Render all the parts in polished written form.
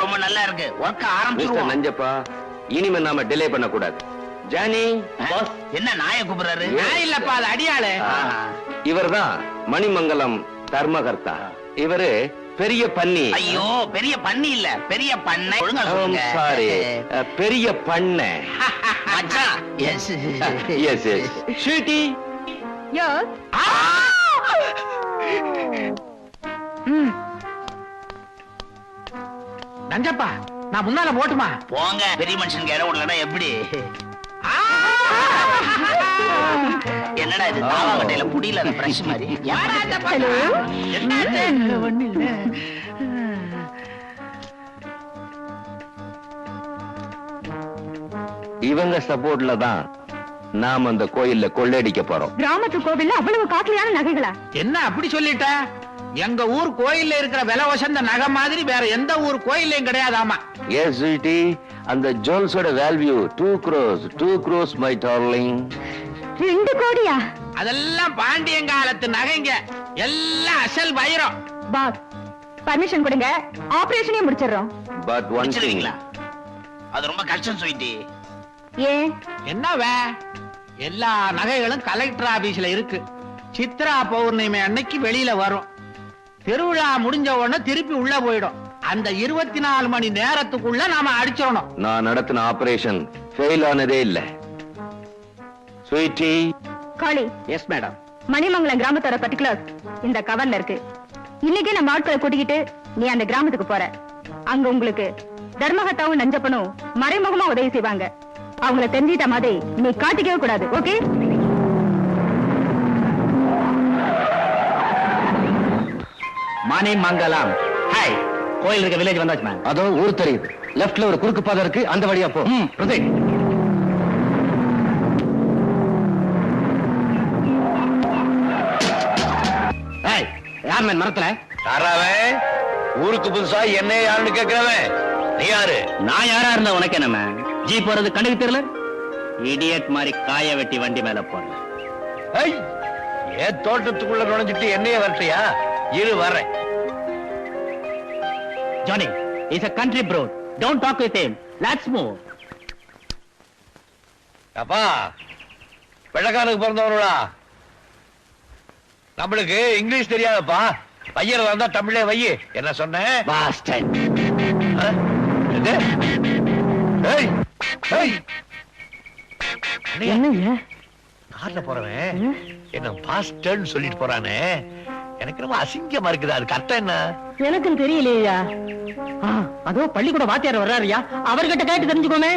ரொம்ப நல்லா இருக்கு. வர்க்க ஆரம்பிச்சிருவோம். நஞ்சப்பா, இனிமே நாம டிலே பண்ண கூடாது. ஜானி பாஸ், என்ன நாயை கூப்பிடுறாரு? நாய் இல்லப்பா, அது அடியாளு. இவர்தான் மணிமங்கலம் தர்மகர்த்தா. இவரு பெரிய பன்னி. ஐயோ, பெரிய பன்னி இல்ல, பெரிய பண்ணை. ஒழுங்கா சொல்லுங்க. சாரி, பெரிய பண்ணை. மச்சான். Yes yes yes. Sweety. Yes. Nanjappa, நான் முன்னால போட்டுமா? போங்க, பெரிய மனுஷனுக்கு இடம் விடலன்னா எப்படி? என்னடா இது, தாவாங்கட்டையில புடியில அந்த பிரஷ் மாதிரி. இவங்க சப்போர்ட்ல தான் நாம அந்த கோயில்ல கொள்ளையடிக்க போறோம். கிராமத்து கோவில்ல அவ்வளவு காஸ்ட்லியான நகைகளா? என்ன அப்படி சொல்லிட்ட? எங்க ஊர் கோயில்ல இருக்கிற விலை வசந்த நகை மாதிரி வேற எந்த ஊர் கோயிலையும் கிடையாதாமா. எஸ் ஸ்வீட்டி, அந்த ஜுவல்ஸோட value 2 crores. 2 crores my darling. 2 கோடியா? அதெல்லாம் பாண்டியன் காலத்து நகைங்க, எல்லாம் அசல் வைரம். பாஸ், பர்மிஷன் கொடுங்க, ஆபரேஷனே முடிச்சிடுறோம். பட் ஒன் திங், அது ரொம்ப கஷ்டம் ஸ்வீட்டி. ஏன்? என்னவே, எல்லா நகைகளும் கலெக்டர் ஆபீஸ்ல இருக்கு. சித்ரா பௌர்ணமி அன்னைக்கு வெளியில வரும். திருவிழா முடிஞ்ச உடனே திருப்பி உள்ள போயிடும். அந்த 24 மணி நேரத்துக்குள்ள நாம அடிச்சிடணும். நான் நடத்தின ஆபரேஷன் ஃபெயில் ஆனதே இல்ல. Sweetie. Kali. Yes madam. Manimangalam கிராமத்தோட பர்டிகுலர்ஸ் இந்த கவர்ல இருக்கு. இன்னைக்கு நம்ம ஆட்களை கூட்டிக்கிட்டு நீ அந்த கிராமத்துக்கு போற. அங்க உங்களுக்கு தர்மகத்தாவும் நஞ்சப்பனும் மறைமுகமா உதவி செய்வாங்க. அவங்கள தெரிஞ்சிட்ட மாதிரி நீ காட்டிக்கவே கூடாது. ஓகே? மணிமங்கலம். ஹாய், கோயில் இருக்க வில்லேஜ் வந்தாச்சு மேம். அதோ ஊர் தெரியுது. லெஃப்ட்ல ஒரு குறுக்கு பாதை இருக்கு, அந்த வழியா போ. ப்ரொசீட். ஏய், யார் மேன் மரத்துல? யாராவன்? ஊருக்கு புதுசா என்ன யாருன்னு கேக்குறவன் நீ யாரு? நான் யாரா இருந்தா உனக்கு என்ன மேன்? ஜீப் போறது கண்ணுக்கு தெரியல? இடியட் மாதிரி காய வெட்டி வண்டி மேல போடுற. ஏன் தோட்டத்துக்குள்ள நுழைஞ்சிட்டு என்னையே வரட்டியா? இரு வரேன். Johnny, he's a country bro. Don't talk with him. Let's move. அப்பா வெள்ளக்காரனுக்கு பிறந்தவங்களா? நம்மளுக்கு இங்கிலீஷ் தெரியாதப்பா. பையன் வந்தா தமிழே வை. என்ன சொன்னேன்? Bastard. என்னங்க கார்ல போறவன் என்ன பாஸ்டர்ன்னு சொல்லிட்டு போறானே, எனக்கு ரொம்ப அசிங்கமா இருக்குது. அதுக்கு அர்த்தம் என்ன? எனக்கும் தெரியலையா. அதோ பள்ளிக்கூட வாத்தியார் வர்றாருயா, அவர்கிட்ட கேட்டு தெரிஞ்சுக்கோமே.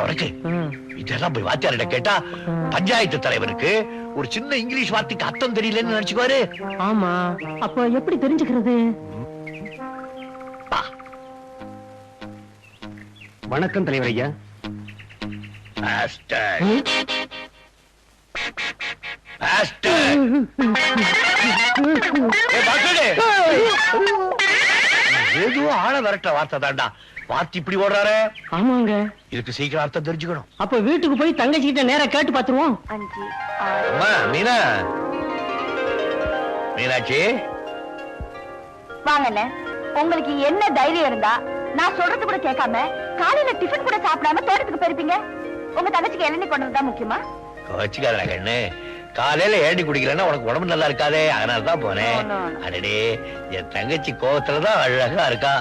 அவருக்கு இதெல்லாம் போய் வாத்தியார்கிட்ட கேட்டா பஞ்சாயத்து தலைவருக்கு ஒரு சின்ன இங்கிலீஷ் வார்த்தைக்கு அர்த்தம் தெரியலன்னு நினைச்சுக்குவாரு. ஆமா, அப்ப எப்படி தெரிஞ்சுக்கிறது? வணக்கம் தலைவர் ஐயா. ஏதோ ஆள விரட்ட வார்த்தை தாண்டா. வார்த்தை இப்படி ஓடுறாரு. ஆமாங்க, இதுக்கு சீக்கிரம் அர்த்தம் தெரிஞ்சுக்கணும். அப்ப வீட்டுக்கு போய் தங்கச்சி கிட்ட நேரா கேட்டு பாத்துருவோம். அம்மா மீனா, மீனாட்சி வாங்கண்ணே. உங்களுக்கு என்ன தைரியம் இருந்தா நான் சொல்றது கூட கேட்காம காலையில டிஃபன் கூட சாப்பிடாம தோட்டத்துக்கு போயிருப்பீங்க? உங்க தங்கச்சிக்கு இளநீ கொண்டு வந்தா முக்கியமா? வச்சுக்காதடா கண்ணு. காலையில ஏண்டி குடிக்கலன்னா உனக்கு உடம்பு நல்லா இருக்காதே, அதனாலதான் போனேன். அடடே, என் தங்கச்சி கோவத்துலதான் அழகா இருக்கா.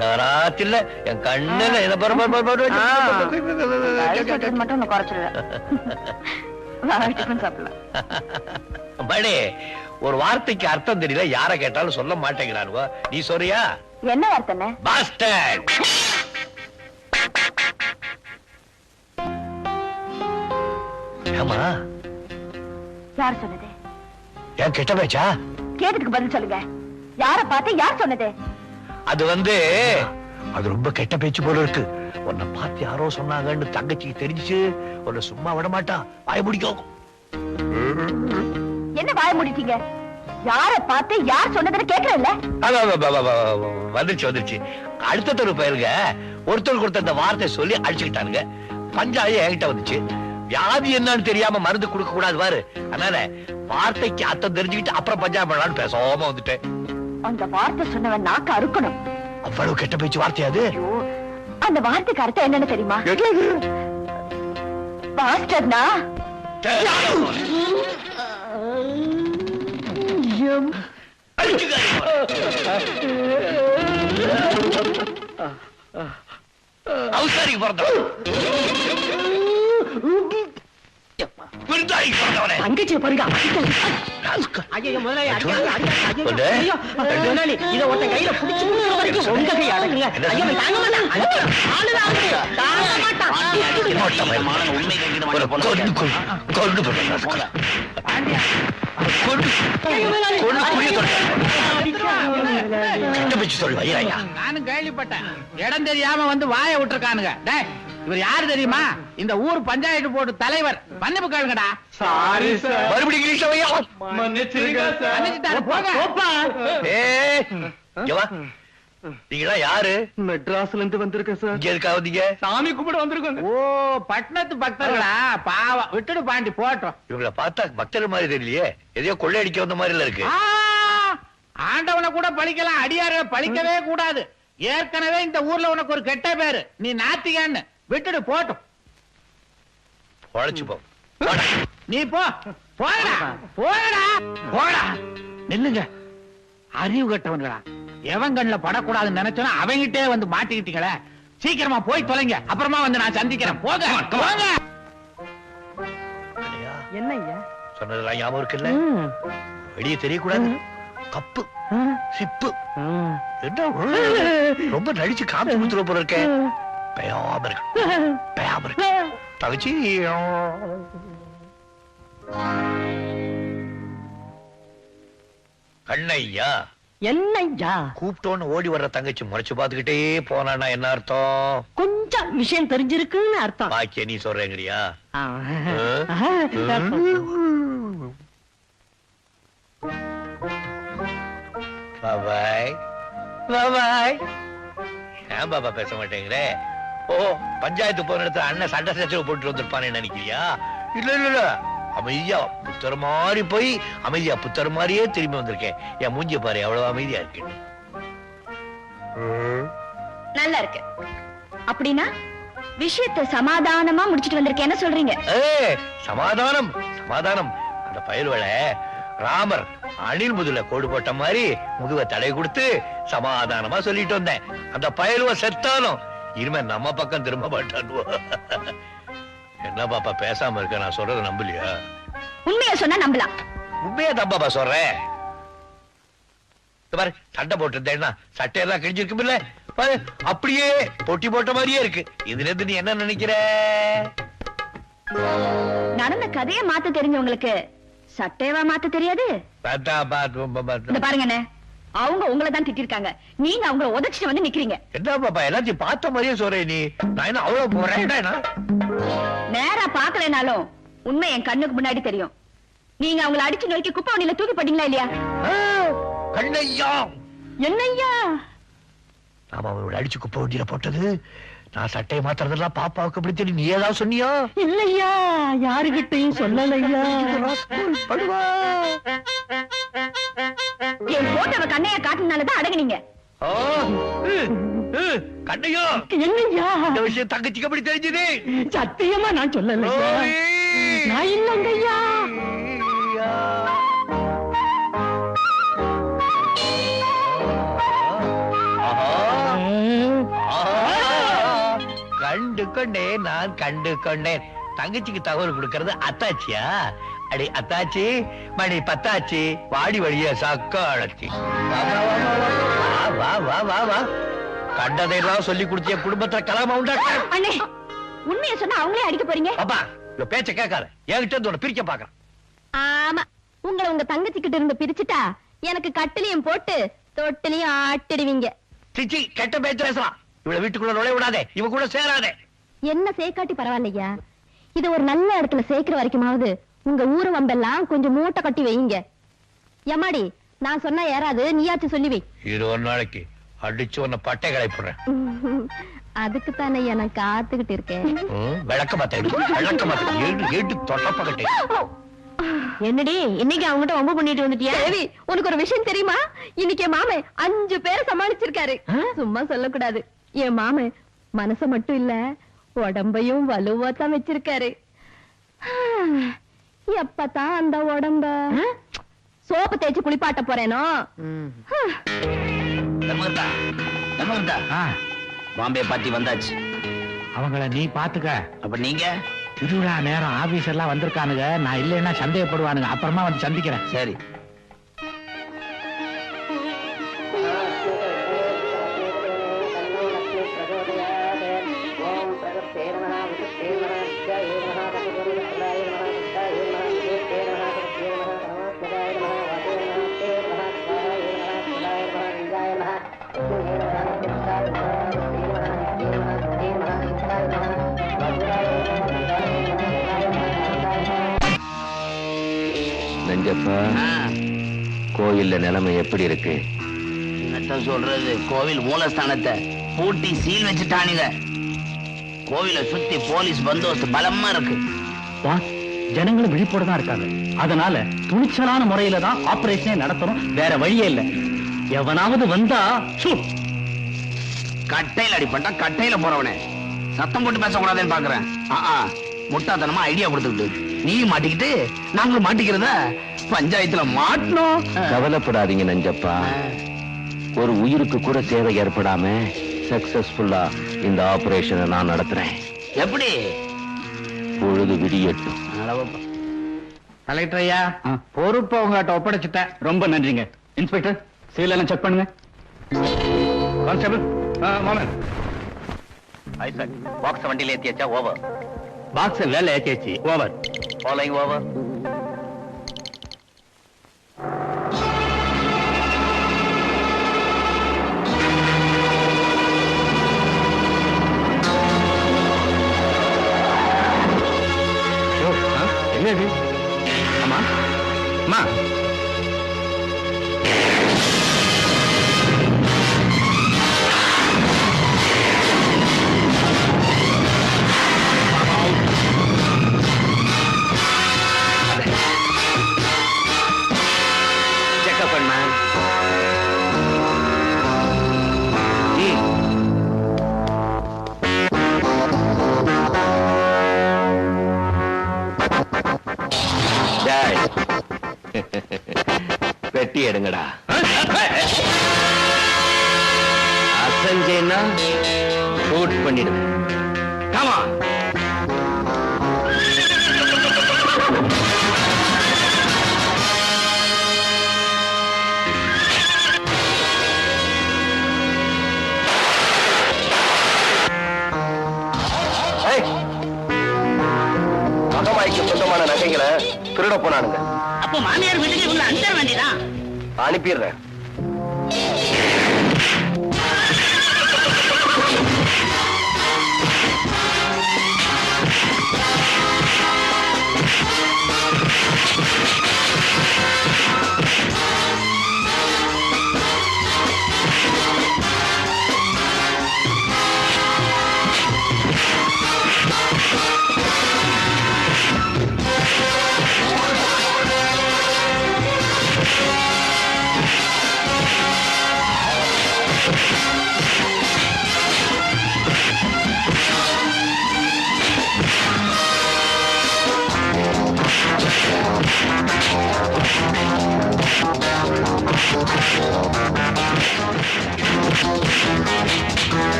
நவராத்திரில என் கண்ணுல மட்டும் குறைச்சிடுவேன். சாப்பிடலாம். மணி, ஒரு வார்த்தைக்கு அர்த்தம் தெரியல, யார கேட்டாலும் சொல்ல மாட்டேங்கிறானுவோ. நீ சொல்றியா? என்ன வார்த்தை? பாஸ்டர்ட். ஏமா யார் சொன்னது? ஏன் கெட்ட பேச்சா? கேட்டதுக்கு பதில் சொல்லுங்க. யார பார்த்து யார் சொன்னது? அது ரொம்ப கெட்ட பேச்சு போல இருக்கு. உன்னை பார்த்து யாரோ சொன்னாங்கன்னு தங்கச்சிக்கு தெரிஞ்சுச்சு. உன்னை சும்மா விட மாட்டா. வாய முடிக்கும். என்ன வாய முடிட்டீங்க? யார பார்த்து யார் சொன்னதுன்னு கேட்கறல்ல? வந்துருச்சு. அடுத்த தெரு பயிருங்க ஒருத்தருக்கு ஒருத்தர் இந்த வார்த்தை சொல்லி அடிச்சுக்கிட்டானுங்க. பஞ்சாயத்து என்கிட்ட வந்துச்சு. வியாதி என்னன்னு தெரியாம மருந்து கொடுக்க கூடாது பாரு. அதனால வார்த்தைக்கு அர்த்தம் தெரிஞ்சுக்கிட்டு அப்புறம் பஞ்சாயத்து பண்ணலான்னு பேசாம வந்துட்டேன். அந்த வார்த்தை சொன்னவன் நாக்கு அறுக்கணும். அவ்வளவு கெட்ட பேச்சு வார்த்தையாது. அந்த வார்த்தைக்கு அர்த்தம் என்னன்னு தெரியுமா? பாஸ்டர்னா அவசாரிக்கு பிறந்தவன். தங்கச்சியை பாருங்க. ஐயோ முதலாளி, இதை ஒருத்தன் கையில பிடிச்சு வரைக்கும் உங்க கை அடக்குங்க. ஐயோ தாங்க மாட்டான். உண்மை நானும் கேள்விப்பட்டேன். இடம் தெரியாம வந்து வாய விட்டுருக்கானுங்க. இவர் யாரு தெரியுமா? இந்த ஊர் பஞ்சாயத்து போர்டு தலைவர். மன்னிப்பு கேளுங்கடா. Sorry sir. மறுபடியும் இங்கிலீஷ்ல வையா. மன்னிச்சிருங்க சார். மன்னிச்சுட்டாரு, போங்க. நீங்களா யாரு? மெட்ராஸ்ல இருந்து வந்திருக்கேன் சார். இங்க எதுக்காக வந்தீங்க? சாமி கும்பிட வந்திருக்கோங்க. ஓ, பட்டணத்து பக்தர்களா? பாவம், விட்டுடு பாண்டி போட்டோம். இவங்கள பார்த்தா பக்தர் மாதிரி தெரியலையே. எதையோ கொள்ளையடிக்க வந்த மாதிரி இருக்கு. ஆண்டவனை கூட பழிக்கலாம், அடியார பழிக்கவே கூடாது. ஏற்கனவே இந்த ஊர்ல உனக்கு ஒரு கெட்ட பேரு. நீ நாத்திகன்னு விட்டுடு போட்டோம். பொழைச்சு போ. நீ போ. போடா போடா போடா. நில்லுங்க, அறிவு கட்டவன்களா. எவன் கண்ணுல படக்கூடாதுன்னு நினைச்சோன்னா அவங்கிட்டே வந்து மாட்டிக்கிட்டீங்களே. சீக்கிரமா போய் தொலைங்க, அப்புறமா வந்து நான் சந்திக்கிறேன். போங்க போங்க. என்ன ஐயா சொன்னதெல்லாம் ஞாபகம் இருக்குல்ல? வெளியே தெரியக்கூடாது. கப்பு சிப்பு என்ன ரொம்ப நடிச்சு காமிச்சு கொடுத்துருவ போல இருக்க. பயாம இருக்கு, பயாம இருக்கு. தங்கச்சி கண்ணையா என்னையா கூப்பிட்டோன்னு ஓடி வர்ற தங்கச்சி முறைச்சு பாத்துக்கிட்டே போனான்னா என்ன அர்த்தம்? கொஞ்சம் விஷயம் தெரிஞ்சிருக்குன்னு அர்த்தம். பாக்கிய நீ சொல்றேங்கறியா? பாபாய் பாபாய். ஏன் பாபா பேச மாட்டேங்கிற? ஓ பஞ்சாயத்து போன இடத்துல அண்ணன் சண்டை சச்சரவு போட்டு வந்திருப்பானே நினைக்கிறியா? இல்ல இல்ல இல்ல, அமைதியா புத்தர் மாதிரி போய் அமைதியா புத்தர் மாதிரியே திரும்பி வந்திருக்கேன். என் மூஞ்சி பாரு எவ்வளவு அமைதியா இருக்கு. நல்லா இருக்கு. அப்படின்னா விஷயத்தை சமாதானமா முடிச்சிட்டு வந்திருக்கேன், என்ன சொல்றீங்க? சமாதானம் சமாதானம். அந்த பயல்வளை ராமர் அணில் முதுல கோடு போட்ட மாதிரி முதுவை தடை கொடுத்து சமாதானமா சொல்லிட்டு வந்தேன். அந்த பயலுவ செத்தாலும் இனிமே நம்ம பக்கம் திரும்ப மாட்டான். என்ன பாப்பா பேசாம இருக்க? நான் சொல்றத நம்பலையா? உண்மையா சொன்னா நம்பலாம். உண்மையா தான் பாப்பா சொல்றேன். பாரு சட்டை போட்டு இருந்தேன்னா சட்டையெல்லாம் கிழிஞ்சிருக்கும் இல்ல பாரு, அப்படியே பொட்டி போட்ட மாதிரியே இருக்கு. இதுல இருந்து நீ என்ன நினைக்கிற? நடந்த கதையை மாத்த தெரிஞ்சவங்களுக்கு சட்டையவா மாத்த தெரியாது? பாருங்க, அவங்க உங்களை தான் திட்டிருக்காங்க, நீங்க அவங்கள உதச்சிட்டு வந்து நிக்கிறீங்க. என்ன பாப்பா எல்லாத்தையும் பார்த்த மாதிரியே சொல்றேன் நீ. நான் என்ன அவ்வளவு போறேன்? நேரா பாக்கலனாலும் உண்மை என் கண்ணுக்கு முன்னாடி தெரியும். நீங்க அவங்களை அடிச்சு நோக்கி குப்பை வண்டியில தூக்கி போட்டீங்களா இல்லையா? கண்ணையா என்னையா? நாம அவரோட அடிச்சு குப்பை வண்டியில போட்டது நான் சட்டையை மாத்துறதெல்லாம் பாப்பாவுக்கு அப்படி தெரியும். நீ ஏதாவது சொன்னியா? இல்லையா, யாருகிட்டையும் சொல்லலையா. படுவா என் போட்டவ கண்ணையா காட்டினாலதான் அடங்குனீங்க. கண்ணையா என்னையா இந்த விஷயம் தங்கச்சிக்கு அப்படி தெரிஞ்சது? சத்தியமா நான் சொல்லலையா. நான் இல்லைங்கய்யா. கண்டு கொண்டேன், நான் கண்டு கொண்டேன். தங்கச்சிக்கு தகவல் கொடுக்கறது அத்தாச்சியா? அடி அத்தாச்சி, மணி பத்தாச்சி, வாடி வழிய சக்காளச்சி. வா வா வா வா, கண்டதையெல்லாம் சொல்லி கொடுத்திய குடும்பத்துல கலாம உண்டாக்க. அண்ணே, உண்மையை சொன்னா அவங்களே அடிக்க போறீங்க. அப்பா இந்த பேச்ச கேட்காத, என்கிட்ட இருந்து பிரிக்க பாக்குறேன். ஆமா, உங்களை உங்க தங்கச்சி கிட்ட இருந்து பிரிச்சுட்டா எனக்கு கட்டிலையும் போட்டு தொட்டிலையும் ஆட்டிடுவீங்க. சிச்சி, கெட்ட பேச்சு பேசலாம். இவளை வீட்டுக்குள்ள நுழைய விடாதே, இவ கூட சேராதே. என்ன சேர்க்காட்டி பரவாயில்லையா, இது ஒரு நல்ல இடத்துல சேர்க்கிற வரைக்குமாவது உங்க ஊரு வம்பெல்லாம் கொஞ்சம் மூட்டை கட்டி வைங்க. எம்மாடி, நான் சொன்னா யாராவது நீயாச்சும் சொல்லி வை. இது ஒரு நாளைக்கு அடிச்சு உன்னை பட்டை களைப்புறேன். அதுக்கு தானே நான் காத்துக்கிட்டு இருக்கேன். விளக்க மாத்தேன் ஏட்டு தொட்டப்பகட்டே. என்னடி இன்னைக்கு அவங்ககிட்ட வம்பு பண்ணிட்டு வந்துட்டியா? தேவி, உனக்கு ஒரு விஷயம் தெரியுமா? இன்னைக்கு என் மாமன் 5 பேரை சமாளிச்சிருக்காரு. சும்மா சொல்லக்கூடாது. என் மாமன் மனச மட்டும் இல்ல, உடம்பையும் வலுவாத்தான் வச்சிருக்காரு. எப்பதான் அந்த உடம்ப சோப்பு தேய்ச்சி குளிப்பாட்ட போறேனோ. பாம்பே பார்ட்டி வந்தாச்சு. அவங்கள நீ பாத்துக்க. அப்ப நீங்க திருவிழா நேரம் ஆபீஸ் எல்லாம் வந்திருக்கானுங்க. நான் இல்லைன்னா சந்தேகப்படுவானுங்க. அப்புறமா வந்து சந்திக்கிறேன். சரி. நஞ்சப்பா, கோயில்ல நிலைமை எப்படி இருக்கு? என்னத்த சொல்றது, கோவில் மூலஸ்தானத்தை பூட்டி சீல் வச்சுட்டானுங்க. கோவிலை சுத்தி போலீஸ் பந்தோபஸ்து பலமா இருக்கு. ஜனங்களும் விழிப்போட தான் இருக்காங்க. அதனால துணிச்சலான முறையில தான் ஆபரேஷனே நடத்தணும், வேற வழியே இல்ல. எவனாவது வந்தா கட்டையில அடிப்பட்டா கட்டையில போறவனே சத்தம் போட்டு பேசக்கூடாதுன்னு பாக்குறேன். முட்டாத்தனமா ஐடியா கொடுத்துக்கிட்டு நீ மாட்டிக்கிட்டு நாங்களும் மாட்டிக்கிறத பஞ்சாயத்துல மாட்டணும். கவலைப்படாதீங்க நஞ்சப்பா, ஒரு உயிருக்கு கூட சேவை ஏற்படாம சக்சஸ்ஃபுல்லா இந்த ஆபரேஷனை நான் நடத்துறேன். எப்படி? பொழுது விடியட்டும். கலெக்டர் ஐயா, பொறுப்பை உங்ககிட்ட ஒப்படைச்சிட்டேன். ரொம்ப நன்றிங்க. இன்ஸ்பெக்டர், சீல் எல்லாம் செக் பண்ணுங்க. கான்ஸ்டபிள் மாமன், பாக்ஸ் வண்டியில ஏத்தியாச்சா? ஓவர். பாக்ஸ் வேலை ஏத்தியாச்சு. ஓவர். Following over. என்னது? அம்மா அம்மா, பெட்டி எடுங்கடா. அசஞ்சேன்னா ஷூட் பண்ணிடுவேன். Come on. மகமாய்க்கு சொந்தமான நகைகளை திருட போனானுங்க. அப்போ மாமியார் வீட்டுக்கு இவங்க அனுப்பிட வேண்டியதான். அனுப்பிடுறேன்.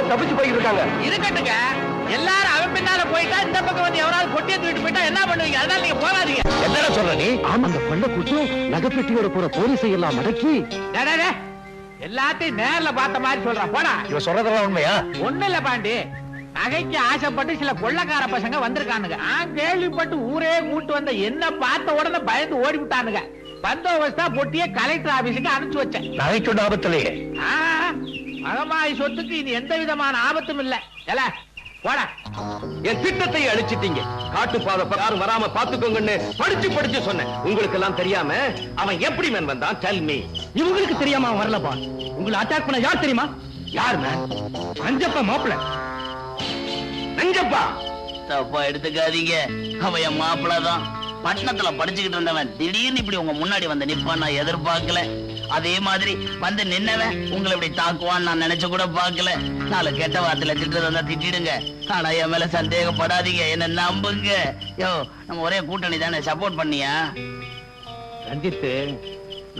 தப்பிச்சு போயிட்டு இருக்காங்க. இருக்கட்டுங்க, எல்லாரும் அவன் பின்னால போயிட்டா இந்த பக்கம் வந்து எவராவது பொட்டியை தூக்கிட்டு போயிட்டா என்ன பண்ணுவீங்க? அதனால நீங்க போகாதீங்க. என்னடா சொல்ற நீ? ஆமா, அந்த கொள்ள கூட்டு நகைப்பெட்டியோட போற போலீஸை எல்லாம் மடக்கி எல்லாத்தையும் நேர்ல பார்த்த மாதிரி சொல்றான். போடா. இவன் சொல்றதெல்லாம் உண்மையா? ஒண்ணு இல்ல பாண்டி, நகைக்கு ஆசைப்பட்டு சில கொள்ளக்கார பசங்க வந்திருக்கானுங்க. கேள்விப்பட்டு ஊரே கூட்டு வந்த என்ன பார்த்த உடனே பயந்து ஓடி விட்டானுங்க. பந்தோபஸ்தா பொட்டிய கலெக்டர் ஆபீஸுக்கு அனுப்பிச்சு வச்சேன். நகைக்கு ஆபத்திலேயே மகமாய் சொத்துக்கு இனி எந்த விதமான ஆபத்தும் இல்ல. போடா. என் திட்டத்தை அழிச்சிட்டீங்க. காட்டு பாதை யாரும் வராம பாத்துக்கோங்கன்னு படிச்சு சொன்னேன். உங்களுக்கு எல்லாம் தெரியாம அவன் எப்படி மேன் வந்தான்? Tell me. இவங்களுக்கு தெரியாம அவன் வரலப்பா. உங்களை அட்டாக் பண்ண யார் தெரியுமா? யார் மேன்? அஞ்சப்பா மாப்பிள்ள. நஞ்சப்பா. தப்பா எடுத்துக்காதீங்க, அவன் என் மாப்பிள்ளதான். பட்டணத்துல படிச்சுக்கிட்டு இருந்தவன் திடீர்னு இப்படி உங்க முன்னாடி வந்து நிப்பான் நான் எதிர்பார்க்கல. அதே மாதிரி வந்து நின்னவன் உங்களை இப்படி தாக்குவான்னு நான் நினைச்சு கூட பார்க்கல. நாலு கெட்ட வார்த்தையில திட்டுறது வந்தா திட்டிடுங்க, ஆனா என் மேல சந்தேகப்படாதீங்க, என்ன நம்புங்க. யோ, நம்ம ஒரே கூட்டணி தானே, சப்போர்ட் பண்ணியா? ரஞ்சித்,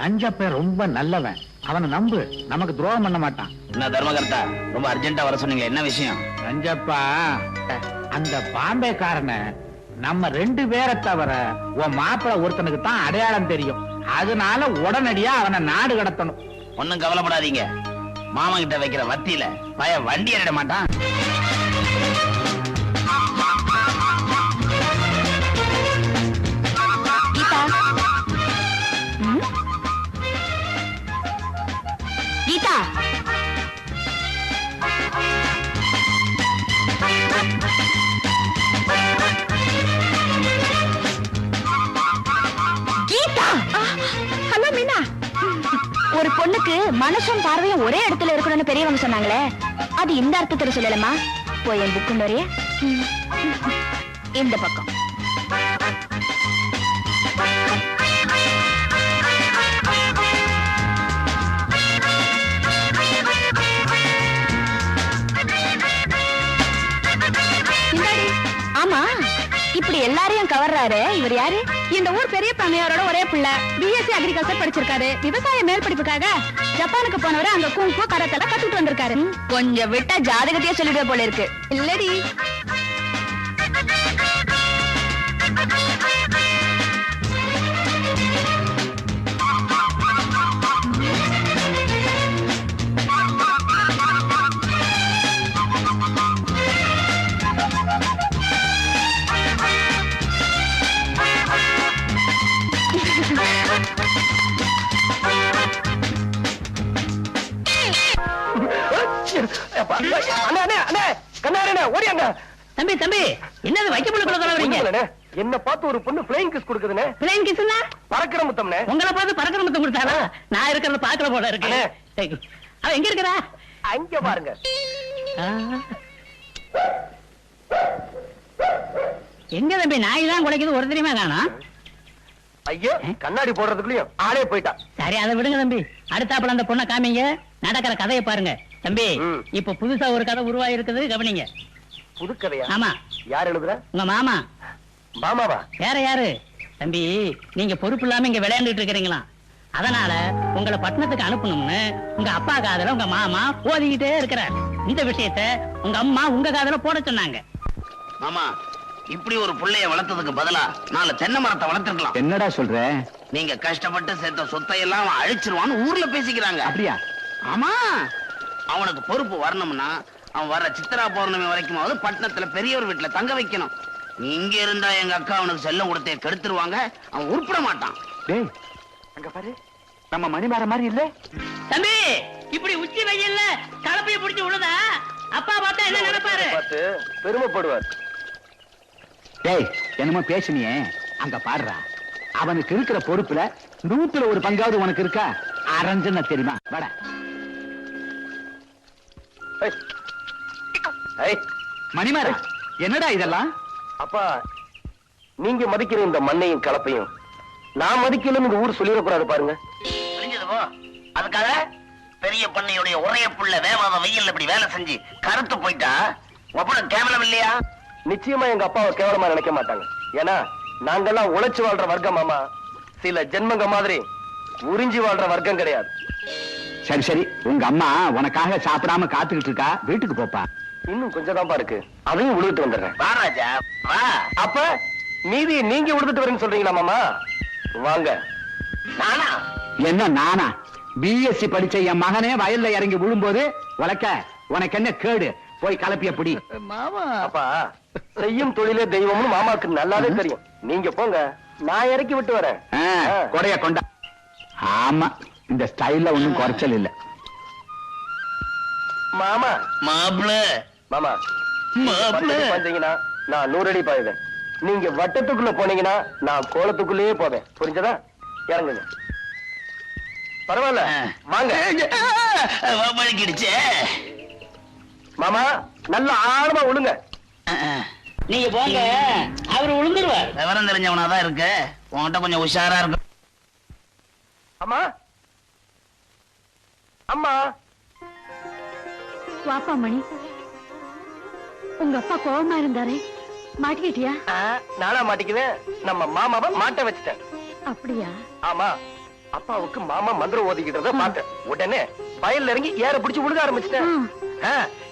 நஞ்சப்ப ரொம்ப நல்லவன், அவனை நம்பு, நமக்கு துரோகம் பண்ண மாட்டான். என்ன தர்மகர்த்தா, ரொம்ப அர்ஜென்ட்டா வர சொன்னீங்க, என்ன விஷயம்? ரஞ்சப்பா, அந்த பாம்பேக்காரனை நம்ம 2 பேரை தவிர உன் மாப்பிள்ள ஒருத்தனுக்கு தான் அடையாளம் தெரியும். அதனால உடனடியா அவனை நாடு கடத்தணும். ஒண்ணும் கவலைப்படாதீங்க, மாமா கிட்ட வைக்கிற வத்தியில பய வண்டி ஏறிட மாட்டான். கீதா, ஹலோ மீனா. ஒரு பொண்ணுக்கு மனசும் பார்வையும் ஒரே இடத்துல இருக்கணும்னு பெரியவங்க சொன்னாங்களே, அது இந்த அர்த்தத்துல சொல்லலாமா? போய் என் புக்கு நிறைய இந்த பக்கம். ஆமா, இப்படி எல்லாரையும் கவர்றாரு இவர் யாரு? இந்த ஊர் பெரிய பண்ணையாரோட ஒரே பிள்ளை. பிஎஸ்சி அக்ரிகல்ச்சர் படிச்சிருக்காரு. விவசாய மேல் படிப்புக்காக ஜப்பானுக்கு போனவரை அங்க குங்ஃபு கராத்தெல்லாம் கத்துட்டு வந்திருக்காரு. கொஞ்சம் விட்டா ஜாதகத்தையே சொல்லிடுவே போல இருக்கு. இல்லடி, தம்பி தம்பி, என்னது வைக்க முழுக்குள்ள வரீங்க? என்ன பார்த்து ஒரு பொண்ணு பிளைங் கிஸ் கொடுக்குதுனே. பிளைன் கிஸ்னா பறக்கிற முத்தம்னே. உங்களை பார்த்து பறக்கிற முத்தம் கொடுத்தாரா? நான் இருக்கிறத பாக்குற போல இருக்கு. அவ எங்க இருக்கிறா? அங்க பாருங்க. எங்க தம்பி நாய் தான் குலைக்குது, ஒரு தெரியுமா காணோம்? ஐயோ, கண்ணாடி போடுறதுக்குள்ளயும் ஆளே போயிட்டா. சரி அதை விடுங்க தம்பி, அடுத்தாப்புல அந்த பொண்ணை காமிங்க, நடக்கிற கதையை பாருங்க. தம்பி இப்ப புதுசா ஒரு கதை உருவாகி இருக்குது, கவனிங்க. புது கதையா? ஆமா. யார் எழுதுற? உங்க மாமா. மாமாவா? வேற யாரு தம்பி? நீங்க பொறுப்பு இல்லாம இங்க விளையாண்டுட்டு இருக்கிறீங்களா, அதனால உங்களை பட்டணத்துக்கு அனுப்பணும்னு உங்க அப்பா காதல உங்க மாமா ஓதிக்கிட்டே இருக்கிறார். இந்த விஷயத்த உங்க அம்மா உங்க காதல போட சொன்னாங்க. மாமா, இப்படி ஒரு புள்ளைய வளர்த்ததுக்கு பதிலா 4 தென்னை மரத்தை வளர்த்துக்கலாம். என்னடா சொல்ற? நீங்க கஷ்டப்பட்டு சேர்த்த சொத்தை எல்லாம் அவன் அழிச்சிருவான்னு ஊர்ல பேசிக்கிறாங்க. அப்படியா? ஆமா. அவனுக்கு பொறுப்பு வரணும்னா அவன் வர்ற சித்ரா பௌர்ணமி வரைக்குமாவது பட்டணத்துல பெரியவர் வீட்டுல தங்க வைக்கணும். இங்க இருந்தா எங்க அக்கா அவனுக்கு செல்லம் கொடுத்தே கெடுத்துருவாங்க, அவன் உருப்பிட மாட்டான். டேய், அங்க பாரு, நம்ம மணிமாற மாதிரி இல்ல? தம்பி இப்படி உச்சி வெயில்ல கலப்பைய பிடிச்சு விழுதா அப்பா பார்த்தா என்ன நினைப்பாரு? பார்த்து பெருமைப்படுவார். டேய், என்னமோ பேசுனியே, அங்க பாடுறா. அவனுக்கு இருக்கிற பொறுப்புல 100ல 1 பங்காவது உனக்கு இருக்கா? அரஞ்சன தெரியுமா? வாடா. மணிமாரா, என்னடா இதெல்லாம்? அப்பா, நீங்க மதிக்கிற இந்த மண்ணையும் கலப்பையும் நான் மதிக்கலன்னு இந்த ஊர் சொல்லிடக்கூடாது பாருங்க. புரிஞ்சது போ. அதுக்காக பெரிய பண்ணையுடைய ஒரே புள்ள வேவாத வெயில் இப்படி வேலை செஞ்சு கருத்து போயிட்டா ஒப்பன கேவலம் இல்லையா? நிச்சயமா எங்க அப்பாவை கேவலமா நினைக்க மாட்டாங்க. ஏன்னா நாங்கெல்லாம் உழைச்சு வாழ்ற வர்க்கம். மாமா, சில ஜென்மங்க மாதிரி உறிஞ்சி வாழ்ற வர்க்கம் கிடையாது. சரி சரி, உங்க அம்மா உனக்காக சாப்பிடாம காத்துக்கிட்டு இருக்கா, வீட்டுக்கு போப்பா. இன்னும் கொஞ்சம் தான்ப்பா இருக்கு, அதையும் உழுதுட்டு வந்துடுறேன். வா ராஜா வா. அப்ப மீதி நீங்க உழுதுட்டு வரேன்னு சொல்றீங்களா மாமா? வாங்க. நானா? என்ன நானா? பிஎஸ்சி படிச்ச என் மகனே வயல்ல இறங்கி விழும்போது உனக்க உனக்கு என்ன கேடு? போய் கலப்பிய பிடி. அப்பா, செய்யும் தொழிலே தெய்வம்னு மாமாவுக்கு நல்லாவே தெரியும். நீங்க போங்க, நான் இறக்கி விட்டு வரேன். கொடைய கொண்டா. ஆமா, இந்த ஸ்டைல்ல ஒண்ணும் குறைச்சல் இல்ல. மாமா மாப்பிள மாமா மாப்பிள வந்தீங்கன்னா நான் 100 அடி பாயுவேன். நீங்க வட்டத்துக்குள்ள போனீங்கன்னா நான் கோலத்துக்குள்ளேயே போவேன். புரிஞ்சதா? இறங்குங்க. பரவாயில்ல, வாங்க. பழக்கிடுச்சு. மாமா, நல்ல ஆழமா விழுங்க. நீங்க போங்க, அவர் விழுந்துருவார். விவரம் தெரிஞ்சவனாதான் இருக்கு, உன்கிட்ட கொஞ்சம் உஷாரா இருக்கு. அம்மா, அம்மா. வாப்பா மணி, உங்க அப்பா கோவமா இருந்தாரே, மாட்டிக்கிட்டியா? நானா மாட்டிக்குவேன்? நம்ம மாமாவை மாட்ட வச்சுட்டேன். அப்படியா? ஆமா, அப்பாவுக்கு மாமா மந்திரம் ஓதிக்கிட்டத பார்த்தேன். உடனே வயல்ல இறங்கி ஏற பிடிச்சு விழுக ஆரம்பிச்சிட்டேன்.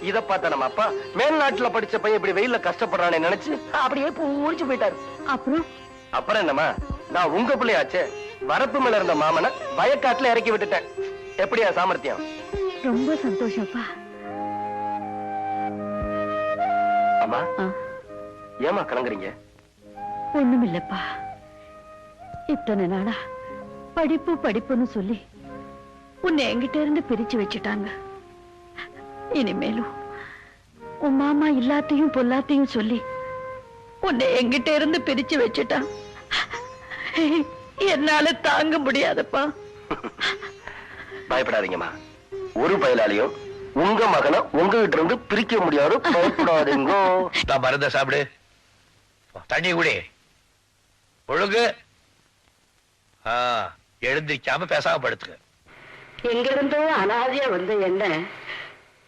இத பார்த்த நம்ம அப்பா மேல்நாட்டுல படிச்ச பையன் இப்படி வெயில்ல கஷ்டப்படுறானே நினைச்சு அப்படியே பூரிச்சு போயிட்டாரு. அப்புறம் என்னமா, நான் உங்க பிள்ளையாச்சே, வரப்பு மேல இருந்த மாமனை வயக்காட்டுல இறக்கி விட்டுட்டேன். எப்படியா சாமர்த்தியம்? ரொம்ப சந்தோஷப்பா. அம்மா, ஏமா கலங்குறீங்க? ஒண்ணுமில்லப்பா, இத்தனை நாளா படிப்பு படிப்புன்னு சொல்லி உன்னை என்கிட்ட இருந்து பிரிச்சு வச்சுட்டாங்க. இனிமேலும் உன் மாமா எல்லாத்தையும் பொல்லாத்தையும் சொல்லி உன்னை என்கிட்ட இருந்து பிரிச்சு வச்சுட்டான். என்னால தாங்க முடியாதப்பா. பயப்படாதீங்கம்மா, ஒரு பயலாலையும் உங்க மகனை உங்ககிட்ட இருந்து பிரிக்க முடியாது. பயப்படாதீங்க. மருந்த சாப்பிடு, தண்ணி குடி, ஒழுங்கு. எழுந்திருக்காம பேசாம படுத்துக்க. எங்க இருந்தோ அனாதையா வந்த என்ன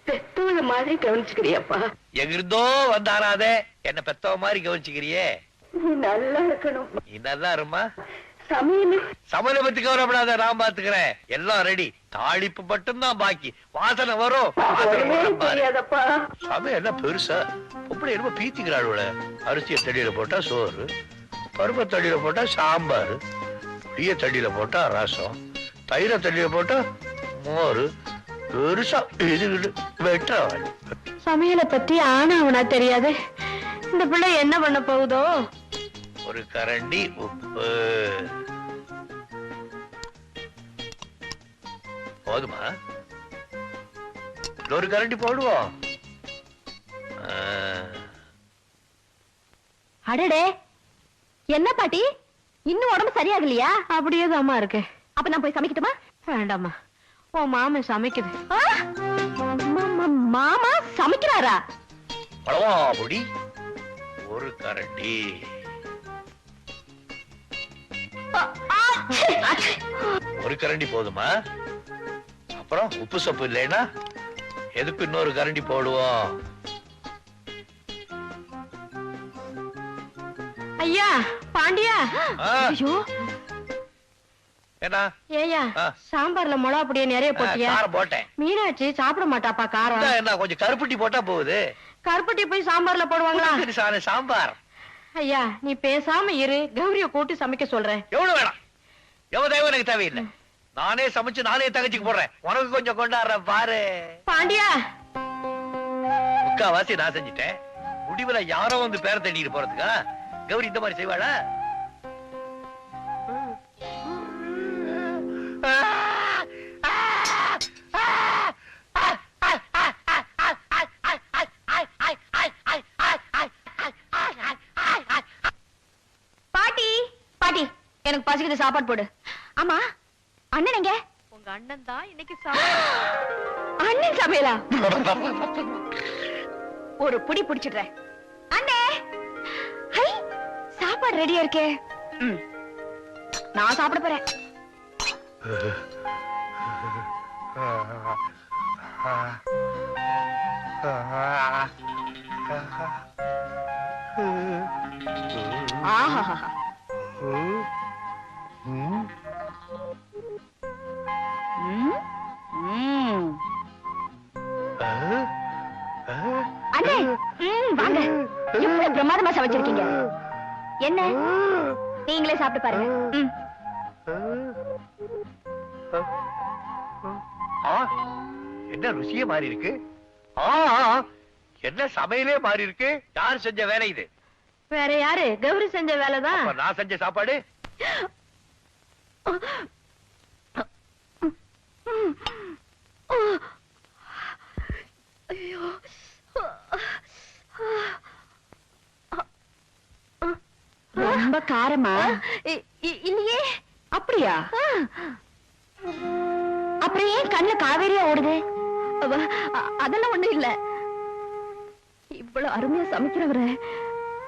பெத்தோட மாதிரி கவனிச்சுக்கிறியப்பா. எங்கிருந்தோ வந்தாராதே என்ன பெத்தவ மாதிரி கவனிச்சுக்கிறியே. நீ நல்லா இருக்கணும். நீ நல்லா இருமா. சமையல பத்தி கவலைப்படாத, நான் பாத்துக்கிறேன். எல்லாம் ரெடி, தாளிப்பு மட்டும்தான் பாக்கி. வாசனை வரும். சமையல் என்ன பெருசா? அப்படி என்ன பீத்திக்கிறாள். அரிசியை தடியில போட்டா சோறு, பருப்பை தடியில போட்டா சாம்பார், புளிய தடியில போட்டா ரசம், தயிரை தடியில போட்டா மோரு. பெருசா இது வெட்ட. சமையலை பத்தி ஆனா அவனா தெரியாது. இந்த பிள்ளை என்ன பண்ண போகுதோ? ஒரு கரண்டி உப்பு போதுமா? ஒரு கரண்டி போடுவோம். அடடே, என்ன பாட்டி இன்னும் உடம்பு சரியாகலையா? அப்படியே தாமா இருக்கு. அப்ப நான் போய் சமைக்கட்டுமா? வேண்டாமா, உன் மாமன் சமைக்குது. மாமா சமைக்கிறாரா? பழவாபுடி ஒரு கரண்டி. ஒரு கரண்டி போதுமா? அப்புறம் உப்பு சப்பு இல்லைன்னா எதுக்கு இன்னொரு கரண்டி போடுவோம்? ஐயா பாண்டியா. ஐயோ என்ன ஏயா சாம்பார்ல மிளகா பொடியை நிறைய போட்டியா? போட்டேன். மீனாட்சி சாப்பிட மாட்டாப்பா காரம். என்ன கொஞ்சம் கருப்பட்டி போட்டா போகுது. கருப்பட்டி போய் சாம்பார்ல போடுவாங்களா? சாம்பார். ஐயா நீ பேசாம இரு, கௌரிய கூட்டி சமைக்க சொல்றேன். எவ்வளவு வேணாம், எவ்வளவு தேவை எனக்கு தேவையில்லை. நானே சமைச்சு நானே தங்கச்சிக்கு போடுறேன். உனக்கு கொஞ்சம் கொண்டாடுற பாரு. பாண்டியா முக்காவாசி நான் செஞ்சுட்டேன். முடிவுல யாரோ வந்து பேர தேடிட்டு போறதுக்கா கௌரி இந்த மாதிரி செய்வாளா? பாட்டி பாட்டி எனக்கு பசிக்குது, சாப்பாடு போடு. ஆமா அண்ணன் எங்க? உங்க அண்ணன் தான் இன்னைக்கு அண்ணன் சமையலா? ஒரு புடி புடிச்சிடுறேன். அண்ணே ஹை சாப்பாடு ரெடியா இருக்கே. நான் சாப்பிட போறேன். ஆஹா அண்ணே வாங்க, எப்படி பிரமாதமா சமைச்சிருக்கீங்க. என்ன நீங்களே சாப்பிட்டு பாருங்க. என்ன ருசியே மாறி இருக்கு. என்ன சமையலே மாறி இருக்கு. யார் செஞ்ச வேலை இது? வேற யாரு? கௌரி செஞ்ச வேலைதான். நான் செஞ்ச சாப்பாடு. ரொம்ப காரமா? இல்லையே. அப்படியா? அப்புறம் ஏன் கண்ணுல காவேரியா ஓடுது? அதெல்லாம் ஒண்ணு இல்ல. இவ்வளவு அருமையா சமைக்கிறவர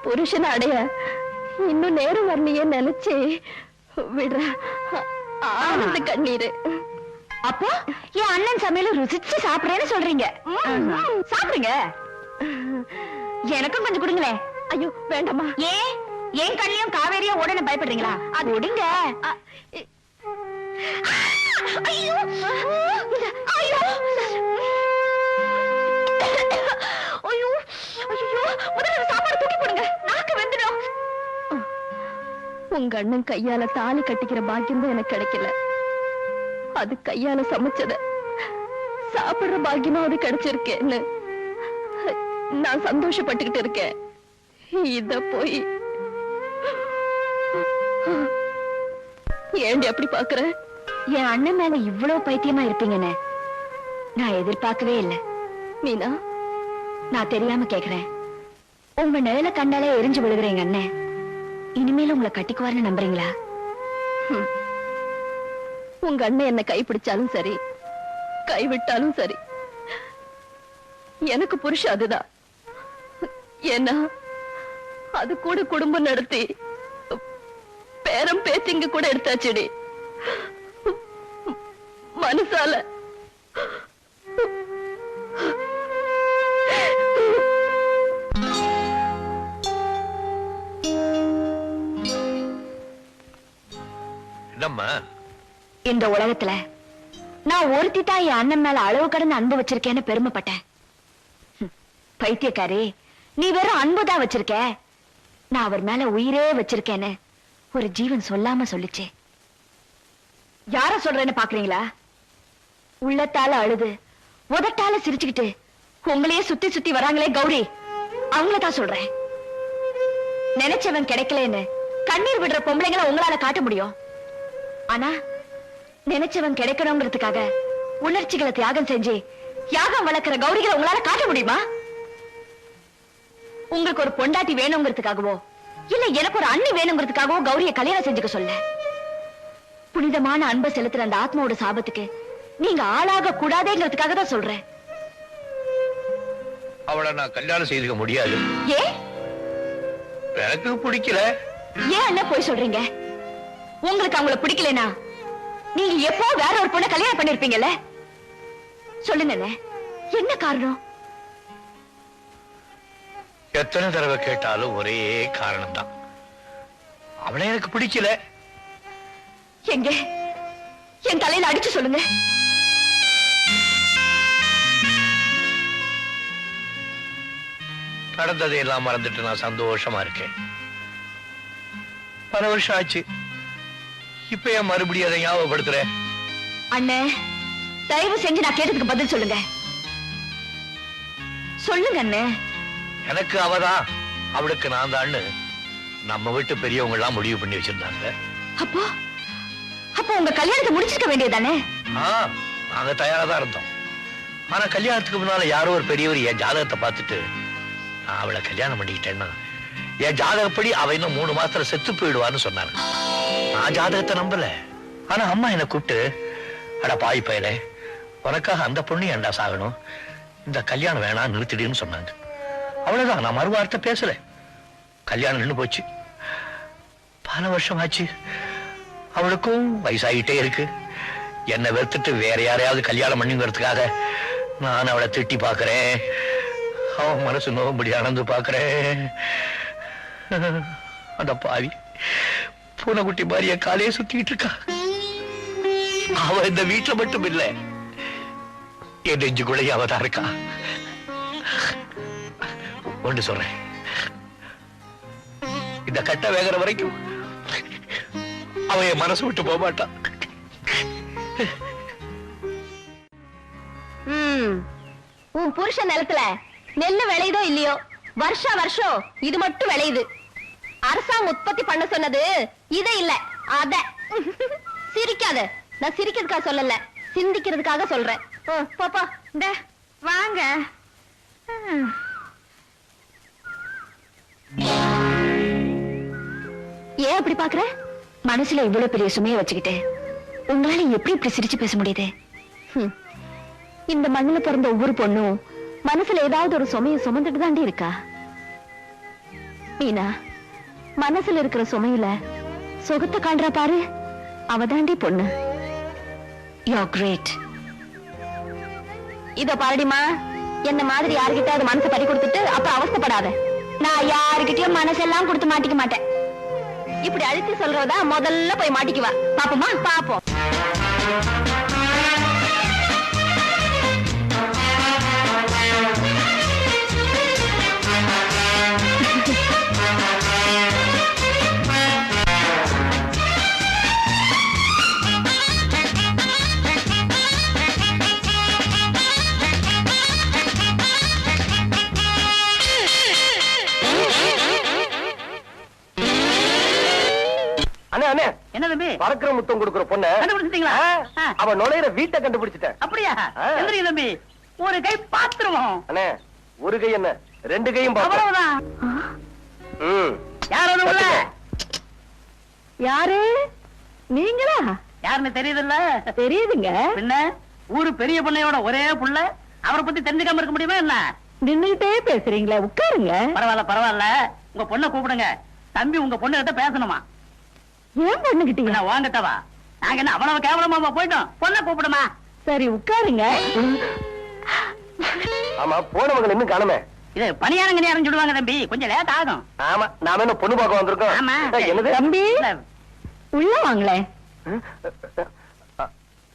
புருஷனை அடைய இன்னும் நேரம் வரலையே நினைச்சு விடுற ஆனந்த கண்ணீரு. அப்போ என் அண்ணன் சமையல ருசிச்சு சாப்பிடுறேன்னு சொல்றீங்க. சாப்பிடுங்க, எனக்கும் கொஞ்சம் கொடுங்களேன். ஐயோ வேண்டாமா. ஏன் என் கண்ணிலையும் காவேரியா உடனே பயப்படுறீங்களா? அது விடுங்க. ஐயோ ஐயோ ஐயோ ஐயோ, முதல்ல சாப்பாடு தூக்கி போடுங்க, நாக்கு வெந்துடும். உங்க அண்ணன் கையால தாலி கட்டிக்கிற பாக்கியம் தான் எனக்கு கிடைக்கல. அது கையால சமைச்சத சாப்பிடுற பாக்கியமா அது கிடைச்சிருக்கேன்னு நான் சந்தோஷப்பட்டுக்கிட்டு இருக்கேன். இத போய் ஏண்டி அப்படி பாக்குற? என் அண்ணன் மேல இவ்வளவு பைத்தியமா இருப்பீங்கன்னு நான் எதிர்பார்க்கவே இல்லை. மீனா நான் தெரியாம கேக்குறேன். உங்க நிழல கண்டாலே எரிஞ்சு விழுகிறேங்க அண்ணன். இனிமேல உங்களை கட்டிக்குவார்னு நம்புறீங்களா? உங்க அண்ணன் என்ன கைப்பிடிச்சாலும் சரி, கைவிட்டாலும் சரி, எனக்கு புருஷன் அதுதான். ஏன்னா அது கூட குடும்பம் நடத்தி பேரம் பேத்திங்க கூட எடுத்தாச்சுடி. மனசால என்னம்மா? இந்த உலகத்துல நான் ஒருத்தி தான் என் அண்ணன் மேல அளவு கடந்து அன்பு வச்சிருக்கேன்னு பெருமைப்பட்டேன். பைத்தியக்காரி, நீ வெறும் அன்புதான் வச்சிருக்க, நான் அவர் மேல உயிரே வச்சிருக்கேன்னு ஒரு ஜீவன் சொல்லாம சொல்லிச்சு. யார சொல்றேன்னு பாக்குறீங்களா? உள்ளத்தால அழுது உதட்டால சிரிச்சுக்கிட்டு உங்களையே சுத்தி சுத்தி வராங்களே கௌரி, அவங்களதான் சொல்றேன். நினைச்சவன் கிடைக்கலன்னு கண்ணீர் விடுற பொம்பளைங்களை உங்களால காட்ட முடியும். ஆனா நினைச்சவன் கிடைக்கணுங்கிறதுக்காக உணர்ச்சிகளை தியாகம் செஞ்சு யாகம் வளர்க்கிற கௌரிகளை உங்களால காட்ட முடியுமா? உங்களுக்கு ஒரு பொண்டாட்டி வேணுங்கிறதுக்காகவோ இல்ல எனக்கு ஒரு அண்ணி வேணுங்கிறதுக்காகவும் கௌரிய கல்யாணம் செஞ்சுக்க சொல்ல. புனிதமான அன்பை செலுத்துற அந்த ஆத்மாவோட சாபத்துக்கு நீங்க ஆளாக கூடாதேங்கிறதுக்காக தான் சொல்றேன். அவளை நான் கல்யாணம் செய்துக்க முடியாது. ஏன்? எனக்கு பிடிக்கல. ஏன் என்ன போய் சொல்றீங்க? உங்களுக்கு அவங்கள பிடிக்கலனா நீங்க எப்போ வேற ஒரு பொண்ணை கல்யாணம் பண்ணிருப்பீங்கல்ல? சொல்லுங்க, என்ன காரணம்? எத்தனை தடவை கேட்டாலும் ஒரே காரணம் தான். அவளை எனக்கு பிடிக்கல. எங்க என் தலையில அடிச்சு சொல்லுங்க. நடந்ததை எல்லாம் மறந்துட்டு நான் சந்தோஷமா இருக்கேன். பல வருஷம் ஆச்சு. இப்ப ஏன் மறுபடியும் அதை ஞாபகப்படுத்துற? அண்ணே, தயவு செஞ்சு நான் கேட்டதுக்கு பதில் சொல்லுங்க. சொல்லுங்க அண்ணே. எனக்கு அவதான், அவளுக்கு நான் தான் நம்ம வீட்டு பெரியவங்க எல்லாம் முடிவு பண்ணி வச்சிருந்தாங்க. அப்போ அப்போ உங்க கல்யாணத்தை முடிச்சிருக்க வேண்டியதானே? நாங்க தயாரா தான் இருந்தோம். ஆனா கல்யாணத்துக்கு முன்னால யாரோ ஒரு பெரியவர் என் ஜாதகத்தை பார்த்துட்டு நான் அவளை கல்யாணம் பண்ணிக்கிட்டேன்னா என் ஜாதகப்படி அவ இன்னும் 3 மாசத்துல செத்து போயிடுவான்னு சொன்னாங்க. நான் ஜாதகத்தை நம்பல. ஆனா அம்மா என்னை கூப்பிட்டு, அட பாய் பயலே, உனக்காக அந்த பொண்ணு ஏன்டா சாகணும், இந்த கல்யாணம் வேணாம் நிறுத்திடுன்னு சொன்னாங்க. அவ்வளவுதான், நான் மறுவார்த்தை பேசல. கல்யாணம் நின்று போச்சு. பல வருஷம் ஆச்சு. அவளுக்கும் வயசாகிட்டே இருக்கு. என்னை வெறுத்துட்டு வேற யாரையாவது கல்யாணம் பண்ணிங்கிறதுக்காக நான் அவளை திட்டி பாக்குறேன். அவன் மனசு நோம்படி அணந்து பாக்குறேன். அந்த பாவி பூனைக்குட்டி மாதிரிய காலையே சுத்திட்டு இருக்கா. அவ இந்த வீட்டுல மட்டும் இல்ல, என் நெஞ்சுக்குள்ளேயே அவதான் இருக்கா. ஒன்று சொல்றேன், இந்த கட்ட வேகிற வரைக்கும் அவ என் மனசு விட்டு போக மாட்டான். உன் புருஷன் நிலத்துல நெல்லு விளையுதோ இல்லையோ, வருஷம் வருஷம் இது மட்டும் விளையுது. அரசாங்கம் உற்பத்தி பண்ண சொன்னது இதை இல்ல அத. சிரிக்காத, நான் சிரிக்கிறதுக்காக சொல்லல, சிந்திக்கிறதுக்காக சொல்றேன். பாப்பா வாங்க. ஏன் அப்படி பாக்குற? மனசுல இவ்வளவு பெரிய சுமையை வச்சுக்கிட்டு உங்களால எப்படி இப்படி சிரிச்சு பேச முடியுது? இந்த மண்ணுல பிறந்த ஒவ்வொரு பொண்ணும் மனசுல ஏதாவது ஒரு சுமையை சுமந்துட்டு தாண்டி இருக்கா. மீனா, மனசுல இருக்கிற சுமையில சுகத்தை காண்றா பாரு, அவதாண்டி பொண்ணு. You great. இத பாருடிமா, என்ன மாதிரி யாருகிட்ட மனசை பறி கொடுத்துட்டு அப்புறம் அவஸ்தைப்படாத. நான் யாருகிட்டயும் மனசெல்லாம் கொடுத்து மாட்டிக்க மாட்டேன். இப்படி அழுத்தி சொல்றதா முதல்ல போய் மாட்டிக்குவா. பாப்போமா? பாப்போம். என்ன தம்பி? பறக்கிற முத்தம் கொடுக்கிற பொண்ணு கண்டுபிடிச்சிட்டீங்களா? அவ நுழையிற வீட்டை கண்டுபிடிச்சிட்டேன். அப்படியா? எந்திரி தம்பி, ஒரு கை பாத்துருவோம். அண்ணே, ஒரு கை என்ன 2 கையும் அவ்வளவுதான். யாரோட உள்ள? யாரு? நீங்களா? யாருன்னு தெரியுதுல்ல? தெரியுதுங்க. பின்ன ஊரு பெரிய பொண்ணையோட ஒரே புள்ள, அவரை பத்தி தெரிஞ்சுக்காம இருக்க முடியுமா என்ன? நின்னுகிட்டே பேசுறீங்களா? உட்காருங்க. பரவாயில்ல பரவாயில்ல, உங்க பொண்ணை கூப்பிடுங்க. தம்பி உங்க பொண்ணு கிட்ட பேசணுமா? ஏன் பொண்ணுகிட்டீங்க? வாங்கட்டவா, நாங்க என்ன அவ்வளவு கேவலமா போயிட்டோம்? பொண்ணை கூப்பிடுமா? சரி உட்காருங்க. ஆமா, போனவங்க இன்னும் காணுமே. இது பணியாரங்க நேரம் சொல்லுவாங்க தம்பி, கொஞ்சம் லேட் ஆகும். ஆமா, நாம என்ன பொண்ணு பார்க்க வந்திருக்கோம். ஆமா. என்னது தம்பி, உள்ள வாங்களேன்.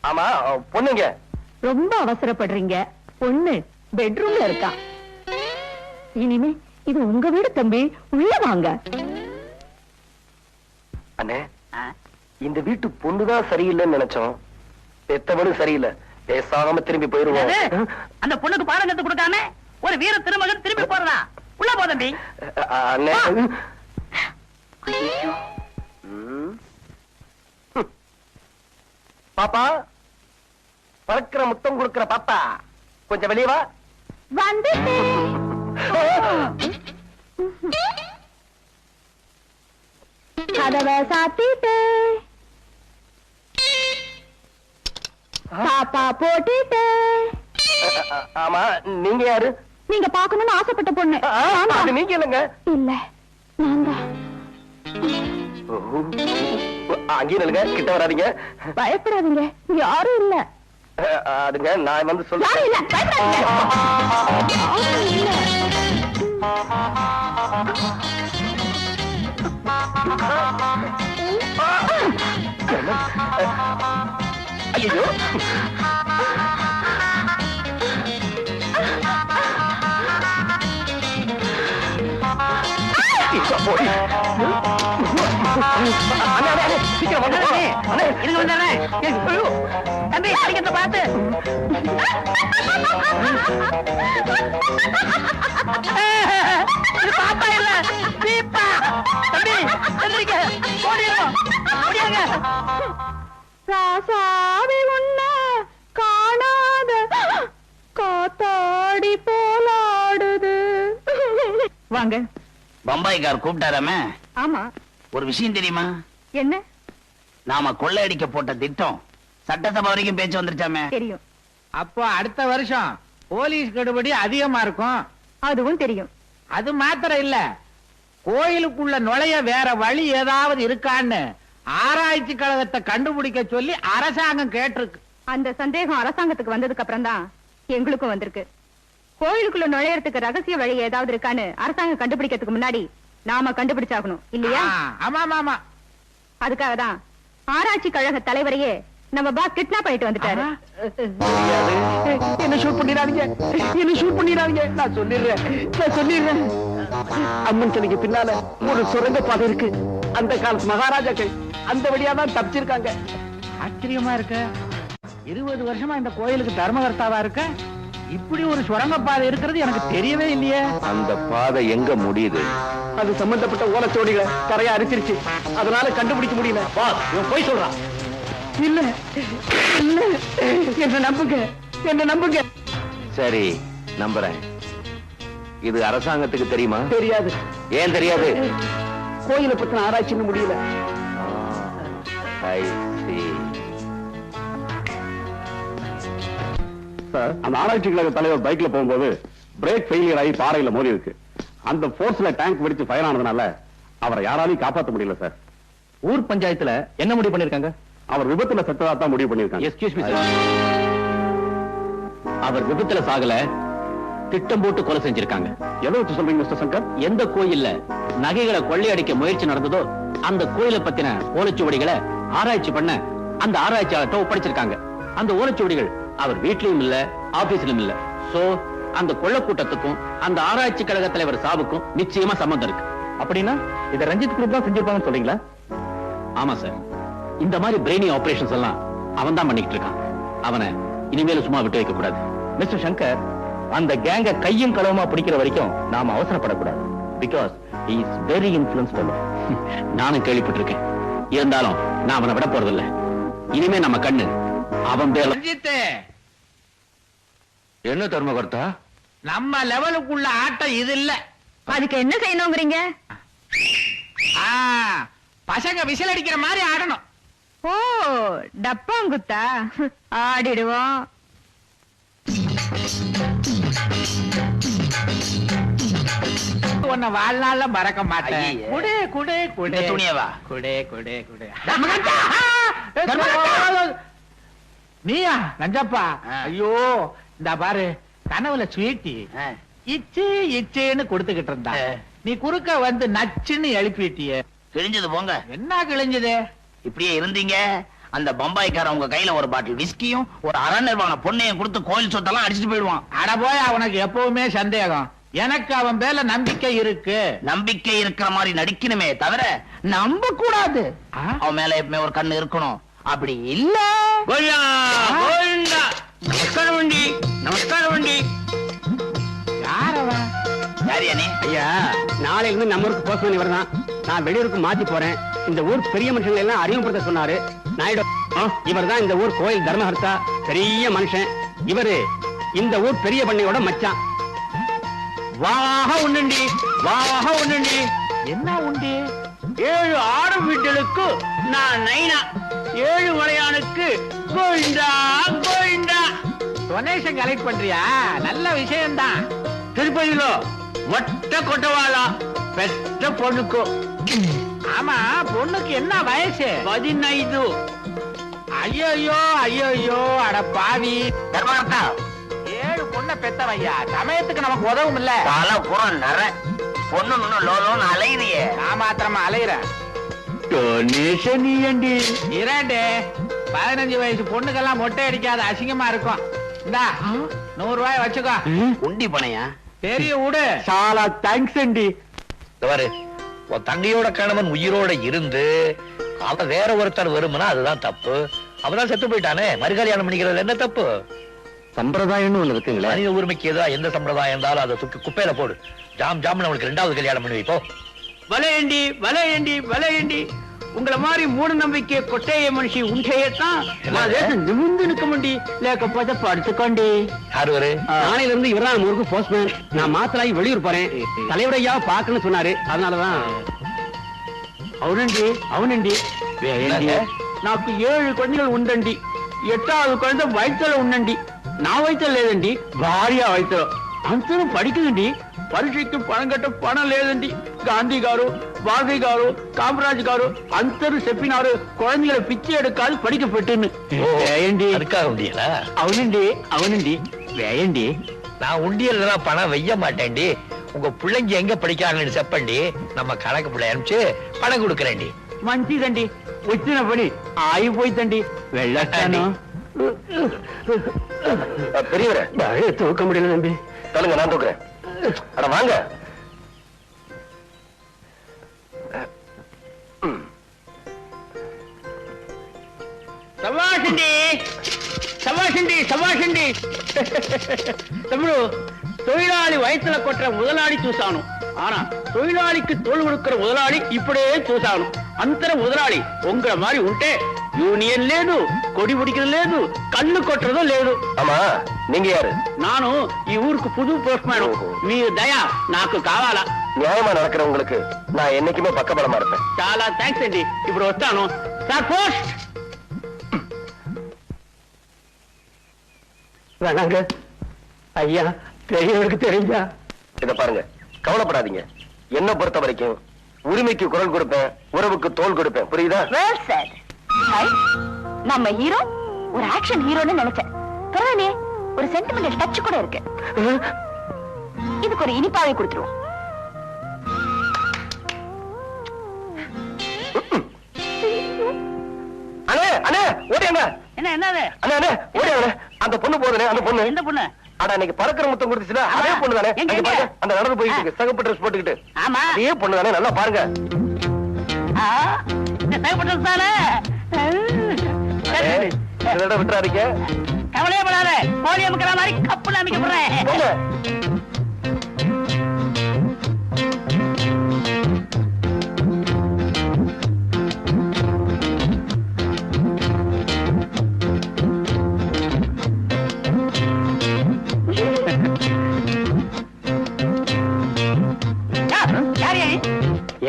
ஆமா, பொண்ணுங்க. ரொம்ப அவசரப்படுறீங்க. பொண்ணு பெட்ரூம்ல இருக்கா. இனிமே இது உங்க வீடு தம்பி, உள்ள வாங்க. அண்ணே, இந்த வீட்டு பொண்ணுதான் சரியில்லைன்னு நினைச்சோம். பெத்தவனும் சரியில்லை. பேசாம திரும்பி போயிருவோம். அந்த பொண்ணுக்கு பாடம் கத்து கொடுக்காம ஒரு வீர திருமகன் திரும்பி போறதா? உள்ள போ தம்பி. அண்ணே, பாப்பா, பறக்கிற முத்தம் கொடுக்கிற பாப்பா, கொஞ்சம் வெளியே வா. கதவை சாத்திட்டு பாப்பா போட்டுட்டு. ஆமா, நீங்க யாரு? நீங்க பாக்கணும்னு ஆசைப்பட்ட பொண்ணு. அது நீங்க இல்லங்க. இல்ல, நான் தான். அங்கேயும் இல்லங்க, கிட்ட வராதீங்க. பயப்படாதீங்க, யாரும் இல்ல. அதுங்க நான் வந்து சொல்ல. யாரும் இல்ல, பயப்படாதீங்க. யாரும் இல்ல. ஐயோ, போடி. சீக்கிரம் வந்து இருங்க வந்துடுறேன். தம்பி அடிக்கிறத பார்த்து. இது பாப்பா இல்ல, பீப்பா. தம்பி எந்திரிக்க, ஓடிடுவோம். ஓடியாங்க. ராசாவி உன்ன காணாத காத்தாடி போலாடுது. வாங்க. பம்பாய்க்கார் கூப்பிட்டாராமே. ஆமா. ஒரு விஷயம் தெரியுமா? என்ன? நாம கொள்ளையடிக்க போட்ட திட்டம் சட்டசபை வரைக்கும் பேச்சு வந்துருச்சாமே. தெரியும். அப்போ அடுத்த வருஷம் போலீஸ் கெடுபடி அதிகமா இருக்கும். அதுவும் தெரியும். அது மாத்திரம் இல்ல, கோயிலுக்குள்ள நுழைய வேற வழி ஏதாவது இருக்கான்னு ஆராய்ச்சி கழகத்தை கண்டுபிடிக்க சொல்லி அரசாங்கம் கேட்டிருக்கு. அந்த சந்தேகம் அரசாங்கத்துக்கு வந்ததுக்கு அப்புறம் தான் எங்களுக்கும் வந்திருக்கு. கோயிலுக்குள்ள நுழையறதுக்கு ரகசிய வழி ஏதாவது இருக்கான்னு அரசாங்கம் கண்டுபிடிக்கிறதுக்கு முன்னாடி நாம கண்டுபிடிச்சாகணும் இல்லையா? ஆமா ஆமா. அதுக்காக தான் ஆராய்ச்சி கழக தலைவரையே நம்ம பாஸ் கிட்னாப் பண்ணிட்டு வந்துட்டாரு. என்ன ஷூட் பண்ணிடாதீங்க, என்ன ஷூட் பண்ணிடாதீங்க. நான் சொல்லிடுறேன். அம்மன் சிலைக்கு பின்னால ஒரு சுரங்க பாதை இருக்கு. அந்த காலத்து மகாராஜாக்கள் அந்த வழியா தான் தப்பிச்சிருக்காங்க. ஆச்சரியமா இருக்க. 20 வருஷமா இந்த கோயிலுக்கு தர்மகர்த்தாவா இருக்க. இப்படி ஒரு சுரங்கப்பாதை இருக்கிறது எனக்கு தெரியவே இல்லையே. அந்த பாதை எங்க முடியுது? அது சம்பந்தப்பட்ட ஓலைச்சோடிகளை கரையா அரிச்சிருச்சு. அதனால கண்டுபிடிக்க முடியல. இவன் போய் சொல்றான். இல்ல இல்ல, என்ன நம்புங்க. சரி, நம்புறேன். இது அரசாங்கத்துக்கு தெரியுமா? தெரியாது. ஏன் தெரியாது? கோயிலை பத்தின ஆராய்ச்சின்னு முடியல. அந்த ஆராய்ச்சி கழக தலைவர் பைக்ல போகும்போது பிரேக் ஃபெயிலியர் ஆகி பாறையில மோதி இருக்கு. அந்த போர்ஸ்ல டேங்க் வெடிச்சு ஃபயர் ஆனதுனால அவரை யாராலையும் காப்பாற்ற முடியல சார். ஊர் பஞ்சாயத்துல என்ன முடிவு பண்ணிருக்காங்க? அவர் விபத்துல செத்ததா தான் முடிவு பண்ணிருக்காங்க. எக்ஸ்கியூஸ் மீ சார், அவர் விபத்துல சாகல, திட்டம் போட்டு கொலை செஞ்சிருக்காங்க. எதை வச்சு சொல்றீங்க மிஸ்டர் சங்கர்? எந்த கோயில்ல நகைகளை கொள்ளையடிக்க முயற்சி நடந்ததோ அந்த கோயிலை பத்தின ஓலைச்சுவடிகளை ஆராய்ச்சி பண்ண அந்த ஆராய்ச்சியாளர்கிட்ட ஒப்படைச்சிருக்காங்க. அந்த ஓலைச்சுவடிகள் அவர் வீட்லயும் இல்ல, ஆபீஸ்லயும் இல்ல. சோ அந்த கொள்ள கூட்டத்துக்கும் அந்த ஆராய்ச்சி கழக தலைவர் சாவுக்கும் நிச்சயமா சம்பந்தம் இருக்கு. அப்படின்னா இத ரஞ்சித் குரூப் தான் செஞ்சிருப்பாங்கன்னு சொல்றீங்களா? ஆமா சார், இந்த மாதிரி பிரெயினி ஆபரேஷன்ஸ் எல்லாம் அவன் தான் பண்ணிட்டு இருக்கான். அவனை இனிமேல சும்மா விட்டு வைக்க கூடாது. மிஸ்டர் சங்கர், அந்த கேங்க கையும் களவுமா பிடிக்கிற வரைக்கும் நாம அவசரப்படக்கூடாது. Because he is very influenced. நானும் கேள்விப்பட்டிருக்கேன். இருந்தாலும் நான் அவனை விட போறதில்லை. இனிமே நம்ம கண்ணு அவன் பேர்ல. என்ன தர்மகர்த்தா? நம்ம லெவலுக்குள்ள ஆட்டம் இது இல்ல. அதுக்கு என்ன செய்யணுங்கிறீங்க? பசங்க விசில் அடிக்கிற மாதிரி ஆடணும். ஓ, டப்பாங்குத்தா? ஆடிடுவோம். உன்னை வாழ்நாள்ல மறக்க மாட்டேன். ஐயே. குடே குடே குடே துணியவா? குடே குடே குடே. நீயா நஞ்சப்பா? ஐயோ, இந்த பாரு, கனவுல ஸ்வீட்டி இச்சு இச்சேன்னு கொடுத்துக்கிட்டு இருந்தா, நீ குறுக்க வந்து நச்சுன்னு எழுப்பிட்டிய. கிழிஞ்சது போங்க. என்ன கிழிஞ்சது? இப்படியே இருந்தீங்க, அந்த பம்பாய்க்காரன் உங்க கையில ஒரு பாட்டில் விஸ்கியும் ஒரு அரை நிர்வாண பொண்ணையும் கொடுத்து கோயில் சொத்தெல்லாம் அடிச்சுட்டு போயிடுவான். அட போய், அவனுக்கு எப்பவுமே சந்தேகம். எனக்கு அவன் மேல நம்பிக்கை இருக்கு. நம்பிக்கை இருக்கிற மாதிரி நடிக்கணுமே தவிர நம்ப கூடாது. அவன் மேல எப்பவுமே ஒரு கண்ணு இருக்கணும். அப்படி இல்ல. நமஸ்காரம் வண்டி, நமஸ்காரம் வண்டி. யாரவன்? யாரியா நீ? ஐயா, நாளையில இருந்து நம்ம ஊருக்கு போஸ்ட்மேன் இவர்தான். நான் வெளியூருக்கு மாத்தி போறேன். இந்த ஊர் பெரிய மனுஷங்களை எல்லாம் அறிமுகப்படுத்த சொன்னாரு. நாயுடு இவர் தான் இந்த ஊர் கோயில் தர்மஹர்த்தா, பெரிய மனுஷன். இவரு இந்த ஊர் பெரிய பண்ணையோட மச்சான். வாக உண்டி, வாக உண்டி. என்ன உண்டு? 7 ஆடு வீட்டலுக்கு நான் நைனா, 7 மலையானுக்கு கோயிண்டா கோயிண்டா. டொனேஷன் கலெக்ட் பண்றியா? நல்ல விஷயம்தான். திருப்பதியிலோ மொட்டை கொட்டவாளா பெற்ற பொண்ணுக்கு. ஆமா, பொண்ணுக்கு என்ன வயசு? 15. ஐயோ ஐயோ, அட பாவி. தர்மார்த்தா 7 பொண்ணை பெத்தவையா, சமயத்துக்கு நமக்கு உதவும் இல்ல. தலை பூரா நர பொண்ணு லோலோன்னு அலையிறியே. நான் மாத்திரமா அலையிறேன். டொனேஷன் ஏண்டி? 2 15 வயசு பொண்ணுக்கெல்லாம் மொட்டை அடிக்காத, அசிங்கமா இருக்கும். இந்தா 100 ரூபாய் வச்சுக்கோ. உண்டி பணையா? பெரிய விடு. చాలా థ్యాంక్స్ అండి. பாரு, உன் தங்கையோட கணவன் உயிரோட இருந்து அவன் வேற ஒருத்தர் வருமுன்னா அதுதான் தப்பு. அவதான் செத்து போயிட்டானே, மறுகல்யாணம் பண்ணிக்கிறதுல என்ன தப்பு? சம்பிரதாயம்னு ஒண்ணு இருக்குங்களா? மனித உரிமைக்கு ஏதோ எந்த சம்பிரதாயம் இருந்தாலும் அதை தூக்கி குப்பையில போடு. ஜாம் அவனுக்கு 2வது கல்யாணம் பண்ணி வைப்போ. வலையண்டி வலையண்டி வலையண்டி, உங்களை மாதிரி மூட நம்பிக்கை கொட்டைய மனுஷி உண்டையத்தான் நிமிந்து நிற்க முடி, లేకపోతే படுத்துக்கொண்டி. யாரு வரு? நாளையில இருந்து இவர்தான் நம்ம ஊருக்கு போஸ்ட்மேன். நான் மாத்தலாகி வெளியூர் போறேன். தலைவரையா பாக்கணும்னு சொன்னாரு, அதனாலதான். అవునండి అవునండి, నాకు 7 குழந்தைகள் ఉండండి. 8வது குழந்தை வயிற்றுல ఉండండి. నా వయసులో లేదండి, భార్య వయసులో. అందరూ పడికిందండి. పరీక్షకి పణం కట్ట పణం లేదండి. గాంధీ గారు, భారతి గారు, కామరాజ్ గారు అందరూ చెప్పినారు குழந்தைகளை பிச்சை எடுக்காது படிக்க பெட்டுன்னு. வேயண்டி அதுக்காக உண்டியலா? అవునండి అవునండి, వేయండి. நான் உண்டியல் பணம் வைய மாட்டேன்டி. உங்க பிள்ளைங்க எங்க படிக்கிறாங்கன்னு செப்பண்டி, நம்ம கணக்கு பிள்ளை அனுப்பிச்சு பணம் கொடுக்கறேன்டி. మంచిదండి, వచ్చిన పని ఆగిపోయిందండి. వెళ్ళొచ్చాను. பெரியவரே தூக்க முடியல தம்பி. சொல்லுங்க, நான் தூக்குறேன். அட வாங்க. సవాషండి సవాషండి సవాషండి. తమ్ముడు, தொழிலாளி వయసుல కొట్టిన முதலாளி చూశాను. ஆனா தொழிலாளிக்கு தோல் கொடுக்கிற முதலாளி இப்படியே చూశాను. అంతర முதலாளி உங்களை மாதிரி ఉంటే యూనియన్ లేదు, కొడి పిడికిన లేదు, కళ్ళు కొట్టడం లేదు. ஆமா, நீங்க யாரு? நானு ఈ ఊருக்கு புது போஸ்ட்மேன். మీ దయ నాకు కావాలా? நியாயமா நடக்கிறவங்களுக்கு நான் என்னைக்குமே பக்கபலமா இருப்பேன். చాలా థ్యాంక్స్ అండి. ఇప్పుడు వస్తాను సార్. పోస్ట్ வேணாங்க ஐயா, பெரியவருக்கு தெரிஞ்சா. இத பாருங்க, கவலைப்படாதீங்க. என்ன பொறுத்த வரைக்கும் உரிமைக்கு குரல் கொடுப்பேன், உறவுக்கு தோல் கொடுப்பேன். புரியுதா? Well said. ஹாய், நம்ம ஹீரோ ஒரு ஆக்ஷன் ஹீரோன்னு நினைச்சேன். பரவாயில்லையே, ஒரு சென்டிமெண்டல் டச் கூட இருக்கு. இதுக்கு ஒரு இனிப்பாவை கொடுத்துருவோம். அண்ணே அண்ணே ஓடியாங்க. என்னது? அண்ணே அண்ணே ஓடியாங்க. அந்த பொண்ணு போதுனே, அந்த பொண்ணு. எந்த பொண்ணு? அட, இன்னைக்கு பறக்கிற முத்தம் கொடுத்துச்சுல, அதே பொண்ணு தானே. எங்க, அங்க எங்க? பாருங்க, அந்த நடந்து போயிட்டு இருக்கு, சகப்பு ட்ரெஸ் போட்டுக்கிட்டு. ஆமா, அதே பொண்ணு தானே, நல்லா பாருங்க. விட்டுறாதீங்க. கவலையே படாத, கோழி அமுக்கிற மாதிரி கப்புல அமைக்க போறேன். போங்க.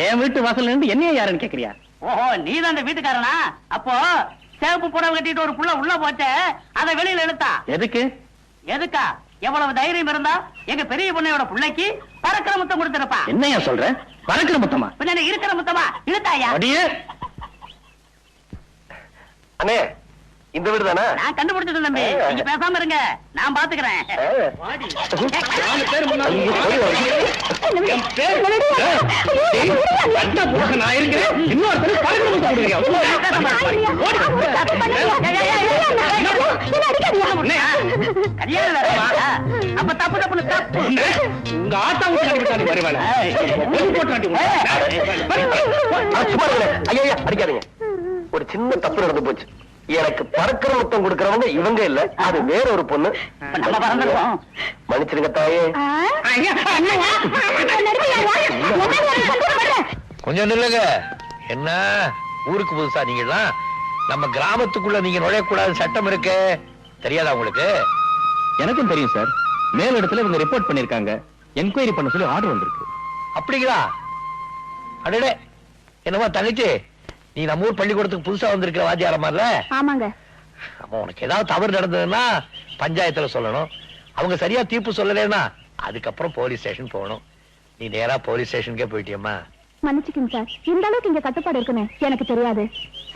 என் வீட்டு வாசல்ல இருந்து என்ன யாருன்னு கேக்குறியா? ஓஹோ, நீதான் அந்த வீட்டுக்காரனா? அப்போ சேப்பு புடவை கட்டிட்டு ஒரு புள்ள உள்ள போச்ச, அதை வெளியில இழுத்தா எதுக்கு? எதுக்கா? எவ்வளவு தைரியம் இருந்தா எங்க பெரிய பொண்ணையோட பிள்ளைக்கு பறக்கிற முத்தம் கொடுத்திருப்பா. என்னையா சொல்ற? பறக்கிற முத்தமா? பின்ன இருக்கிற முத்தமா இழுத்தாயா? அடியே, அண்ணே, இந்த வீடு தானே? நான் கண்டுபிடிச்சது தம்பி, நீங்க பேசாம இருங்க, நான் பாத்துக்கிறேன். நான் இருக்கிறேன். இன்னொருத்தர் பறக்கிற முத்தம் அப்ப தப்பு தப்புன்னு தப்பு. உங்க ஆத்தா விட்டு வருவாங்க. ஐயா அடிக்காதீங்க. ஒரு சின்ன தப்பு நடந்து போச்சு. எனக்கு பறக்கிற முத்தம் கொடுக்கறவங்க இவங்க இல்ல, அது வேற ஒரு பொண்ணு. நம்ம பறந்துருவோம். மன்னிச்சிருங்க தாயே. கொஞ்சம் நில்லுங்க. என்ன ஊருக்கு புதுசா நீங்கலாம்? நம்ம கிராமத்துக்குள்ள நீங்க நுழையக்கூடாது சட்டம் இருக்கு, தெரியாதா உங்களுக்கு? எனக்கும் தெரியும் சார். மேல் இடத்துல இவங்க ரிப்போர்ட் பண்ணிருக்காங்க, என்கொயரி பண்ண சொல்லி ஆர்டர் வந்திருக்கு. அப்படிங்களா? அடடே, என்னமா தங்கச்சி, நீ நம்ம ஊர் பள்ளிக்கூடத்துக்கு புதுசா வந்திருக்கிற வாத்தியாரமால? ஆமாங்க. அப்ப உனக்கு ஏதாவது தவறு நடந்ததுன்னா பஞ்சாயத்துல சொல்லணும். அவங்க சரியா தீர்ப்பு சொல்லலைன்னா அதுக்கப்புறம் போலீஸ் ஸ்டேஷன் போகணும். நீ நேரா போலீஸ் ஸ்டேஷனுக்கே போயிட்டியம்மா. மன்னிச்சுக்கங்க சார், இந்த அளவுக்கு இங்க கட்டுப்பாடு இருக்குன்னு எனக்கு தெரியாது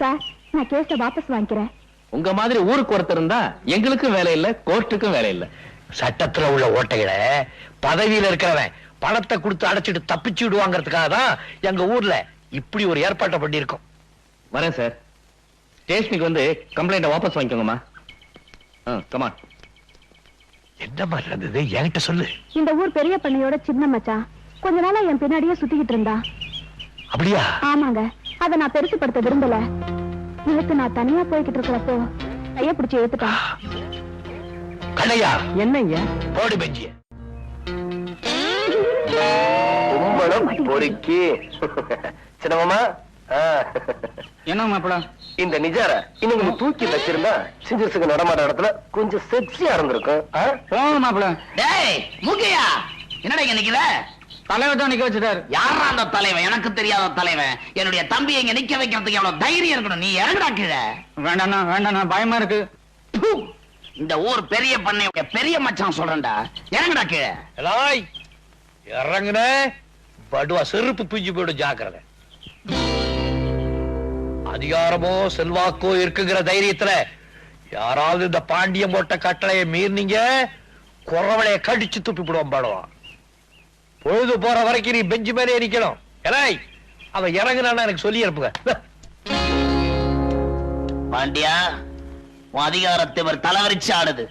சார். நான் கேஸ வாபஸ் வாங்கிக்கிறேன். உங்க மாதிரி ஊருக்கு ஒருத்தர் இருந்தா எங்களுக்கும் வேலை இல்ல, கோர்ட்டுக்கும் வேலை இல்ல. சட்டத்துல உள்ள ஓட்டைகளை பதவியில இருக்கிறவன் பணத்தை கொடுத்து அடைச்சிட்டு தப்பிச்சு விடுவாங்கிறதுக்காக தான் எங்க ஊர்ல இப்படி ஒரு ஏற்பாட்டை பண்ணிருக்கோம். வரேன் சார். ஸ்டேஷனுக்கு வந்து கம்ப்ளைண்ட வாபஸ் வாங்கிக்கோங்கம்மா. கமான். என்ன மாதிரி இருந்தது என்கிட்ட சொல்லு. இந்த ஊர் பெரிய பண்ணையோட சின்ன மச்சான் கொஞ்ச நாளா என் பின்னாடியே சுத்திக்கிட்டு இருந்தா. அப்படியா? ஆமாங்க. அத நான் பெருசுப்படுத்த விரும்பல. நேத்து நான் தனியா போய்கிட்டு இருக்கிறப்போ கைய பிடிச்சு எடுத்துட்டான். கண்ணையா, என்னய்யா? போடு பெஞ்சிய. கும்பலம் பொறுக்கி சின்னமாமா. என்ன மாப்பிள? இந்த நிஜார இன்னும் கொஞ்சம் தூக்கி வச்சிருந்தா சிஞ்சசுக்கு நடமாட இடத்துல கொஞ்சம் செக்ஸியா இருந்திருக்கும். போங்க மாப்பிள. டேய் முக்கியா, என்னடா இங்க நிக்கிற? தலைவர் தான் நிக்க வச்சுட்டாரு. யாரா அந்த தலைவன்? எனக்கு தெரியாத தலைவன். என்னுடைய தம்பியை இங்க நிக்க வைக்கிறதுக்கு எவ்வளவு தைரியம் இருக்கணும். நீ இறங்குடா கீழே. வேண்டாண்ணா வேண்டாண்ணா, பயமா இருக்கு. இந்த ஊர் பெரிய பண்ணை பெரிய மச்சான் சொல்றேன்டா, இறங்குடா கீழே. எலாய் இறங்குன படுவா செருப்பு பிஞ்சு போயிடும், ஜாக்கிரதை. அதிகாரமோ செல்வாக்கோ இருக்குங்கிற தைரியத்துல யாராவது இந்த பாண்டியம் போட்ட கட்டளையை மீறினீங்க, குறவளைய கடிச்சு துப்பி விடுவோம். பாடுவான். பொழுது போற வரைக்கும் நீ பெஞ்சு மேலே நிக்கணும். எலாய் அவன் இறங்குனான்னா எனக்கு சொல்லி இருப்புங்க. பாண்டியா, உன் அதிகாரத்தை இவர் தலைவரிச்சு ஆடுது.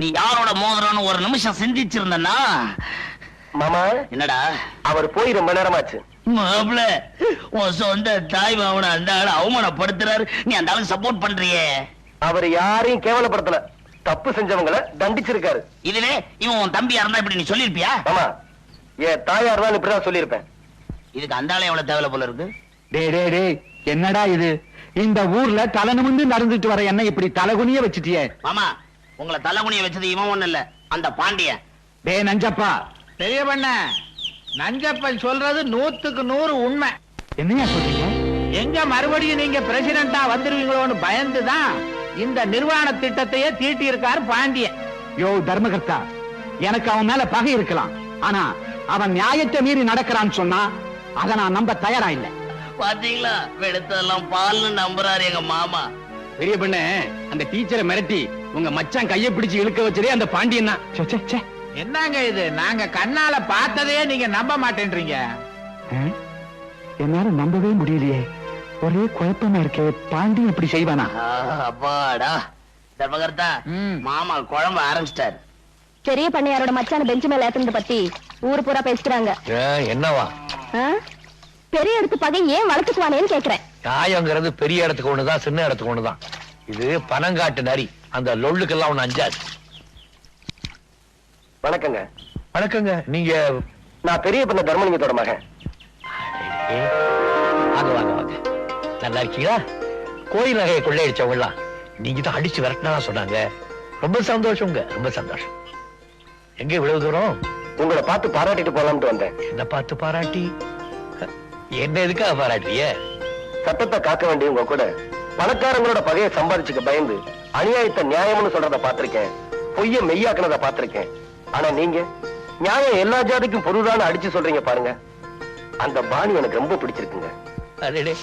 நீ யாரோட மோதிரம்னு ஒரு நிமிஷம் சிந்திச்சிருந்தனா. மாமா, என்னடா? அவர் போய் ரொம்ப நேரமாச்சு. மாப்ள, உன் சொந்த தாய் மாவன அந்த ஆளு அவமானப்படுத்துறாரு, நீ அந்த ஆளுக்கு சப்போர்ட் பண்றியே. அவர் யாரையும் கேவலப்படுத்தல, தப்பு செஞ்சவங்களை தண்டிச்சிருக்காரு. இதுவே இவன் உன் தம்பியா இருந்தா இப்படி நீ சொல்லிருப்பியா? ஆமா, என் தாயார் தான் இப்படிதான் சொல்லியிருப்பேன். இதுக்கு அந்த ஆளு எவ்வளவு தேவை போல இருக்கு. டேய் என்னடா இது? இந்த ஊர்ல தலை நிமிர்ந்து நடந்துட்டு வர என்ன இப்படி தலைகுனிய வச்சுட்டியே? மாமா, உங்களை தலைகுனிய வச்சது இவன் ஒண்ணு இல்ல, அந்த பாண்டியன். டேய் நஞ்சப்பா. பெரிய பண்ண, நஞ்சப்பன் சொல்றது 100க்கு 100 உண்மை. என்னையா சொல்றீங்க? எங்க மறுபடியும் நீங்க பிரசிடண்டா வந்துருவீங்களோன்னு பயந்துதான் இந்த நிர்வாண திட்டத்தையே தீட்டி இருக்காரு பாண்டியன். யோ தர்மகர்த்தா, எனக்கு அவன் மேல பகை இருக்கலாம், ஆனா அவன் நியாயத்தை மீறி நடக்கிறான்னு சொன்னா அதை நான் நம்ப தயாரா இல்ல. பாத்தீங்களா, வெளுத்தெல்லாம் பால்னு நம்புறாரு எங்க மாமா. பெரிய பண்ண, அந்த டீச்சரை மிரட்டி உங்க மச்சான் கைய பிடிச்சு இழுக்க வச்சதே அந்த பாண்டியன் தான். என்னங்க இது? நாங்க கண்ணால பார்த்ததே நீங்க நம்ப மாட்டேன்றீங்க. என்னால நம்பவே முடியலையே, ஒரே குழப்பமா இருக்கே. பாண்டி இப்படி செய்வானா? அப்பாடா தர்மகர்த்தா, மாமா குழம்பு ஆரம்பிச்சிட்டாரு. பெரிய பண்ணையாரோட மச்சான பெஞ்சு மேல ஏத்துனத பத்தி ஊர் பூரா பேசுறாங்க. என்னவா? பெரிய இடத்து பகை ஏன் வளர்த்துக்குவானேன்னு கேக்குறேன். நியாயங்கிறது பெரிய இடத்துக்கு ஒண்ணுதான், சின்ன இடத்துக்கு ஒண்ணுதான். இது பனங்காட்டு நரி, அந்த லொள்ளுக்கெல்லாம் ஒண்ணு அஞ்சாது. வணக்கங்க. வணக்கங்க. நீங்க? நான் பெரிய பண்ண தர்மலிங்கத்தோட மகன். வாங்க வாங்க வாங்க. நல்லா இருக்கீங்களா? கோயில் நகையை கொள்ளையடிச்சவங்க எல்லாம் நீங்க தான் அடிச்சு விரட்டினா சொன்னாங்க. ரொம்ப சந்தோஷங்க, ரொம்ப சந்தோஷம். எங்க இவ்வளவு தூரம்? உங்களை பார்த்து பாராட்டிட்டு போலாம்னு வந்தேன். என்ன பார்த்து பாராட்டி? என்ன எதுக்காக பாராட்டிய? சட்டத்தை காக்க வேண்டியவங்க கூட பணக்காரங்களோட பகையை சம்பாதிச்சுக்க பயந்து அநியாயத்தை நியாயம்னு சொல்றத பாத்திருக்கேன், பொய்ய மெய்யாக்குனத பாத்திருக்கேன். ஆனா நீங்க நியாயம் எல்லா ஜாதிக்கும் பொருளான அடிச்சு சொல்றீங்க பாருங்க, அந்த பாணி எனக்கு ரொம்ப பிடிச்சிருக்குங்க. அடடே,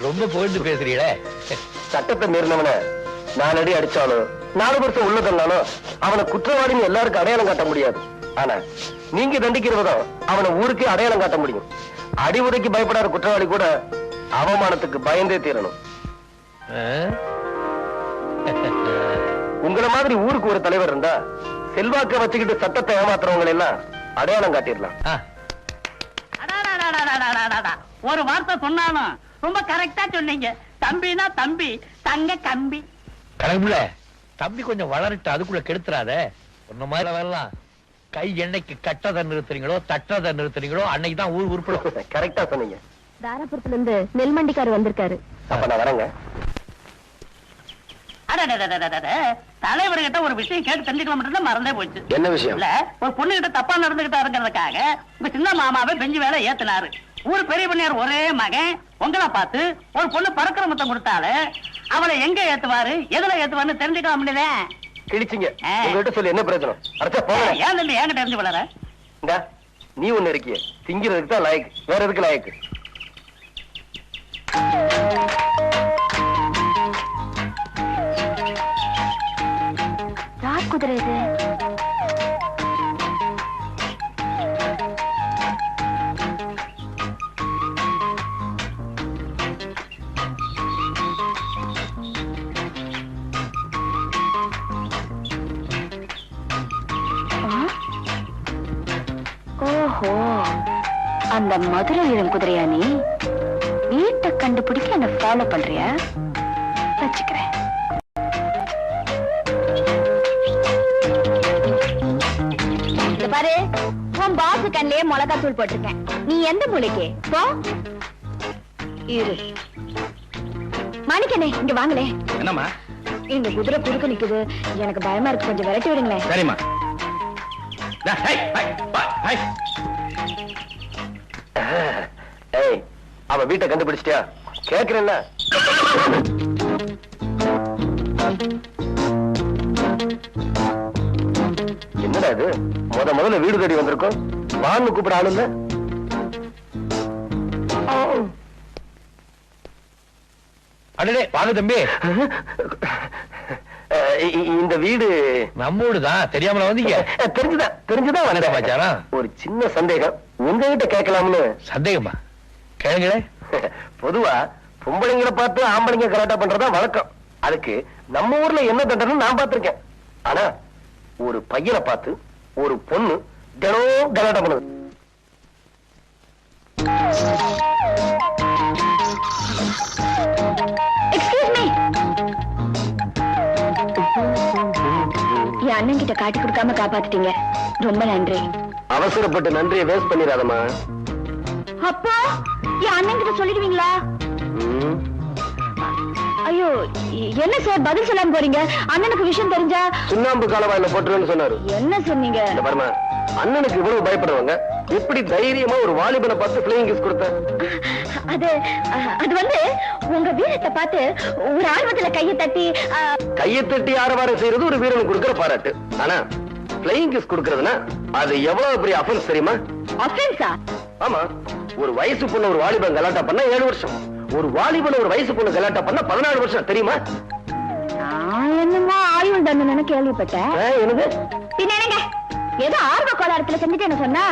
ரொம்ப புகழ்ந்து பேசுறீங்களே. சட்டத்தை மீறினவன 4 அடி அடிச்சாலும் 4 வருஷம் உள்ள தந்தாலும் அவனை குற்றவாளின்னு எல்லாருக்கும் அடையாளம் காட்ட முடியாது. ஆனா நீங்க தண்டிக்கிறவதும் அவனை ஊருக்கே அடையாளம் காட்ட முடியும். அடி உதைக்கு பயப்படாத குற்றவாளி கூட அவமானத்துக்கு பயந்தே தீரணும். உங்களை மாதிரி ஊருக்கு ஒரு தலைவர் இருந்தா செல்வாக்க வச்சுக்கிட்டு சட்டத்தை ஏமாத்துறவங்க எல்லாம் அடையாளம் காட்டிடலாம். ஒரு வார்த்தை சொன்னாலும் ரொம்ப கரெக்டா சொன்னீங்க. தம்பினா தம்பி, தங்க கம்பி. கடவுள, தம்பி கொஞ்சம் வளரட்டு, அதுக்குள்ள கெடுத்துறாத. ஒன்ன மாதிரி வரலாம். கை எண்ணெய்க்கு கட்டதை நிறுத்துறீங்களோ தட்டதை நிறுத்துறீங்களோ அன்னைக்கு தான் ஊர் உருப்படும். கரெக்டா சொன்னீங்க. தாராபுரத்துல இருந்து நெல்மண்டிக்காரர் வந்திருக்காரு. அப்ப நான் வரேங்க. தலைவர்கிட்ட ஒரு விஷயம் கேட்டு தெரிஞ்சுக்கலாம் மட்டும் மறந்தே போச்சு. என்ன விஷயம்? இல்ல, ஒரு பொண்ணு கிட்ட தப்பா நடந்துகிட்டாருங்கிறதுக்காக உங்க சின்ன மாமாவை பெஞ்சு வேலை ஏத்தினாரு. ஊர் பெரிய பண்ணையார் ஒரே மகன் உங்களை பார்த்து ஒரு பொண்ணு பறக்கிற முத்தம் கொடுத்தாரு. அவளை எங்க ஏத்துவாரு எதுல ஏத்துவாருன்னு தெரிஞ்சுக்கலாம் முடியல. கிழிச்சிங்க. உங்ககிட்ட சொல்லி என்ன பிரச்சனை? அரைச்சா போங்க. ஏன் தம்பி என்கிட்ட தெரிஞ்சு வளர? நீ ஒண்ணு இருக்கிய திங்கிறதுக்கு தான் லாயக்கு, வேற எதுக்கு லாயக்கு? யார் குதிரை இது? ஓஹோ, அந்த மதுரை வீரன் குதிரையா? நீ வீட்டை கண்டுபிடிக்க என்ன ஃபாலோ பண்றியா? வச்சுக்கிறேன். பாரு, உன் பாசு கண்ணிலே மிளகா தூள் போட்டிருக்கேன். நீ எந்த மூளைக்கு போ. இரு மாணிக்கனே, இங்க வாங்களே. என்னம்மா? இந்த குதிரை குறுக்க நிக்குது, எனக்கு பயமா இருக்கு, கொஞ்சம் விரட்டி விடுங்களேன். சரிம்மா. அவ வீட்டை கண்டுபிடிச்சிட்டியா? கேக்குறேன்ல. என்னடா இது? முதல்ல வீடு தேடி வந்திருக்கோம், வான்னு கூப்பிட ஆளு இல்ல. அடடே வாங்க தம்பி. இந்த வீடு நம்மோடுதான். தெரியாமல வந்தீங்க? தெரிஞ்சுதான் வந்தேன். ஒரு சின்ன சந்தேகம் உங்ககிட்ட கேட்கலாம்னு. சந்தேகமா? கேளுங்களே. பொதுவா பொம்பளைங்களை பார்த்து ஆம்பளைங்க கலாட்டா பண்றதா வழக்கம். அதுக்கு நம்ம ஊர்ல என்ன தண்டனை நான் பார்த்திருக்கேன். ஆனா ஒரு பையனை பார்த்து ஒரு பொண்ணு தினம் கலாட்டா பண்ணுது. என் அண்ணன் கிட்ட காட்டி கொடுக்காம காப்பாத்திட்டீங்க, ரொம்ப நன்றி. அவசரப்பட்டு நன்றியை வேஸ்ட் பண்ணிடாதம்மா. அப்பா, என் அண்ணன் கிட்ட சொல்லிடுவீங்களா? ஐயோ, என்ன சார் பதில் சொல்லாம போறீங்க? அண்ணனுக்கு விஷயம் தெரிஞ்சா சுண்ணாம்பு காலவாயில போட்டுருன்னு சொன்னாரு. என்ன சொன்னீங்க? பாருமா, அண்ணனுக்கு இவ்வளவு பயப்படுவாங்க, எப்படி தைரியமா ஒரு வாலிபனை பார்த்து பிளேயிங் கிஸ் கொடுத்த? அது வந்து உங்க வீரத்தை பார்த்து ஒரு ஆர்வத்துல கையை தட்டி ஆரவாரம் செய்யறது ஒரு வீரனுக்கு கொடுக்கிற பாராட்டு. ஆனா பிளேயிங் கிஸ் கொடுக்கறதுனா அது எவ்வளவு பெரிய அஃபென்ஸ் தெரியுமா? அஃபென்ஸா? ஆமா. ஒரு வயசு பொண்ணு ஒரு வாலிபன் கலாட்டா பண்ணா 7 வருஷம், ஒரு வாலிபன் ஒரு வயசு பொண்ணு கலாட்டா பண்ணா 14 வருஷம். தெரியுமா? என்னமா ஆயுள் தண்டனை கேள்விப்பட்டேன். என்னது? பின்ன ஏதோ ஆர்வ கோளாறுல செஞ்சுட்டு என்ன சொன்னா?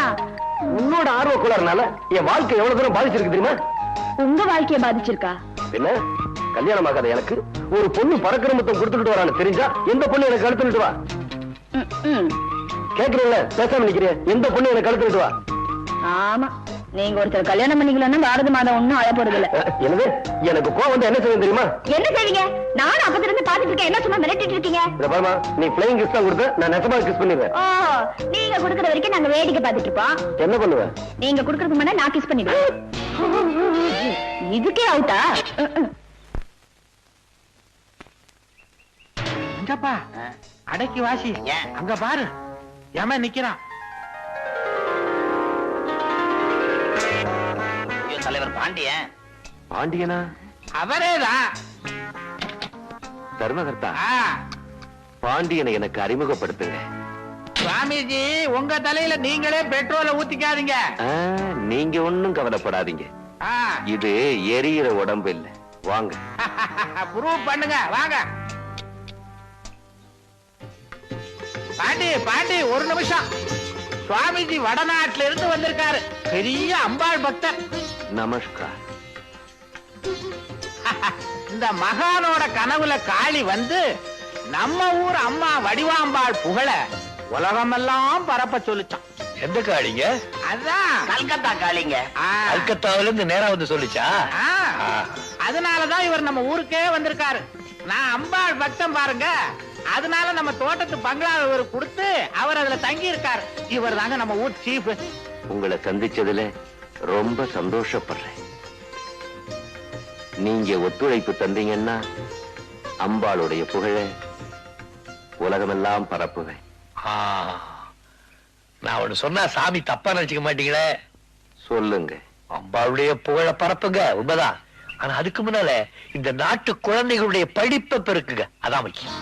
உன்னோட ஆர்வ கோளாறுனால என் வாழ்க்கை எவ்வளவு தூரம் பாதிச்சிருக்கு தெரியுமா? உங்க வாழ்க்கைய பாதிச்சிருக்கா? என்ன கல்யாணம் ஆகாத எனக்கு ஒரு பொண்ணு பறக்கிற மொத்தம் கொடுத்துக்கிட்டு வரான்னு தெரிஞ்சா எந்த பொண்ணு எனக்கு கழுத்துட்டு வா? கேக்குறீங்களா? பேசாம நிக்கிறேன். எந்த பொண்ணு எனக்கு கழுத்துட்டு வா? ஆமா, நீங்க ஒருத்தர் கல்யாணம் பண்ணிக்கலன்னா பாரத மாதம் ஒண்ணும் அழ போறது இல்ல. என்னது? எனக்கு கோவம் வந்து என்ன செய்யும் தெரியுமா? என்ன செய்வீங்க? நானும் அப்பத்துல இருந்து பாத்துட்டு இருக்கேன், என்ன சும்மா மிரட்டிட்டு இருக்கீங்க? பாருமா, நீ பிளேயிங் கிஸ் தான் கொடுத்த, நான் நெசமா கிஸ் பண்ணிடுவேன். ஓ, நீங்க குடுக்கற வரைக்கும் நாங்க வேடிக்கை பாத்துட்டு இருப்போம். என்ன பண்ணுவேன்? நீங்க குடுக்கறதுக்கு முன்னாடி நான் கிஸ் பண்ணிடுவேன். இதுக்கே அவுட்டா? அடக்கி வாசி. அங்க பாரு, ஏமா நிக்கிறான். தலைவர் பாண்டியன். பாண்டியனா? அவரேதான். தர்மகர்த்தா, பாண்டியனை எனக்கு அறிமுகப்படுத்துங்க. சுவாமிஜி, உங்க தலையில நீங்களே பெட்ரோலை ஊத்திக்காதீங்க. நீங்க ஒண்ணும் கவலைப்படாதீங்க, இது எரியிற உடம்பு இல்ல. வாங்க ப்ரூவ் பண்ணுங்க, வாங்க. பாண்டி பாண்டி, ஒரு நிமிஷம். சுவாமிஜி வடநாட்டுல இருந்து வந்திருக்காரு, பெரிய அம்பாள் பக்தர். நமஸ்கார். இந்த மகானோட கனவுல காளி வந்து நம்ம ஊர் அம்மா வடிவாம்பாள் புகழ உலகமெல்லாம் பரப்ப சொல்லிச்சான். எந்த காளிங்க? அதான் கல்கத்தா காளிங்க. கல்கத்தாவில இருந்து நேரா வந்து சொல்லிச்சா? அதனாலதான் இவர் நம்ம ஊருக்கே வந்திருக்காரு. நான் அம்பாள் பக்தம் பாருங்க, அதனால நம்ம தோட்டத்து பங்களா இவர் கொடுத்து அவர் அதுல தங்கி இருக்காரு. இவர் தாங்க நம்ம ஊர் சீஃப். உங்களை சந்திச்சதுல ரொம்ப சந்தோஷப்படுறேன். நீங்க ஒத்துழைப்பு தந்தீங்கன்னா அம்பாளுடைய புகழ உலகமெல்லாம் பரப்புவேன். நான் ஒண்ணு சொன்னா சாமி தப்பா நினைச்சுக்க மாட்டீங்களே? சொல்லுங்க. அம்பாளுடைய புகழ பரப்புங்க, உண்மைதான். ஆனா அதுக்கு முன்னால இந்த நாட்டு குழந்தைகளுடைய படிப்பை பெருக்குங்க, அதான் முக்கியம்.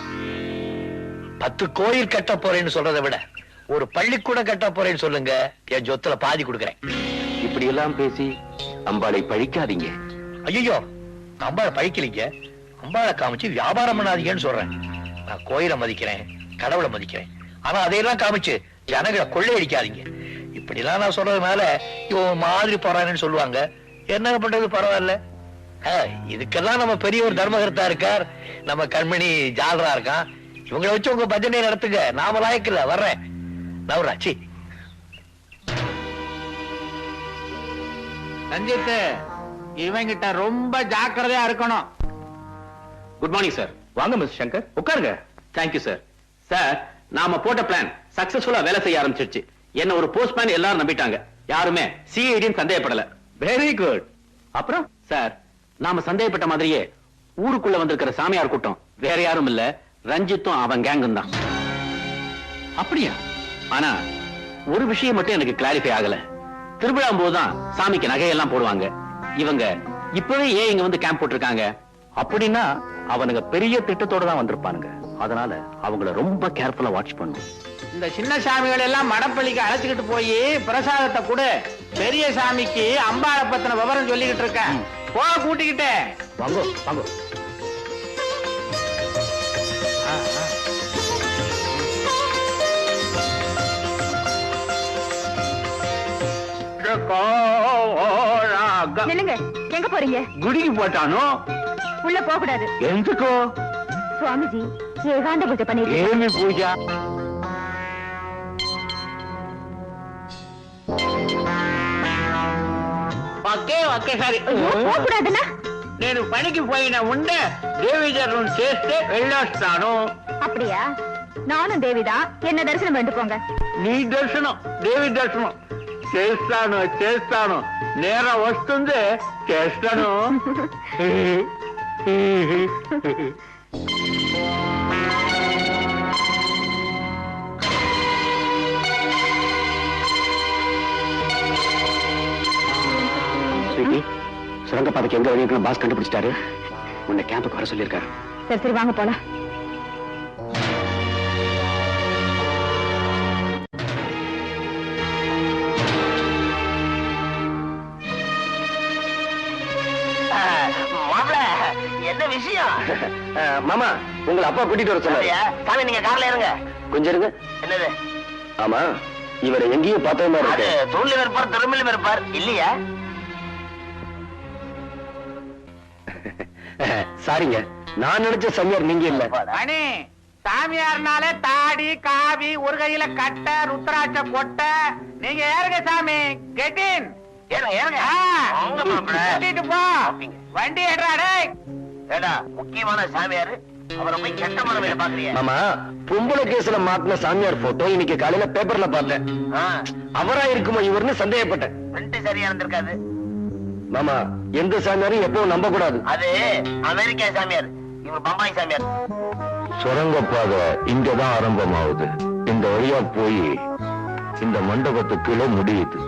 10 கோயில் கட்ட போறேன்னு சொல்றதை விட ஒரு பள்ளிக்கூடம் கட்ட போறேன்னு சொல்லுங்க, என் சொத்துல பாதி கொடுக்குறேன். இப்படி எல்லாம் பேசி அம்பாளை பழிக்காதீங்க. ஐயோ, அம்பாளை பழிக்கலீங்க, அம்பாளை காமிச்சு வியாபாரம் பண்ணாதீங்கன்னு சொல்றேன். நான் கோயிலை மதிக்கிறேன், கடவுளை மதிக்கிறேன். ஆனா அதையெல்லாம் காமிச்சு ஜனங்களை கொள்ளையடிக்காதீங்க. இப்படி எல்லாம் நான் சொல்றதுனால இவன் மாதிரி போறான்னு சொல்லுவாங்க. என்ன பண்றது, பரவாயில்ல. இதுக்கெல்லாம் நம்ம பெரிய ஒரு தர்மகர்த்தா இருக்கார், நம்ம கண்மணி ஜாலரா இருக்கான். இவங்களை வச்சு உங்க பஜனை நடத்துங்க, நாம லாயக்கில்ல. வர்றேன் நவராச்சி. ரஞ்சித், இவங்கிட்ட ரொம்ப ஜாக்கிரதையா இருக்கணும். Good morning sir. வாங்க மிஸ்டர் சங்கர், உட்காருங்க. Thank you sir. சார், நாம போட்ட பிளான் சக்சஸ்ஃபுல்லா வேலை செய்ய ஆரம்பிச்சிருச்சு. என்ன ஒரு போஸ்ட்மேன் எல்லாரும் நம்பிட்டாங்க. யாருமே சிஐடின்னு சந்தேகப்படல. Very good. அப்புறம் சார், நாம சந்தேகப்பட்ட மாதிரியே ஊருக்குள்ள வந்திருக்கிற சாமியார் கூட்டம் வேற யாரும் இல்ல, ரஞ்சித்தும் அவன் கேங்கும் தான். அப்படியா? ஆனா ஒரு விஷயம் மட்டும் எனக்கு கிளாரிஃபை ஆகல. திருவிழா போதுதான் சாமிக்கு நகையெல்லாம் போடுவாங்க. இவங்க இப்பவே ஏன் இங்க வந்து கேம்ப் போட்டிருக்காங்க? அப்படின்னா அவனுங்க பெரிய திட்டத்தோட தான் வந்திருப்பானுங்க. அதனால அவங்கள ரொம்ப கேர்ஃபுல்லா வாட்ச் பண்ணும். இந்த சின்ன சாமிகள் எல்லாம் மடப்பள்ளிக்கு அழைச்சுக்கிட்டு போய் பிரசாதத்தை கொடு. பெரிய சாமிக்கு அம்பாளை பத்தின விவரம் சொல்லிக்கிட்டு இருக்கேன். போ, கூட்டிக்கிட்டு வாங்கோ வாங்கோ. நில்லுங்க, எங்க போறீங்க? குடிக்கு போட்டானோ? உள்ள போக கூடாது. எதுக்கோ? சுவாமிஜி ஏகாந்த பூஜை பண்ணிட்டு. ஏமி பூஜா? ఓకే ఓకే సరే. పోకూడదనా? నేను పనికి పోయిన ఉండే దేవి దర్శనం చేస్తే వెళ్ళొస్తాను. அப்படியா? நானும் தேவிதான், என்ன தரிசனம் பண்ணிட்டு போங்க. నీ దర్శనం, దేవి దర్శనం చేస్తాను చేస్తాను. నేరం వస్తుంది, చేస్తాను. சுரங்கப்பாதைக்கு எங்க வழி இருக்குன்னு பாஸ் கண்டுபிடிச்சிட்டாரு. உன்னை கேம்புக்கு வர சொல்லியிருக்காரு. சரி சரி, வாங்க போலாம். என்ன விஷயம்? மாமா, உங்களை அப்பா கூட்டிட்டு வர சொன்னாரு. சாமி, நீங்க கார்ல இருங்க. கொஞ்சம் இருங்க. என்னது? ஆமா, இவரை எங்கேயும் பார்த்த மாதிரி அது இருக்கு. தூண்ல இருப்பார், திரும்பிலும் இருப்பார் இல்லையா? சாரிங்க, நான் நினைச்ச சாமியார் நீங்க இல்ல. அணி சாமியார்னாலே தாடி, காவி, ஒரு கையில கட்ட, ருத்ராட்ச கொட்ட. நீங்க ஏறுங்க சாமி. கெட்டின் கூட்டிட்டு போ. வண்டி ஏறாடே. ஏடா, முக்கியமான சாமியாரு, அவரை போய் கெட்ட மனமையில பாக்குறியா? மாமா, பொம்பளை கேஸ்ல மாட்டின சாமியார் போட்டோ இன்னைக்கு காலையில பேப்பர்ல பார்த்தேன். அவரா இருக்குமோ இவர்னு சந்தேகப்பட்டேன். ரெண்டு சரியா இருந்திருக்காது. மாமா, எந்த சாமியாரும் எப்பவும் நம்ப கூடாது. அது அமெரிக்கா சாமியார், இவர் பம்பாய் சாமியார். சுரங்கப்பாதை இங்கதான் ஆரம்பமாகுது. இந்த வழியா போய் இந்த மண்டபத்துக்குள்ள முடியுது.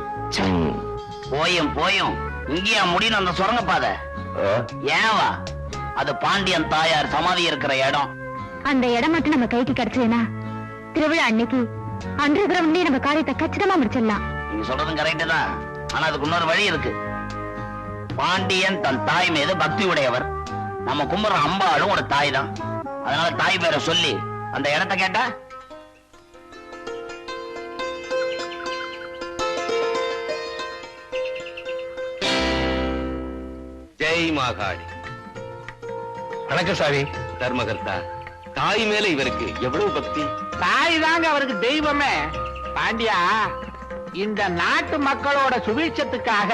போயும் போயும் இங்கேயா முடியும் அந்த சுரங்கப்பாதை? ஏவா, அது பாண்டியன் தாயார் சமாதி இருக்கிற இடம். அந்த இடம் மட்டும் நம்ம கைக்கு கிடைச்சதுன்னா திருவிழா அன்னைக்கு அன்று கிரவுண்ட்லயே நம்ம காரியத்தை கச்சிதமா முடிச்சிடலாம். நீங்க சொல்றதும் கரெக்ட் தான். ஆனா அதுக்கு இன்னொரு வழி இருக்கு. பாண்டியன் தன் தாய் மீது பக்தி உடையவர். நம்ம கும்புற அம்பாளும் ஒரு தாய் தான். அதனால தாய் பேரை சொல்லி அந்த இடத்தை கேட்டா ஜெய் மாகாளி. வணக்கம் சாமி. தர்மகர்த்தா, தாய் மேல இவருக்கு எவ்வளவு பக்தி. தாய் தாங்க அவருக்கு தெய்வமே. பாண்டியா, இந்த நாட்டு மக்களோட சுபீட்சத்துக்காக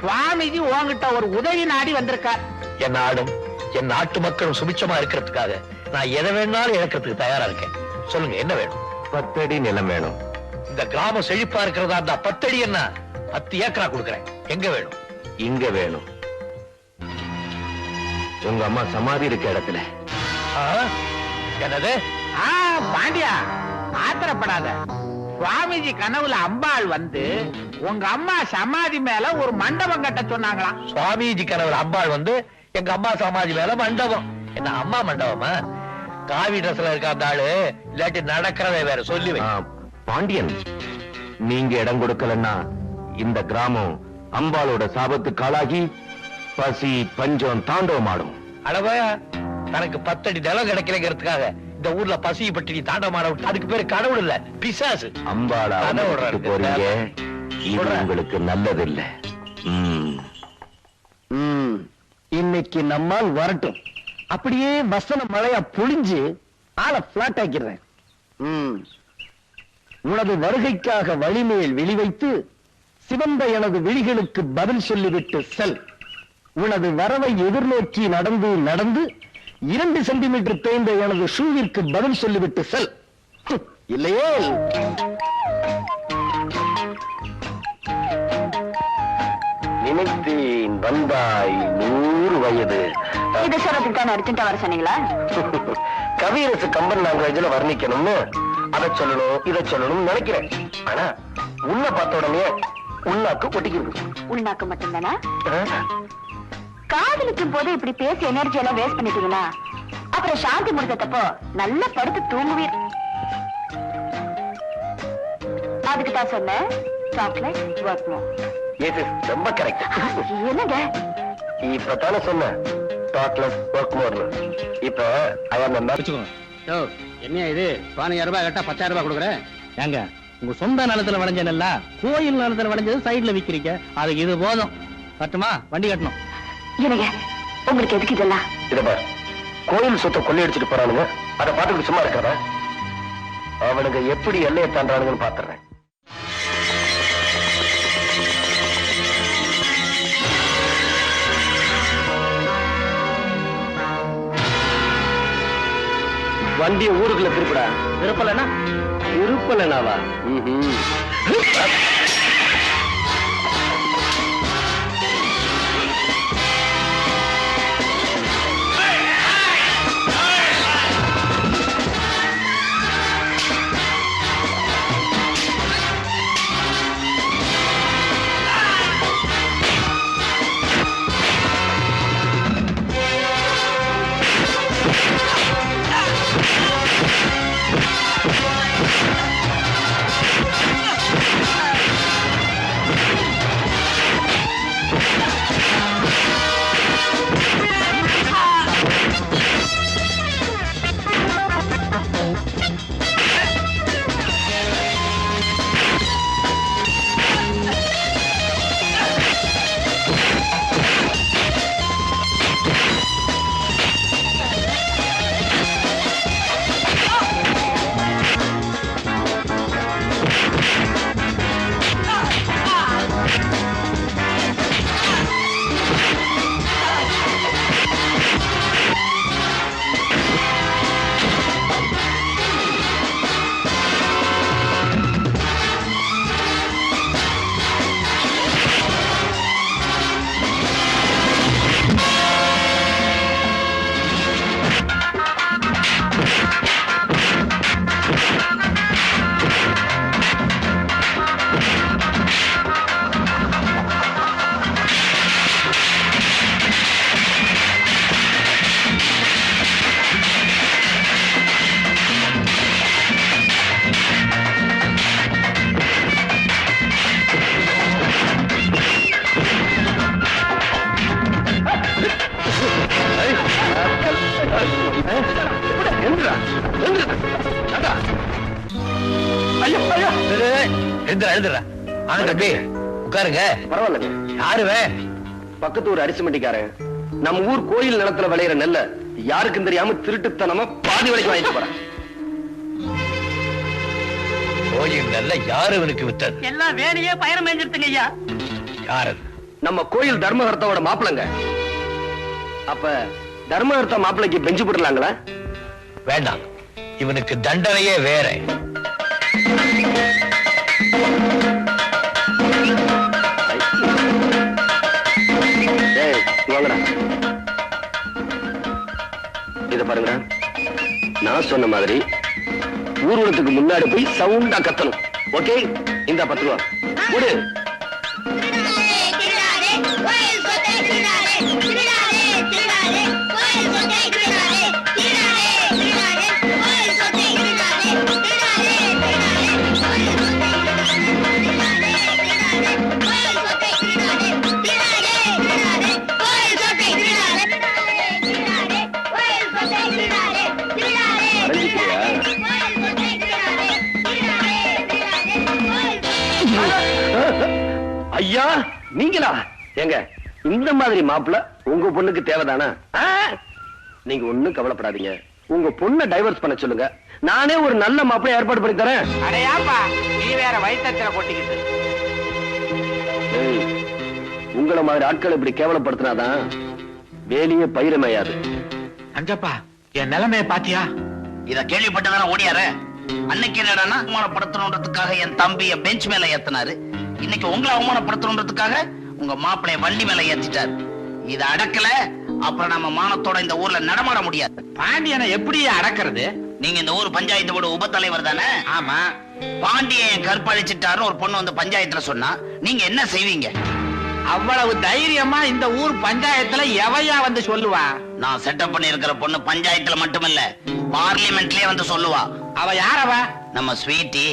சுவாமிஜி உங்ககிட்ட ஒரு உதவி நாடி வந்திருக்கார். என் நாடும் என் நாட்டு மக்களும் சுபிட்சமா இருக்கிறதுக்காக நான் எதை வேணாலும் இழக்கிறதுக்கு தயாரா இருக்கேன். சொல்லுங்க, என்ன வேணும்? 10 அடி நிலம் வேணும். இந்த கிராமம் செழிப்பா இருக்கிறதா இருந்தா 10 அடி என்ன 10 ஏக்கரா கொடுக்குறேன். எங்க வேணும்? இங்க வேணும். உங்க அம்மா சமாதி இருக்க இடத்துல. என்னது? பாண்டியா, ஆத்திரப்படாத. சுவாமிஜி கனவுல அம்பாள் வந்து உங்க அம்மா சமாதி மேல ஒரு மண்டபம் கட்ட சொன்னாங்களாம். சுவாமிஜி கனவுல அம்பாள் வந்து எங்க அம்மா சமாதி மேல மண்டபம். என்ன அம்மா மண்டபமா? காவி ட்ரெஸ்ல இருக்க அந்த ஆளு இல்லாட்டி நடக்கிறத வேற சொல்லுவேன். பாண்டியன், நீங்க இடம் கொடுக்கலன்னா இந்த கிராமம் அம்பாளோட சாபத்துக்கு ஆளாகி பசி பஞ்சம் தாண்டவமாடும். அளவா தனக்கு 10 அடி நிலம் கிடைக்கலங்கிறதுக்காக இந்த ஊர்ல பசி பட்டினி தாண்டவமாட விட்டு அதுக்கு பேரு கடவுள் இல்ல, பிசாசு. அம்பாளா போறீங்க, இது உங்களுக்கு நல்லதில்ல. இன்னைக்கு நம்மால் வரட்டும், அப்படியே வசன மழையா பொழிஞ்சு ஆளை பிளாட் ஆக்கிறேன். உனது வருகைக்காக வழிமேல் வெளிவைத்து சிவந்த எனது விழிகளுக்கு பதில் சொல்லிவிட்டு செல். உனது வரவை எதிர்நோக்கி நடந்து நடந்து 2 சென்டிமீட்டர் தேய்ந்த எனது ஷூவிற்கு பதில் சொல்லிவிட்டு செல். இல்லையே நினைத்தேன் வந்தாய் 100 வயது. இது சொல்றதுக்கு அர்ஜென்ட்டா வர சொன்னீங்களா? கவியரசு கம்பன் லாங்குவேஜ்ல வர்ணிக்கணும்னு அதை சொல்லணும் இதை சொல்லணும்னு நினைக்கிறேன். ஆனா உன்னை பார்த்த உடனே உள்நாக்கு ஒட்டிக்கிறது. உள்நாக்கு மட்டும்தானா? காதலிக்கும் போது இப்படி பேசி எனர்ஜி எல்லாம் வேஸ்ட் பண்ணிட்டீங்கன்னா அப்புறம் சாந்தி முடிஞ்சப்போ நல்லா படுத்து தூங்குவீர். அதுக்கு தான் சொன்னேன் சாக்லேட் ஒர்க் மோர். ரொம்ப கரெக்ட். என்னங்க இப்பதானே சொன்ன சாக்லேட் ஒர்க் மோர். இப்ப என்ன இது 15000 ரூபாய் கட்டா 10000 ரூபாய் கொடுக்குறேன். ஏங்க உங்க சொந்த நிலத்துல விளைஞ்சனல்ல கோயில் நிலத்துல விளைஞ்சது சைடுல விக்கிறீங்க, அதுக்கு இது போதும். கட்டுமா? வண்டி கட்டணும். என்னங்க உங்களுக்கு எதுக்கு இதெல்லாம்? இத பார், கோயில் சொத்தை கொள்ளையடிச்சிட்டு போறானுங்க, அதை பார்த்துட்டு சும்மா இருக்கிறத அவனுங்க எப்படி எல்லையை தாண்டானுங்கன்னு பாத்துறேன். வண்டிய ஊருக்குள்ள திருப்படா. திருப்பலனாவா? உட்காருங்க. பரவாயில்ல. யாருவே? பக்கத்து ஊர் அரிசி மண்டிக்காரன் நம்ம ஊர் கோயில் நிலத்துல விளையிற நெல்ல யாருக்கும் தெரியாம திருட்டுத்தனமா பாதி விலைக்கு வாங்கிட்டு போறேன். கோயில் நெல்ல யாரு இவனுக்கு வித்தது? எல்லாம் வேலையே பயணம் மேஞ்சிருத்துங்க ஐயா. யாரு? நம்ம கோயில் தர்மகர்த்தாவோட மாப்பிளங்க. அப்ப தர்மகர்த்தா மாப்பிளைக்கு பெஞ்சு போடலாங்களா? வேண்டாம், இவனுக்கு தண்டனையே வேற. இத பாருங்க, நான் சொன்ன மாதிரி ஊர்வலத்துக்கு முன்னாடி போய் சவுண்டா கத்தணும். ஓகே, இந்த 10 ரூபா கொடு. ஐயா, நீங்களா? எங்க இந்த மாதிரி மாப்பிள்ள உங்க பொண்ணுக்கு தேவைதானா? நீங்க ஒண்ணும் கவலைப்படாதீங்க. உங்க பொண்ணை டைவர்ஸ் பண்ண சொல்லுங்க. நானே ஒரு நல்ல மாப்பிள்ளை ஏற்பாடு பண்ணி தரேன். அடையாப்பா, நீ வேற வயித்துல கொட்டிக்கிட்டு. உங்கள மாதிரி ஆட்கள் இப்படி கேவலப்படுத்தினாதான் வேலையே பயிரமையாது. அஞ்சப்பா, என் நிலைமைய பாத்தியா? இத கேள்விப்பட்டதான ஓடியார. அன்னைக்கு என்னடானா அவமானப்படுத்தணுன்றதுக்காக என் தம்பிய பெஞ்ச் மேல ஏத்தினாரு. இன்னைக்கு உங்களை அவமானப்படுத்தணுன்றதுக்காக உங்க மாப்பிளைய வண்டி மேல ஏத்திட்டாரு. இத அடக்கல, அப்புறம் நம்ம மானத்தோட இந்த ஊர்ல நடமாட முடியாது. பாண்டியனை எப்படி அடக்கிறது? நீங்க இந்த ஊர் பஞ்சாயத்தோட உப தலைவர் தானே? ஆமா. பாண்டியன் கற்பழிச்சிட்டாருன்னு ஒரு பொண்ணு வந்து பஞ்சாயத்துல சொன்னா நீங்க என்ன செய்வீங்க? அவ்வளவு தைரியமா இந்த ஊர் பஞ்சாயத்துல எவையா வந்து சொல்லுவா? நான் செட்டப் பண்ணி இருக்கிற பொண்ணு பஞ்சாயத்துல மட்டுமல்ல, பார்லிமெண்ட்லயே வந்து சொல்லுவா. அவ யாரவ? நம்ம ஸ்வீட்டி.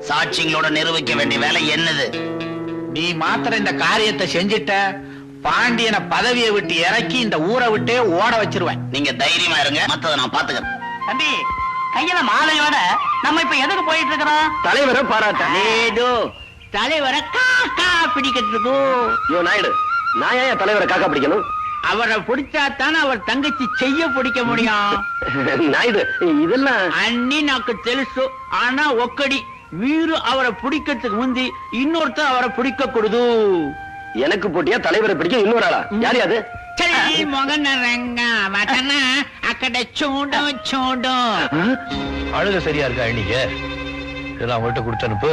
சாட்சிங்களோட நிரூபிக்க வேண்டிய வேலை என்னது? நீ மாத்திர இந்த காரியத்தை செஞ்சிட்ட, பாண்டியனை பதவியை விட்டு இறக்கி இந்த ஊரை விட்டே ஓட வச்சிருவேன். நீங்க தைரியமா இருங்க, மத்தத நான் பாத்துக்கிறேன். தம்பி, கையில மாலையோட நம்ம இப்ப எதுக்கு போயிட்டு இருக்கிறோம்? தலைவரை பாராட்ட. தலைவரை காக்கா பிடிக்கிறதுக்கு. யோ நாயுடு, நான் ஏன் தலைவரை காக்கா பிடிக்கணும்? அவரை பிடிச்சாத்தானே அவர் தங்கச்சி செய்ய பிடிக்க முடியும். நாயுடு, இதெல்லாம் అన్ని నాకు తెలుసు. ஆனா ఒక్కడి వీరు அவரை பிடிக்கிறதுக்கு முந்தி இன்னொருத்தர் அவரை பிடிக்க கூடாது. எனக்கு போட்டியா தலைவரை பிடிக்க இன்னொரு ஆளா? யாரு அது? మొగన రంగ వటన అక్కడ చూడు చూడు. அழுக சரியா இருக்கா? இன்னைக்கு இதெல்லாம் அவங்கள்ட்ட கொடுத்து அனுப்பு.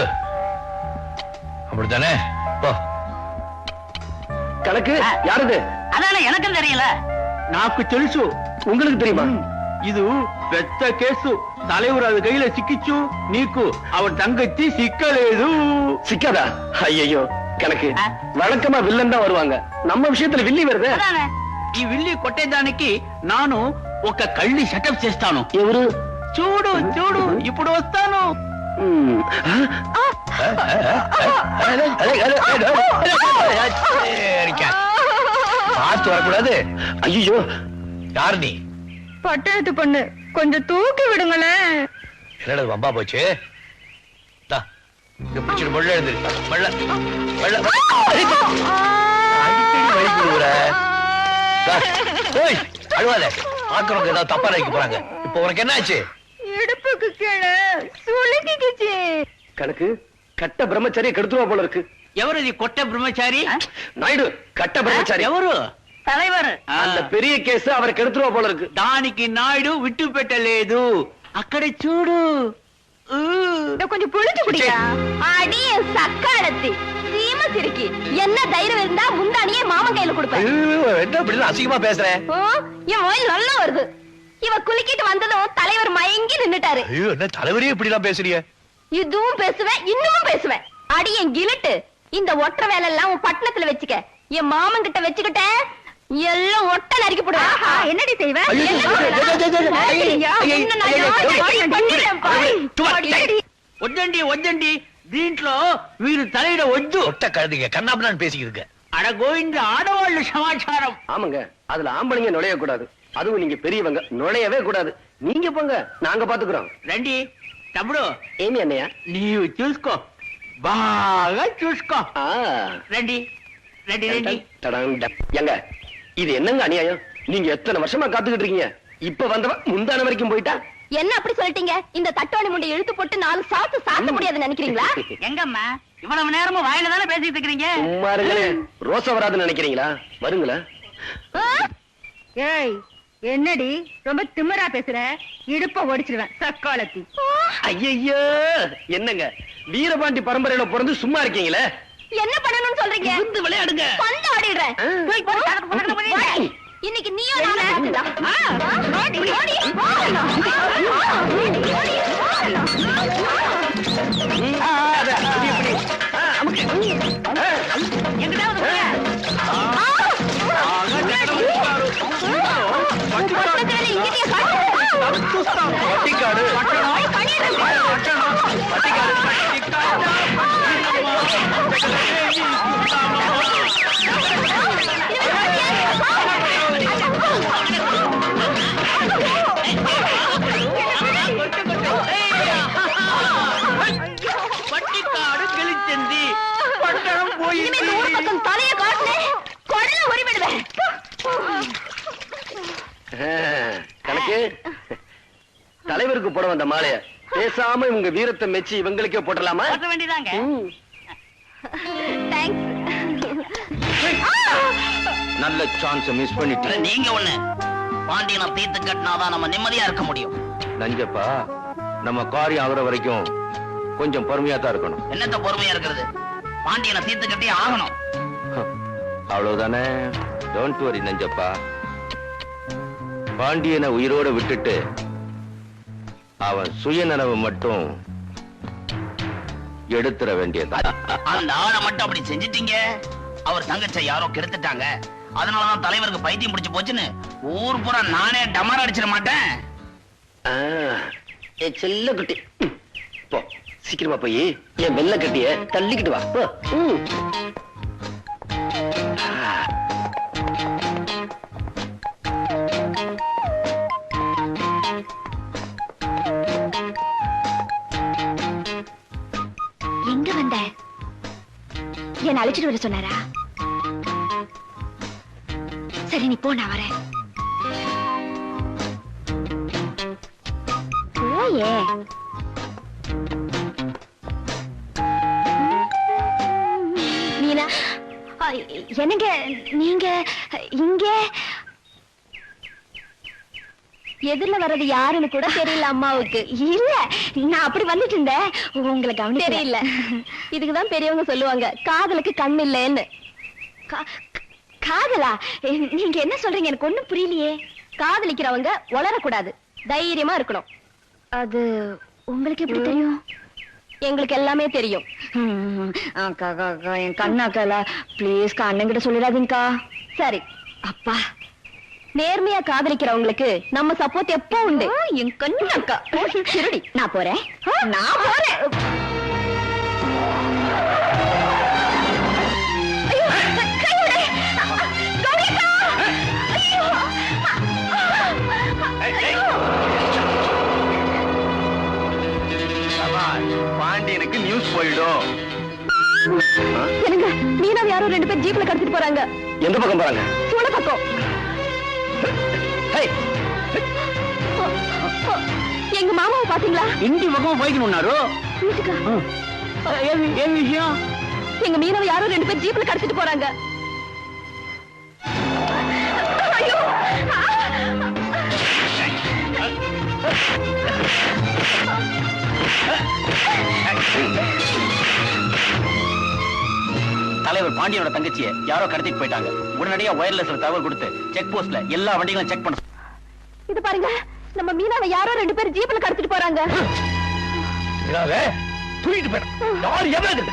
அப்படித்தானே? கணக்கு யாருது? అదే எனக்கும் தெரியல. నాకు తెలుసు. உங்களுக்கு தெரியுமா? இது பெத்த కేసు. தலைவர் அது கையில சிக்கிச்சு. నీకు அவர் தங்கச்சி சிக்கలేదు. சிக்காதா? ஐயோ கணக்கு, வழக்கமா வில்லன் தான் வருவாங்க. நம்ம விஷயத்துல வில்லி வருது. ఈ విల్లి కొట్టేదానికి నాను ఒక కళ్ళి సెటప్ చేస్తాను. ఎవరు? చూడు చూడు, ఇప్పుడు వస్తాను. பார்த்து வரக்கூடாது. ஐயோ, யாரு நீ? பட்டணத்து பொண்ணு, கொஞ்சம் தூக்கி விடுங்களேன். என்னடா வம்பா போச்சு? பிடிச்சிட்டு மொள்ள எழுந்துரு. அழுவாத. ஆக்கிறவங்க ஏதாவது தப்பா நினைக்க போறாங்க. இப்ப உனக்கு என்ன ஆச்சு? இடுப்புக்கு கீழே சுளுக்கிக்குச்சு. கணக்கு, கட்ட பிரம்மச்சாரிய கெடுத்துருவா போல இருக்கு. ఎవరు ఇది కొట్ట బ్రహ్మచారి? நாயுடு, கட்ட பிரம்மச்சாரி. ఎవరు? தலைவர். அந்த பெரிய கேஸ் அவரை கெடுத்துருவா போல இருக்கு. దానికి నాయుడు విట్టు పెట్టలేదు. అక్కడ చూడు. கொஞ்சம் புளிச்சு குடியா. அடிய சக்காலத்தி சீம சிரிக்கி. என்ன தைரியம் இருந்தா முந்தானியே மாமன் கையில கொடுப்பேன். என்ன இப்படி அசிங்கமா பேசுறேன்? என் மொயில் நல்லா வருது. இவ குலுக்கிட்டு வந்ததும் தலைவர் மயங்கி நின்னுட்டாரு. ஐயோ, என்ன தலைவரே இப்படி எல்லாம் பேசுறீங்க? இதுவும் பேசுவேன், இன்னமும் பேசுவேன். அடி என் கிழட்டு, இந்த ஒற்ற வேலை எல்லாம் உன் பட்டணத்துல வச்சுக்க. என் மாமன் கிட்ட வச்சுக்கிட்ட எல்லாம் ஒட்ட நறுக்கி போடுவேன். என்னடி செய்வ? వద్దండి వద్దండి, దీంట్లో వీరు தலையிட వద్దు. ஒட்ட கழுதிங்க கண்ணாபுரான்னு பேசிக்கிருக்க. அட கோவிந்த, ஆடவாళ్ళు சமாச்சாரம். ஆமாங்க, அதுல ஆம்பளைங்க நுழைய கூடாது. அதுவும் நீங்க பெரியவங்க நுழையவே கூடாது. நீங்க போங்க, நாங்க பாத்துக்கிறோம். రండి తమ్ముడు. ఏమి అన్నయ్య? నీవు చూసుకో, బాగా చూసుకో. రండి రండి రండి. எங்க இது என்னங்க அநியாயம்? நீங்க எத்தனை வருஷமா காத்துக்கிட்டு இருக்கீங்க. இப்ப வந்தவன் முந்தான வரைக்கும் போயிட்டா. என்ன அப்படி சொல்லிட்டீங்க? இந்த தட்டோணி முண்டை இழுத்து போட்டு 4 சாத்து சாத்த முடியாதுன்னு நினைக்கிறீங்களா? எங்கம்மா இவ்வளவு நேரமும் வாயில தானே பேசிட்டு இருக்கீங்க? சும்மா இருங்களே. ரோசா வராதுன்னு நினைக்கிறீங்களா? வருங்களா? ஏய், என்னடி ரொம்ப திமிரா பேசுற? இடுப்ப ஒடிச்சிருவேன் சக்காலத்தி. ஐயோ, என்னங்க வீரபாண்டி பரம்பரையில பிறந்து சும்மா இருக்கீங்களே. என்ன பண்ணணும்னு சொல்றீங்க? வந்து விளையாடுங்க. பந்து ஆடிடுறேன். இன்னைக்கு நீயும் பட்டிக்காடு பட்டிக்காடு கிழிச்சந்தி பட்டணம் போய் தலைய காட்டு கொடல உரிவிடுவேன். கணக்கு தலைவருக்கு போட வந்த மாலைய பேசாம இவங்க வீரத்தை மெச்சி இவங்களுக்கே போட்டலாமா? போட வேண்டியதாங்க. நல்ல சான்ஸ் மிஸ் பண்ணிட்டீங்க. நீங்க ஒண்ணு பாண்டியனை தீர்த்து கட்டினாதான் நம்ம நிம்மதியா இருக்க முடியும். நஞ்சப்பா, நம்ம காரியம் ஆகுற வரைக்கும் கொஞ்சம் பொறுமையா தான் இருக்கணும். என்னத்த பொறுமையா இருக்கிறது? பாண்டியனை தீர்த்து கட்டி ஆகணும். அவ்வளவுதானே. Don't worry Nanjappa. பாண்டியனை உயிரோட விட்டுட்டு அவன் சுயநனவு மட்டும் எடுத்துற வேண்டியதான். அந்த ஆளை மட்டும் அப்படி செஞ்சிட்டீங்க, அவர் தங்கச்சை யாரோ கெடுத்துட்டாங்க. அதனாலதான் தலைவருக்கு பைத்தியம் பிடிச்சு போச்சுன்னு ஊர் பூரா நானே டமார அடிச்சிட மாட்டேன். செல்ல குட்டி போ, சீக்கிரமா போய் என் வெள்ள கட்டிய தள்ளிக்கிட்டு வா. எங்க வந்த? என்ன அழைச்சிட்டு வர சொன்னாரா? சரி நீ போ, நான் வரேன். போயே. மீனா, என்னங்க நீங்க இங்க? எதிரில வர்றது யாருன்னு கூட தெரியல அம்மாவுக்கு. இல்ல, நான் அப்படி வந்துட்டு இருந்தேன், உங்களை கவனி தெரியல. இதுக்குதான் பெரியவங்க சொல்லுவாங்க காதலுக்கு கண் இல்லைன்னு. காதலா? நீங்க என்ன சொல்றீங்க? எனக்கு ஒண்ணும் புரியலையே. காதலிக்கிறவங்க வளரக்கூடாது, தைரியமா இருக்கணும். அது உங்களுக்கு எப்படி தெரியும்? எங்களுக்கு எல்லாமே தெரியும். என் கண்ணாக்கா பிளீஸ் அண்ணங்கிட்ட சொல்லிடாதீங்கக்கா. சரி அப்பா. நேர்மையா காதலிக்கிறவங்களுக்கு நம்ம சப்போர்ட் எப்போ உண்டு. என் கண்ணாக்கா திருடி. நான் போறேன், நான் போறேன். பாண்டியனுக்கு நியூஸ் போயிடும். என்னங்க, மீனாவை யாரோ 2 பேர் ஜீப்ல கடத்திட்டு போறாங்க. எந்த பக்கம் போறாங்க? சூழ பக்கம். எங்க மாமாவை பாத்தீங்களா? இந்தி பக்கம் போய்க்கணும்னாரு. வீட்டுக்கா? ஏன் விஷயம்? எங்க மீனாவை யாரோ 2 பேர் ஜீப்ல கடத்திட்டு போறாங்க. ஐயோ! தலைவர் பாண்டியனோட தங்கச்சியை யாரோ கடத்திட்டு போயிட்டாங்க. உடனடியா வயர்லெஸ்ல தகவல் கொடுத்து செக் போஸ்ட்ல எல்லா வண்டிகளும் செக் பண்ண. இது பாருங்க, நம்ம மீனாவை யாரோ 2 பேர் ஜீப்ல கடத்திட்டு போறாங்க. தூக்கிட்டு போயிடும். யார் எவ்வளவு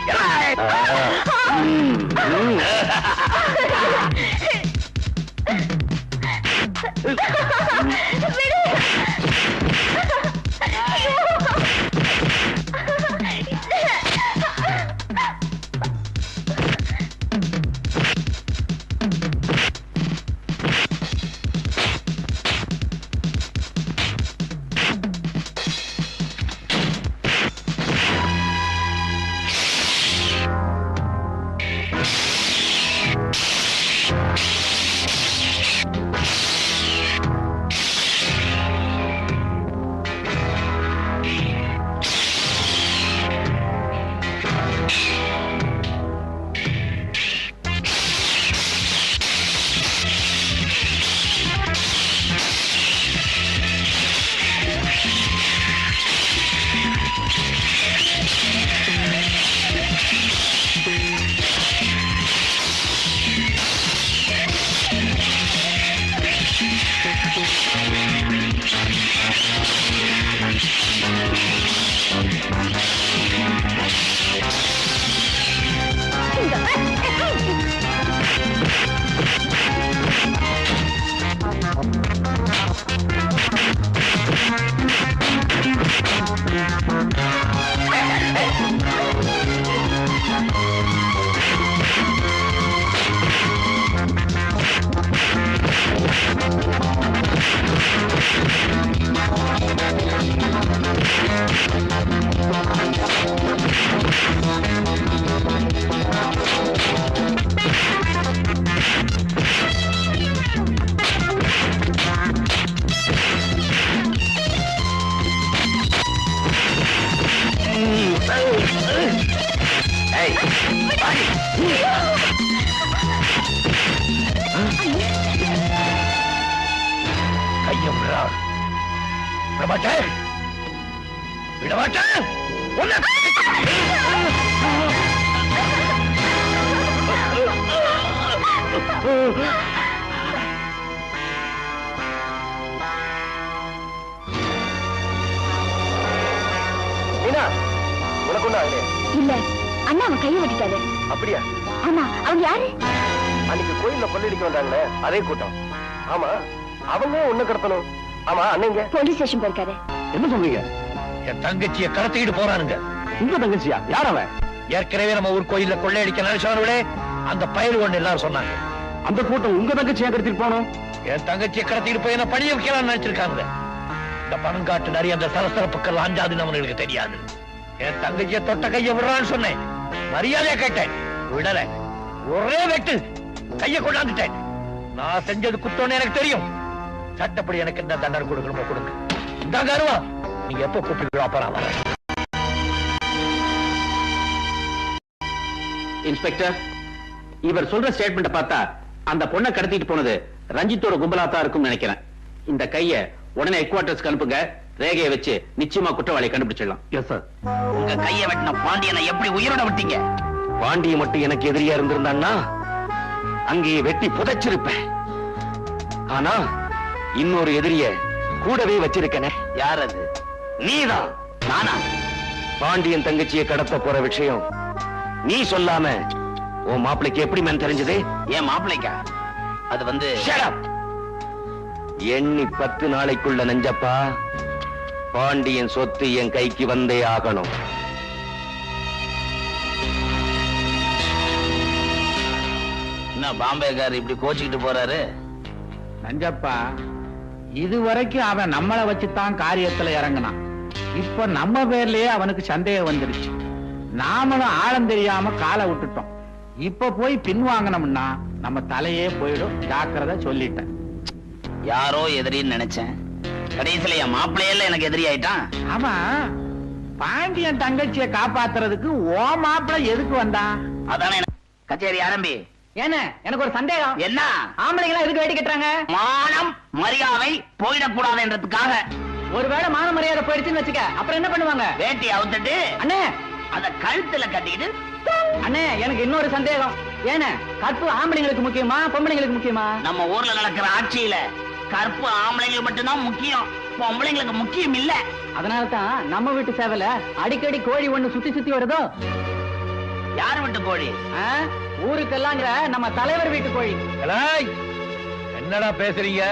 கையம் விடமாட்டேன் விடமாட்டேன் மீனா உனக்கு ஒண்ணு ஆகலையா? இல்ல அண்ணா அவன் கையை வெட்டிட்டாரு. அப்படியா? ஆமா. அவங்க யாரு? அன்னைக்கு கோயில்ல கொள்ளையடிக்க வந்தாங்களே அதே கூட்டம். ஆமா அவங்க ஒண்ணு கடத்தணும். ஆமா அண்ணங்க போலீஸ் ஸ்டேஷன் போயிருக்காரு. என்ன சொல்றீங்க? என் தங்கச்சியை கடத்திக்கிட்டு போறானுங்க. உங்க தங்கச்சியா? யார் அவன்? ஏற்கனவே நம்ம ஊர் கோயில்ல கொள்ளையடிக்க நினைச்சவர்களே அந்த பயிர் ஒண்ணு எல்லாரும் சொன்னாங்க. அந்த கூட்டம் உங்க தங்கச்சியா கடத்திட்டு போனோம்? என் தங்கச்சியை கடத்திட்டு போய் என்ன பணிய வைக்கலாம்னு நினைச்சிருக்காங்க. இந்த பணம் காட்டு நிறைய அந்த சலசலப்புக்கள் அஞ்சாதுன்னு அவனுக்கு தெரியாது. என் தங்கச்சியை தொட்ட கையை விடுறான்னு சொன்னேன். மரியாதையா கேட்டேன், விடல. ஒரே வெட்டு கையை கொண்டாந்துட்டேன். நான் செஞ்சது குத்தம்னு எனக்கு தெரியும். சட்டப்படி எனக்கு என்ன தண்டனை கொடுக்கணுமோ கொடுங்க. இந்தாங்க அருவா, நீங்க எப்ப கூப்பிட்டு அப்ப நான் வரேன். இன்ஸ்பெக்டர், இவர் சொல்ற ஸ்டேட்மெண்ட பார்த்தா அந்த பொண்ணை கடத்திட்டு போனது ரஞ்சித்தோட கும்பலா தான் இருக்கும்னு நினைக்கிறேன். இந்த கைய உடனே ஹெட் குவார்டர்ஸ்க்கு அனுப்புங்க. ரேகையை வச்சு நிச்சயமா குற்றவாளியை கண்டுபிடிச்சிடலாம். Yes sir. உங்க கையை வெட்டின பாண்டியனை எப்படி உயிரோட விட்டீங்க? பாண்டிய மட்டும் எனக்கு எதிரியா இருந்திருந்தான்னா அங்கேயே வெட்டி புதைச்சிருப்பேன். ஆனா இன்னொரு எதிரிய கூடவே வச்சிருக்கனே. யார் அது? நீதான். நானா? பாண்டியன் தங்கச்சியை கடத்த போற விஷயம் நீ சொல்லாம உன் மாப்பிளைக்கு எப்படி மேன் தெரிஞ்சது? ஏன் மாப்பிளைக்கா? அது வந்து எண்ணி 10 நாளைக்குள்ள நஞ்சப்பா பாண்டியன் சொத்து என் கைக்கு வந்தே ஆகணும். என்ன பாம்பேக்காரர் இப்படி கோச்சிக்கிட்டு போறாரு? நஞ்சப்பா, இதுவரைக்கும் அவன் நம்மளை வச்சுதான் காரியத்துல இறங்கினான். இப்ப நம்ம பேர்லயே அவனுக்கு சந்தேகம் வந்துருச்சு. நாமளும் ஆழம் தெரியாம காலை விட்டுட்டோம். இப்ப போய் பின்வாங்கணும்னா நம்ம தலையே போயிடும். ஜாக்கிரதை சொல்லிட்டேன். யாரோ எதிரின்னு நினைச்சேன். கடைசியில என் மாப்பிள்ளையில எனக்கு எதிரி ஆயிட்டான். ஆமா, பாண்டியன் தங்கச்சியை காப்பாத்துறதுக்கு ஓ மாப்பிள்ளை எதுக்கு வந்தான்? அதானே கச்சேரி ஆரம்பி. ஏன்னா எனக்கு ஒரு சந்தேகம். என்ன? ஆம்பளைங்களா எதுக்கு வேட்டி கட்டுறாங்க? மானம் மரியாதை போயிடக்கூடாதுன்றதுக்காக. ஒருவேளை மான மரியாதை போயிடுச்சுன்னு வச்சுக்க, அப்புறம் என்ன பண்ணுவாங்க? வேட்டி அவுத்துட்டு அண்ணே அத கழுத்துல கட்டிக்கிட்டு. அண்ணே எனக்கு இன்னொரு சந்தேகம். ஏன்னா கற்பு ஆம்பளைங்களுக்கு முக்கியமா பொம்பளைங்களுக்கு முக்கியமா? நம்ம ஊர்ல நடக்கிற ஆட்சியில கற்பு ஆம்பளைங்களுக்கு மட்டும்தான் முக்கியம், பொம்பளைங்களுக்கு முக்கியம் இல்ல. அதனாலதான் நம்ம வீட்டு சேவல அடிக்கடி கோழி ஒண்ணு சுத்தி சுத்தி வருதோ. யார் வீட்டு கோழி? ஊருக்கெல்லாங்கிற நம்ம தலைவர் வீட்டு கோழி. என்னடா பேசுறீங்க?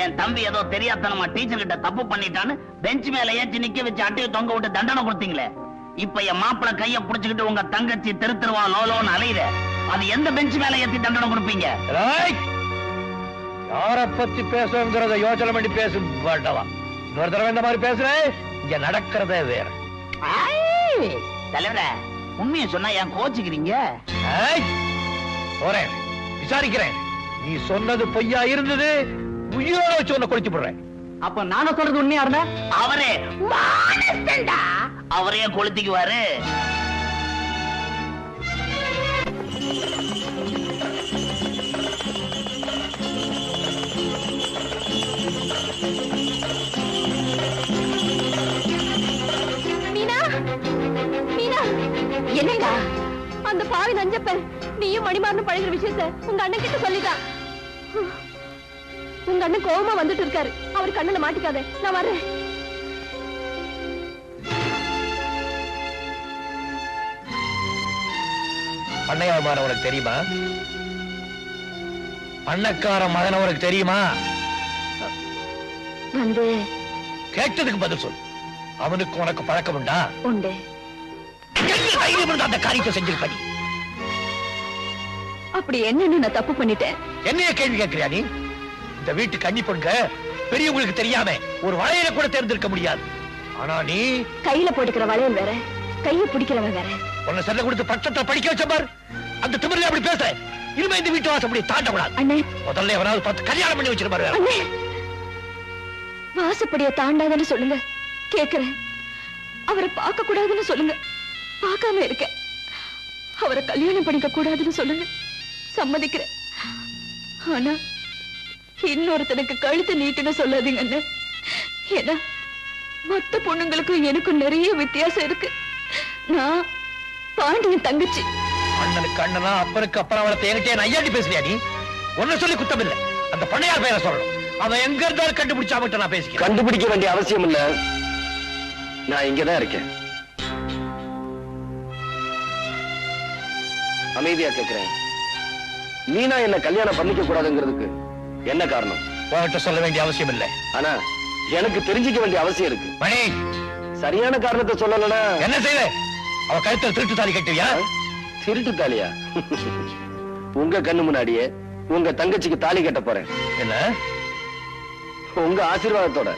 என் தம்பி ஏதோ தெரியாதனமா டீச்சர் கிட்ட தப்பு பண்ணிட்டான்னு பெஞ்ச் மேல ஏற்றி நிக்க வச்சு அட்டையை தொங்க விட்டு தண்டனை கொடுத்தீங்களே. இப்ப என் மாப்பிள கைய புடிச்சுக்கிட்டு உங்க தங்கச்சி திருத்துருவா லோலோன்னு அலையுத. அது எந்த பெஞ்ச் மேல ஏத்தி தண்டனை கொடுப்பீங்க? யார பத்தி பேசுங்கிறத யோசனை பண்ணி பேச மாட்டவா. இன்னொரு தடவை இந்த மாதிரி பேசுறேன், இங்க நடக்கிறதே வேற. தலைவர, உண்மையை சொன்னா ஏன் கோச்சுக்கிறீங்க? போறேன், விசாரிக்கிறேன். நீ சொன்னது பொய்யா இருந்தது, உயிரோட வச்சு உன்னை கொளுத்தி போடுறேன். அப்ப நானும் சொல்றது உண்மையா இருந்தா அவரே அவரே கொளுத்திக்குவாரு. மீனா, மீனா, என்னங்க அந்த பாவி நஞ்சப்பன் நீயும் மணிமாறனும் பழகிற விஷயத்தை உங்க அண்ணன் கிட்ட சொல்லிட்டான். உங்க அண்ணன் கோவமா வந்துட்டு இருக்காரு. அவர் கண்ணுல மாட்டிக்காத, நான் வர்றேன். பண்ணையார் மகன் உனக்கு தெரியுமா? பண்ணக்கார மகன் உனக்கு தெரியுமா? வந்து கேட்டதுக்கு பதில் சொல். அவனுக்கு உனக்கு பழக்கம் உண்டா? உண்டு. அந்த காரியத்தை செஞ்சிருப்ப நீ. அப்படி என்னன்னு நான் தப்பு பண்ணிட்டேன்? என்னைய கேள்வி கேட்கிறியா நீ? இந்த வீட்டு கன்னி பொண்ணுங்க பெரியவங்களுக்கு தெரியாம ஒரு வளையல கூட தேர்ந்தெடுக்க முடியாது. ஆனா நீ கையில போட்டுக்கிற வளையல் வேற, கையை பிடிக்கிறவன் வேற. உன்னை செல்ல கொடுத்து பட்டத்தை படிக்க வச்ச பார். அந்த திமிரில அப்படி பேச. இனிமே இந்த வீட்டு வாசப்படி தாண்டக்கூடாது. அண்ணே, முதல்ல எவனாவது பார்த்து கல்யாணம் பண்ணி வச்சிருப்பாரு. அண்ணே, வாசப்படிய தாண்டாதன்னு சொல்லுங்க, கேக்குறேன். அவரை பார்க்க கூடாதுன்னு சொல்லுங்க. பார்க்காம இருக்கேன். அவரை கல்யாணம் பண்ணிக்க கூடாதுன்னு சொல்லுங்க, சம்மதிக்கிறேன். ஆனா இன்னொருத்தனுக்கு கழுத்து நீட்டுன்னு சொல்லாதீங்கன்னு. ஏன்னா மொத்த பொண்ணுங்களுக்கும் எனக்கும் நிறைய வித்தியாசம் இருக்கு. நான் பாண்டியன் தங்கச்சி. அண்ணனுக்கு அண்ணனா, அப்பனுக்கு அப்புறம் அவளை என்கிட்ட ஐயாட்டி பேசுறியா நீ? ஒன்ன சொல்லி குத்தம் இல்ல, அந்த பண்ணையார் பெயரை சொல்லணும். அவன் எங்க இருந்தாலும் கண்டுபிடிச்சா அவன்கிட்ட நான் பேசிக்கிறேன். கண்டுபிடிக்க வேண்டிய அவசியம் இல்ல, நான் இங்கதான் இருக்கேன். அமைதியா கேட்கிறேன், மீனா என்ன கல்யாணம் பண்ணிக்க கூடாதுங்கிறதுக்கு என்ன காரணம்? உன்கிட்ட சொல்ல வேண்டிய அவசியம் இல்ல, ஆனா எனக்கு தெரிஞ்சுக்க வேண்டிய அவசியம் இருக்கு. மணி, சரியான காரணத்தை சொல்லலன்னா என்ன செய்வ? அவ கழுத்துல திருட்டு தாலி கட்டுவியா? திருட்டு தாலியா? உங்க கண்ணு முன்னாடியே உங்க தங்கச்சிக்கு தாலி கட்ட போறேன். என்ன? உங்க ஆசீர்வாதத்தோட.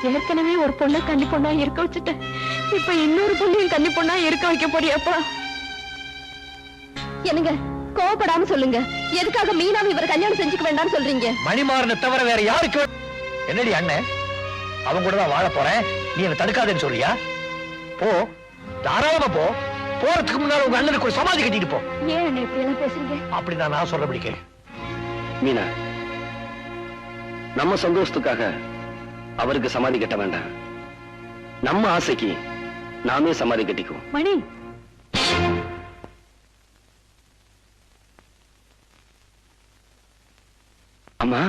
ஏற்கனவே ஒரு பொண்ணை கன்னி பொண்ணா இருக்க வச்சுட்டேன். இப்ப இன்னொரு பொண்ணையும் கன்னி பொண்ணா இருக்க வைக்க போறியாப்பா? என்னங்க கோவப்படாம சொல்லுங்க, எதுக்காக மீனாவை இவர் கல்யாணம் செஞ்சுக்க வேண்டாம்னு சொல்றீங்க? மணிமாறனை தவிர வேற யாருக்கு? என்னடி அண்ணன், அவங்க கூட தான் வாழ போறேன், நீ என்ன தடுக்காதேன்னு சொல்றியா? போ, தாராளமா போ. போறதுக்கு முன்னால உங்க அண்ணனுக்கு ஒரு சமாதி கட்டிட்டு போ. ஏன் என்ன இப்படி எல்லாம் பேசுறீங்க? அப்படிதான் நான் சொல்றபடி கேளு. மீனா, நம்ம சந்தோஷத்துக்காக அவருக்கு சமாதி கட்ட வேண்டாம். நம்ம ஆசைக்கு நாமே சமாதி கட்டிக்குவோம். மணி, அம்மா,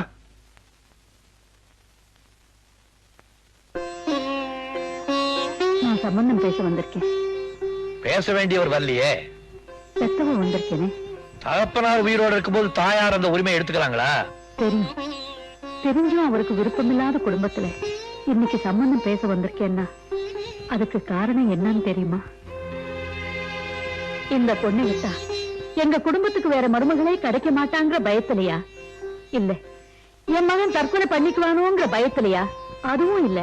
நான் சம்பந்தம் பேச வந்திருக்கேன். பேச வேண்டியவர் வரலையே, பெத்தவ வந்திருக்கேனே. தகப்பனார் உயிரோடு இருக்கும்போது தாயார் அந்த உரிமை எடுத்துக்கலாங்களா? தெரியும், தெரிஞ்சும் அவருக்கு விருப்பமில்லாத குடும்பத்துல இன்னைக்கு சம்பந்தம் பேச வந்திருக்கேன்னா அதுக்கு காரணம் என்னன்னு தெரியுமா? இந்த பொண்ணை விட்டா எங்க குடும்பத்துக்கு வேற மருமகளே கிடைக்க மாட்டாங்கிற பயத்திலையா? இல்ல என் மகன் தற்கொலை பண்ணிக்குவானோங்கிற பயத்திலையா? அதுவும் இல்ல.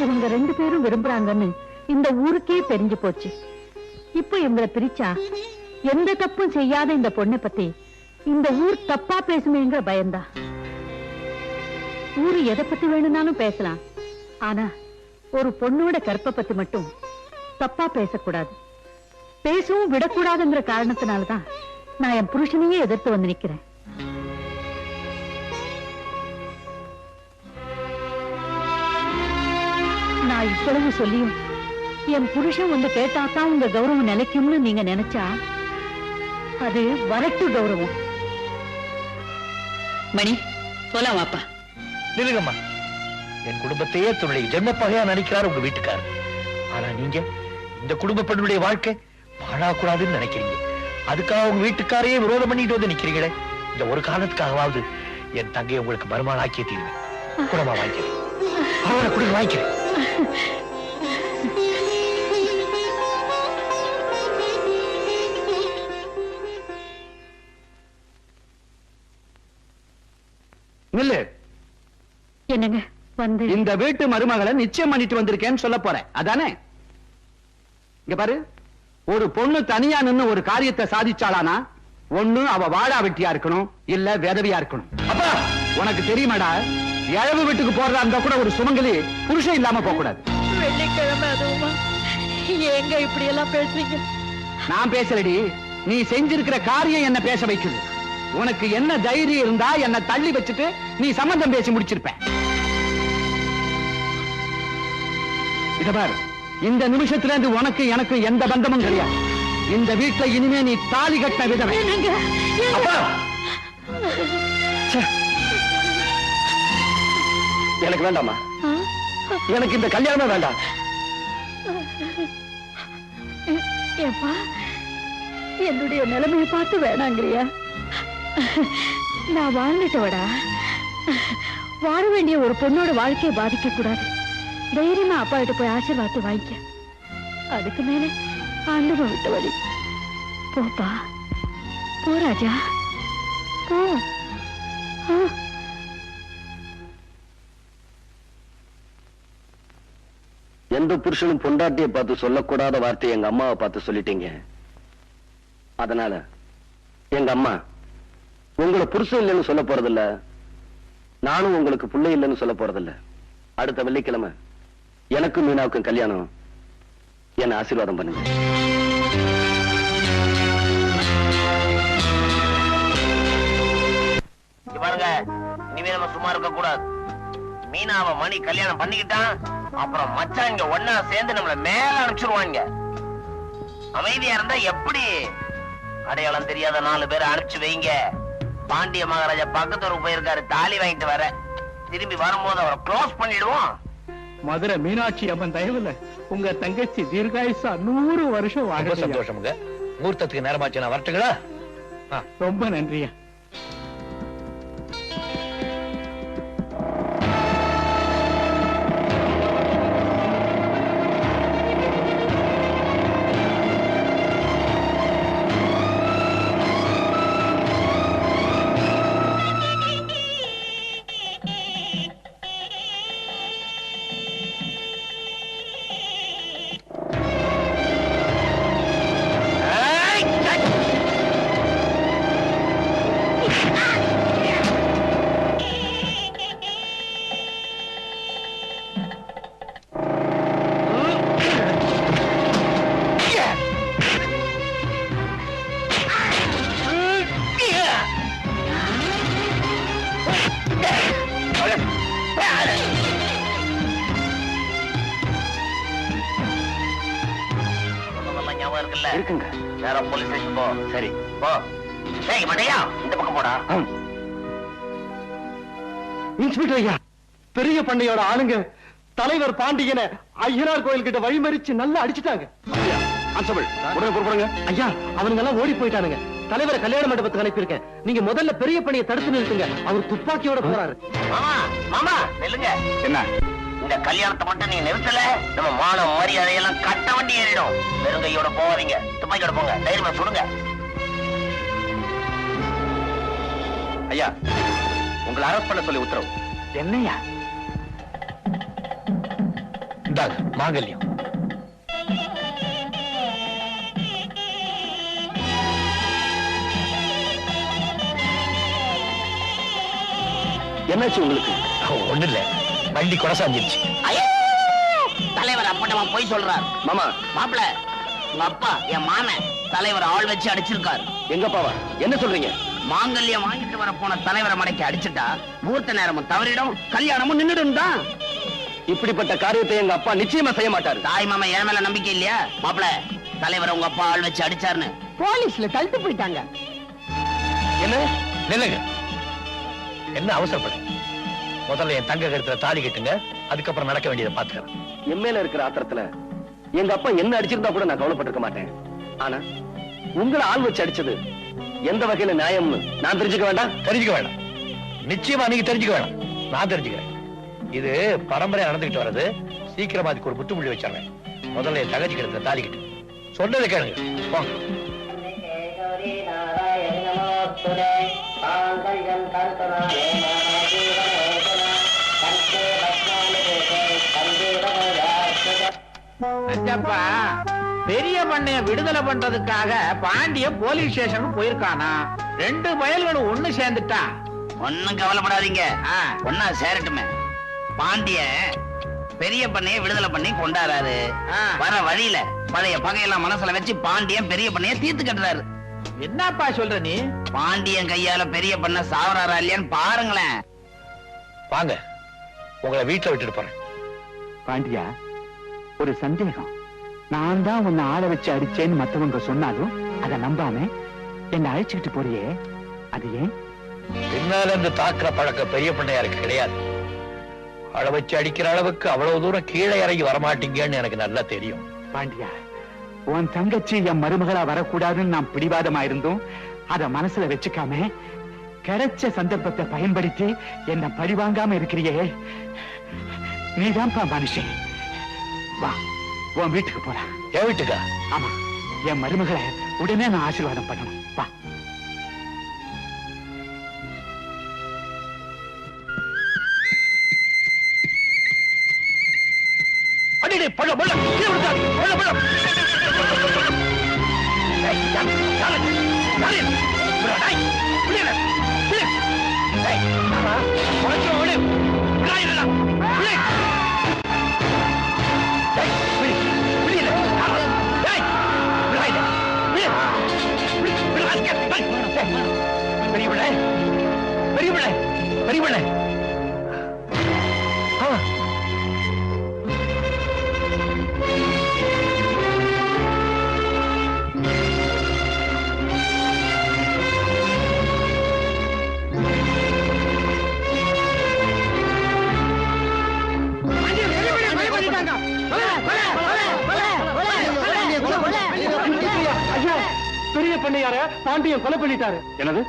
இவங்க 2 பேரும் விரும்புறாங்கன்னு இந்த ஊருக்கே தெரிஞ்சு போச்சு. இப்ப இவங்களை பிரிச்சா எந்த தப்பும் செய்யாத இந்த பொண்ணை பத்தி இந்த ஊர் தப்பா பேசுமேங்கிற பயந்தா. ஊரு எதை பத்தி வேணும்னாலும் பேசலாம், ஆனா ஒரு பொண்ணோட கற்பை பத்தி மட்டும் தப்பா பேசக்கூடாது, பேசவும் விடக்கூடாதுங்கிற காரணத்தினாலதான் நான் என் புருஷனையே எதிர்த்து வந்து நிக்கிறேன். நான் இவ்வளவு சொல்லியும் என் புருஷன் வந்து கேட்டாதான் உங்க கௌரவம் நிலைக்கும்னு நீங்க நினைச்சா அது வரட்டு கௌரவம். மணி, போலாம் வாப்பா. நிலுங்கம்மா, என் குடும்பத்தையே தன்னுடைய ஜென்மப்பகையா நினைக்கிறார் உங்க வீட்டுக்காரர். ஆனா நீங்க இந்த குடும்ப பெண்ணுடைய வாழ்க்கை வாழக்கூடாதுன்னு நினைக்கிறீங்க. அதுக்காக உங்க வீட்டுக்காரையே விரோதம் பண்ணிட்டு வந்து நிக்கிறீங்களே. இந்த ஒரு காரணத்துக்காகவாவது என் தங்கையை உங்களுக்கு மருமகன் ஆக்கிய தீர்வேன். குடமா வாங்கிக்கிறேன், அவரை குடும்ப வாங்கிக்கிறேன். நில்லு. என்னங்க வந்து இந்த வீட்டு மருமகளை நிச்சயம் பண்ணிட்டு வந்திருக்கேன்னு சொல்ல போறேன், அதானே? இங்க பாரு, ஒரு பொண்ணு தனியா நின்னு ஒரு காரியத்தை சாதிச்சாளானா ஒண்ணு அவ வாழா வெட்டியா இருக்கணும், இல்ல விதவியா இருக்கணும். அப்பா, உனக்கு தெரியுமாடா, இழவு வீட்டுக்கு போறதா இருந்தா கூட ஒரு சுமங்கலி புருஷன் இல்லாம போக கூடாது. வெள்ளிக்கிழமை அதுவுமா? ஏங்க இப்படி எல்லாம் பேசுறீங்க? நான் பேசலடி, நீ செஞ்சிருக்கிற காரியம் என்ன பேச வைக்குது. உனக்கு என்ன தைரியம் இருந்தா என்ன தள்ளி வச்சுட்டு நீ சம்பந்தம் பேசி முடிச்சிருப்ப. இத பாரு, இந்த நிமிஷத்துல இருந்து உனக்கு எனக்கு எந்த பந்தமும் கிடையாது. இந்த வீட்டுல இனிமே நீ தாலி கட்டின விதம். எனக்கு வேண்டாமா, எனக்கு இந்த கல்யாணமே வேண்டாம். ஏப்பா, என்னுடைய நிலைமையை பார்த்து வேணாங்கிறியா? நான் வாழ்ந்துட்டவடா. வாழ வேண்டிய ஒரு பொண்ணோட வாழ்க்கையை பாதிக்க கூடாது. தைரியமா அப்பா கிட்ட போய் ஆசீர்வாதத்தை வாங்கிக்க. அதுக்கு மேல ஆண்டவன் விட்ட வழி. போப்பா, போ ராஜா, போ. எந்த புருஷனும் பொண்டாட்டியை பார்த்து சொல்லக்கூடாத வார்த்தையை எங்க அம்மாவை பார்த்து சொல்லிட்டீங்க. அதனால எங்க அம்மா உங்களை புருஷன் இல்லைன்னு சொல்ல போறதில்ல, நானும் உங்களுக்கு பிள்ளை இல்லைன்னு சொல்ல போறதில்ல. அடுத்த வெள்ளிக்கிழமை எனக்கும் மீனாவுக்கும் கல்யாணம் என்ன ஆசீர்வாதம் பண்ணுங்க. பாருங்க, இனிமே நம்ம சும்மா இருக்க கூடாது. மீனாவை மணி கல்யாணம் பண்ணிக்கிட்டான், அப்புறம் மச்சான் இங்க ஒன்னா சேர்ந்து நம்மள மேல அனுப்பிச்சிருவாங்க. அமைதியா இருந்தா எப்படி? அடையாளம் தெரியாத 4 பேரை அனுப்பிச்சு வைங்க. பாண்டிய மகாராஜா பக்கத்தூருக்கு போயிருக்காரு, தாலி வாங்கிட்டு வர. திரும்பி வரும்போது அவரை க்ளோஸ் பண்ணிடுவோம். மதுரை மீனாட்சி அம்மன் தயவுல உங்க தங்கச்சி தீர்காயுசா 100 வருஷம் ரொம்ப சந்தோஷமுங்க. முகூர்த்தத்துக்கு நேரமாச்சு, நான் வரட்டுங்களா? ரொம்ப நன்றியா. இருக்குங்க. நேரா போலீஸ் ஸ்டேஷன் போ. சரி போ. டேய் மடையா, இந்த பக்கம் போடா. இன்ஸ்பெக்டர் ஐயா, பெரிய பண்ணையோட ஆளுங்க தலைவர் பாண்டியனை ஐயனார் கோயில் கிட்ட வழிமறிச்சு நல்லா அடிச்சுட்டாங்க. உடனே புறப்படுங்க. ஐயா, அவனுங்க எல்லாம் ஓடி போயிட்டானுங்க. தலைவரை கல்யாண மண்டபத்துக்கு அனுப்பியிருக்கேன். நீங்க முதல்ல பெரிய பணியை தடுத்து நிறுத்துங்க. அவர் துப்பாக்கியோட போறாரு. மாமா மாமா நில்லுங்க. என்ன? இந்த கல்யாணத்தை மட்டும் நீங்க நிறுத்தல, நம்ம மான மரியாதையெல்லாம் கட்ட வண்டி ஏறிடும். வெறுங்கையோட போவாதீங்க, துப்பாக்கியோட போங்க. தைரியமா சுடுங்க. ஐயா, உங்களை அரெஸ்ட் பண்ண சொல்லி உத்தரவு. என்னையா? இந்தாங்க மாங்கல்யம். என்னாச்சு உங்களுக்கு? ஒண்ணு இல்ல, வண்டி கொடசாஞ்சிருச்சு. தலைவர் அப்பட்டமா போய் சொல்றார். மாமா, மாப்பிள, உங்க அப்பா என் மாமன் தலைவர் ஆள் வச்சு அடிச்சிருக்காரு. எங்க அப்பாவா? என்ன சொல்றீங்க? மாங்கல்யம் வாங்கிட்டு வர போன தலைவரை மடக்கி அடிச்சுட்டா முகூர்த்த நேரமும் தவறிடும், கல்யாணமும் நின்றுடும் தான். இப்படிப்பட்ட காரியத்தை எங்க அப்பா நிச்சயமா செய்ய மாட்டாரு. தாய் மாமா என் மேல நம்பிக்கை இல்லையா? மாப்பிள, தலைவர் உங்க அப்பா ஆள் வச்சு அடிச்சாருன்னு போலீஸ்ல தள்ளிட்டு போயிட்டாங்க. என்ன? நில்லுங்க. என்ன அவசரப்படு? முதல்ல என் தங்க கழுத்துல தாலி கட்டுங்க, அதுக்கப்புறம் நடக்க வேண்டியதை பாத்துக்கிறேன். என் மேல இருக்கிற ஆத்திரத்துல எங்க அப்பா என்ன அடிச்சிருந்தா கூட நான் கவலைப்பட்டிருக்க மாட்டேன். ஆனா உங்களை ஆள் வச்சு அடிச்சது எந்த வகையில நியாயம்னு நான் தெரிஞ்சுக்க வேண்டாம்? தெரிஞ்சுக்க வேண்டாம். நிச்சயமா நீங்க தெரிஞ்சுக்க வேண்டாம், நான் தெரிஞ்சுக்கிறேன். இது பரம்பரையா நடந்துகிட்டு வர்றது. சீக்கிரமா அதுக்கு ஒரு முற்றுப்புள்ளி வச்சாங்க. முதல்ல என் தங்கச்சி கழுத்துல தாலி கட்டு. சொன்னதை கேளுங்க. போங்க. நஞ்சப்பா, பெரிய பண்ணைய விடுதலை பண்றதுக்காக பாண்டிய போலீஸ் ஸ்டேஷனுக்கு போயிருக்கானா? 2 பயல்களும் ஒண்ணு சேர்ந்துட்டா. ஒண்ணும் கவலைப்படாதீங்க, ஒன்னா சேரட்டுமே. பாண்டிய பெரிய பண்ணைய விடுதலை பண்ணி கொண்டாடுறாரு. வர வழியில பழைய பகையெல்லாம் மனசுல வச்சு பாண்டியன் பெரிய பண்ணைய தீர்த்து கட்டுறாரு. என்னப்பா சொல்ற நீ? பாண்டியன் கையால பெரிய பண்ண சாவறாரா இல்லையான்னு பாருங்களேன். வாங்க, உங்களை வீட்டுல விட்டுட்டு போறேன். பாண்டியா, ஒரு சந்தேகம். நான் தான் உன்னை ஆள வச்சு அடிச்சேன்னு மத்தவங்க சொன்னாலும் அதை நம்பாம என்ன அழைச்சுக்கிட்டு போறியே, அது ஏன்? பின்னால இருந்து தாக்குற பழக்கம் பெரிய பண்ணையாருக்கு கிடையாது. அள வச்சு அடிக்கிற அளவுக்கு அவ்வளவு தூரம் கீழே இறங்கி வரமாட்டீங்கன்னு எனக்கு நல்லா தெரியும். பாண்டியா, உன் தங்கச்சி என் மருமகளா வரக்கூடாதுன்னு நான் பிடிவாதமா இருந்தோம். அத மனசுல வச்சுக்காம கிடைச்ச சந்தர்ப்பத்தை பயன்படுத்தி என்ன பழிவாங்காம இருக்கிறியே, நீதான்ப்பா மனுஷன். வா, உன் வீட்டுக்கு போலாம். என் வீட்டுக்கா? ஆமா, என் மருமகளை உடனே நான் ஆசீர்வாதம் பண்ணணும். வா. அடிடே, பழம் பழம் கீழே விழுந்தாடி. பழம் பழம். ஏய், யாரு? யாரு? யாரு? டேய், புரியல. புரியல. ஏய், நானா? உனக்கு ஓடு. காயிரடா. புரியல. பெரியவண்ணே பெரிய பண்ணையார பாண்டியன் கொலை பண்ணிட்டாரு. என்னது